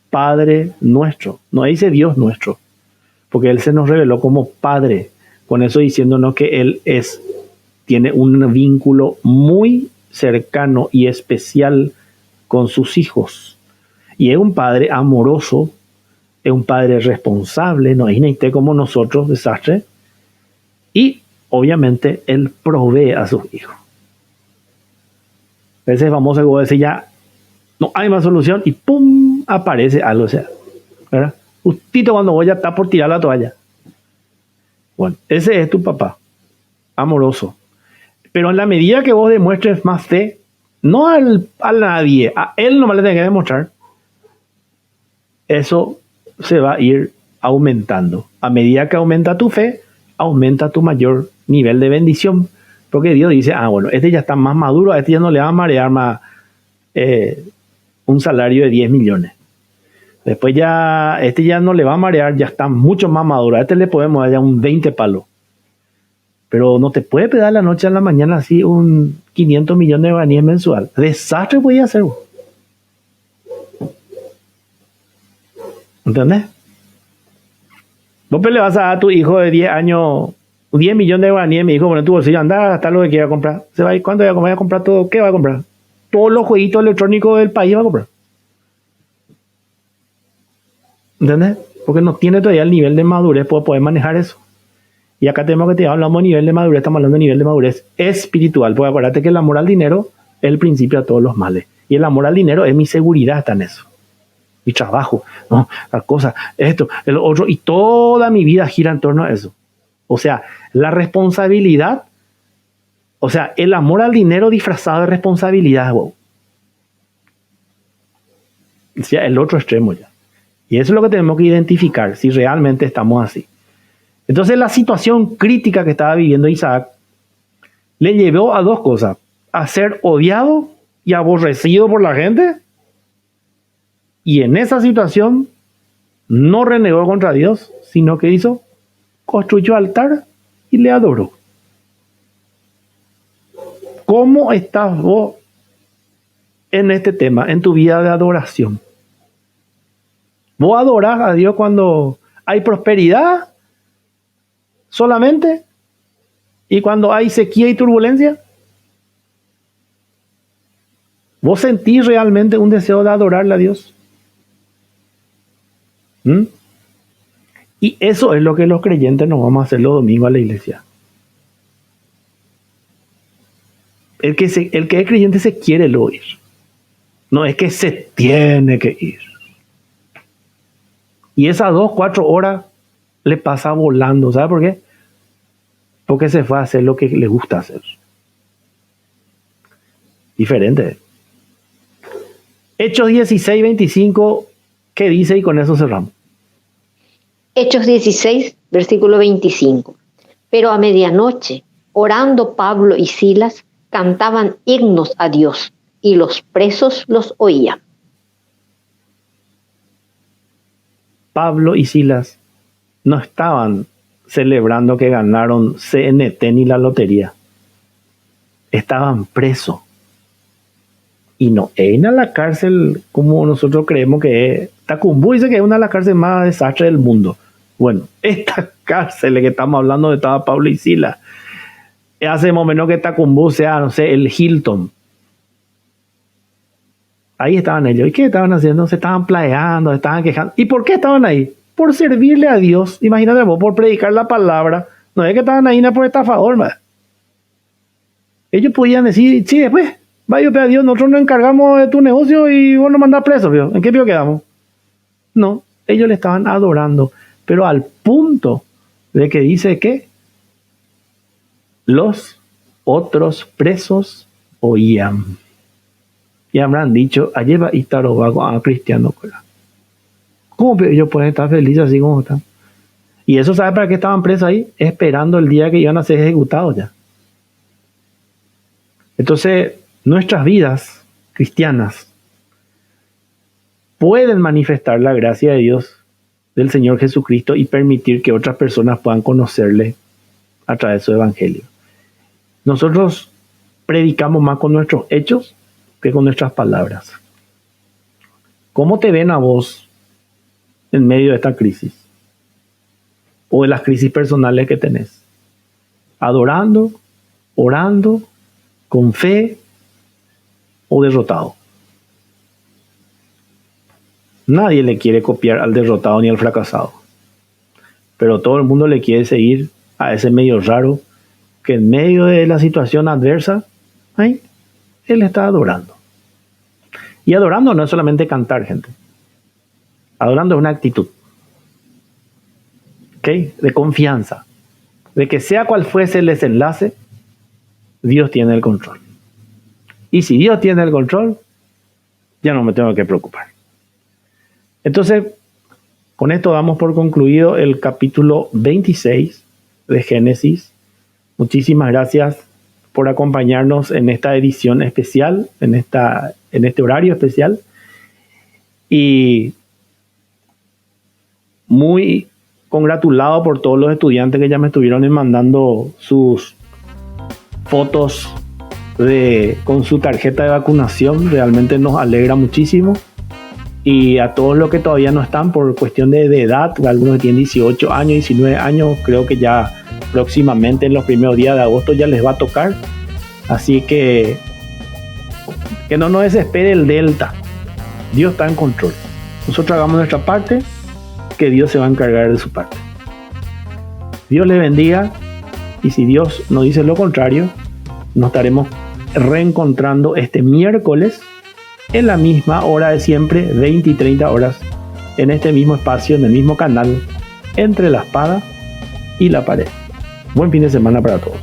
[SPEAKER 1] Padre nuestro. No dice Dios nuestro, porque Él se nos reveló como Padre, con eso diciéndonos que Él tiene un vínculo muy cercano y especial con sus hijos. Y es un Padre amoroso, es un Padre responsable, no es inerte como nosotros, desastre. Y obviamente Él provee a sus hijos. A veces vamos a decir ya, no hay más solución y ¡pum! Aparece algo, o sea, ¿verdad? Justito cuando voy a estar por tirar la toalla. Bueno, ese es tu papá, amoroso. Pero en la medida que vos demuestres más fe, no a nadie, a Él nomás le tenés que demostrar, eso se va a ir aumentando. A medida que aumenta tu fe, aumenta tu mayor nivel de bendición. Porque Dios dice, bueno, este ya está más maduro, a este ya no le va a marear más un salario de 10 millones. Después ya, este ya no le va a marear, ya está mucho más maduro. A este le podemos dar ya un 20 palos. Pero no te puede pegar la noche a la mañana así un 500 millones de guaraníes mensual. Desastre voy a hacer. ¿Entendés? Vos le vas a dar a tu hijo de 10 años 10 millones de guaraníes, mi hijo, bueno, en tu bolsillo, anda a gastar lo que quiera comprar. Se va a ir, ¿cuánto va a comprar todo? ¿Qué va a comprar? Todos los jueguitos electrónicos del país va a comprar. ¿Entendés? Porque no tiene todavía el nivel de madurez para poder manejar eso. Y acá tenemos que te hablamos de nivel de madurez, estamos hablando de nivel de madurez espiritual. Porque acuérdate que el amor al dinero es el principio de todos los males. Y el amor al dinero es mi seguridad, está en eso. Mi trabajo, ¿no? La cosa, esto, el otro, y toda mi vida gira en torno a eso. O sea, la responsabilidad, o sea, el amor al dinero disfrazado de responsabilidad, wow. O sea, el otro extremo ya. Y eso es lo que tenemos que identificar, si realmente estamos así. Entonces, la situación crítica que estaba viviendo Isaac le llevó a dos cosas: a ser odiado y aborrecido por la gente, Y en esa situación no renegó contra Dios, sino que hizo, construyó altar y le adoró. ¿Cómo estás vos en este tema, en tu vida de adoración? ¿Vos adorás a Dios cuando hay prosperidad solamente? ¿Y cuando hay sequía y turbulencia? ¿Vos sentís realmente un deseo de adorarle a Dios? Y eso es lo que los creyentes nos vamos a hacer los domingos a la iglesia. El que es creyente se quiere luego ir. No es que se tiene que ir. Y esas 2-4 horas le pasa volando. ¿Sabe por qué? Porque se fue a hacer lo que le gusta hacer. Diferente. Hechos 16:25, ¿qué dice? Y con eso cerramos.
[SPEAKER 2] Hechos 16, versículo 25. Pero a medianoche, orando Pablo y Silas, cantaban himnos a Dios, y los presos los oían.
[SPEAKER 1] Pablo y Silas no estaban celebrando que ganaron CNT ni la lotería. Estaban presos. Y no en a la cárcel como nosotros creemos que es. Tacumbú dice que es una de las cárceles más desastres del mundo. Bueno, esta cárcel que estamos hablando de estaba Pablo y Silas. Hace más o menos que Tacumbú sea, no sé, el Hilton. Ahí estaban ellos. ¿Y qué estaban haciendo? Se estaban plagueando, se estaban quejando. ¿Y por qué estaban ahí? Por servirle a Dios. Imagínate vos, por predicar la palabra. No es que estaban ahí por estafador, ¿verdad? Ellos podían decir, sí, después, vaya a Dios, nosotros nos encargamos de tu negocio y vos nos mandás preso, ¿vio? ¿En qué pío quedamos? No, ellos le estaban adorando, pero al punto de que dice que los otros presos oían. Y habrán dicho, ayer va a estar a cristiano. ¿Cómo ellos pueden estar felices así como están? Y eso, ¿sabe para qué estaban presos ahí? Esperando el día que iban a ser ejecutados ya. Entonces, nuestras vidas cristianas pueden manifestar la gracia de Dios, del Señor Jesucristo, y permitir que otras personas puedan conocerle a través de su evangelio. Nosotros predicamos más con nuestros hechos que con nuestras palabras. ¿Cómo te ven a vos en medio de esta crisis? O de las crisis personales que tenés. ¿Adorando, orando, con fe o derrotado? Nadie le quiere copiar al derrotado ni al fracasado. Pero todo el mundo le quiere seguir a ese medio raro que en medio de la situación adversa, él está adorando. Y adorando no es solamente cantar, gente. Adorando es una actitud. ¿Ok? De confianza. De que sea cual fuese el desenlace, Dios tiene el control. Y si Dios tiene el control, ya no me tengo que preocupar. Entonces, con esto damos por concluido el capítulo 26 de Génesis. Muchísimas gracias por acompañarnos en esta edición especial, en este horario especial. Y muy congratulado por todos los estudiantes que ya me estuvieron mandando sus fotos con su tarjeta de vacunación. Realmente nos alegra muchísimo. Y a todos los que todavía no están por cuestión de edad, algunos que tienen 18 años, 19 años, creo que ya próximamente en los primeros días de agosto ya les va a tocar. Así que no nos desespere el Delta. Dios está en control. Nosotros hagamos nuestra parte, que Dios se va a encargar de su parte. Dios les bendiga, y si Dios nos dice lo contrario, nos estaremos reencontrando este miércoles en la misma hora de siempre, 20 y 30 horas, en este mismo espacio, en el mismo canal, entre la espada y la pared. Buen fin de semana para todos.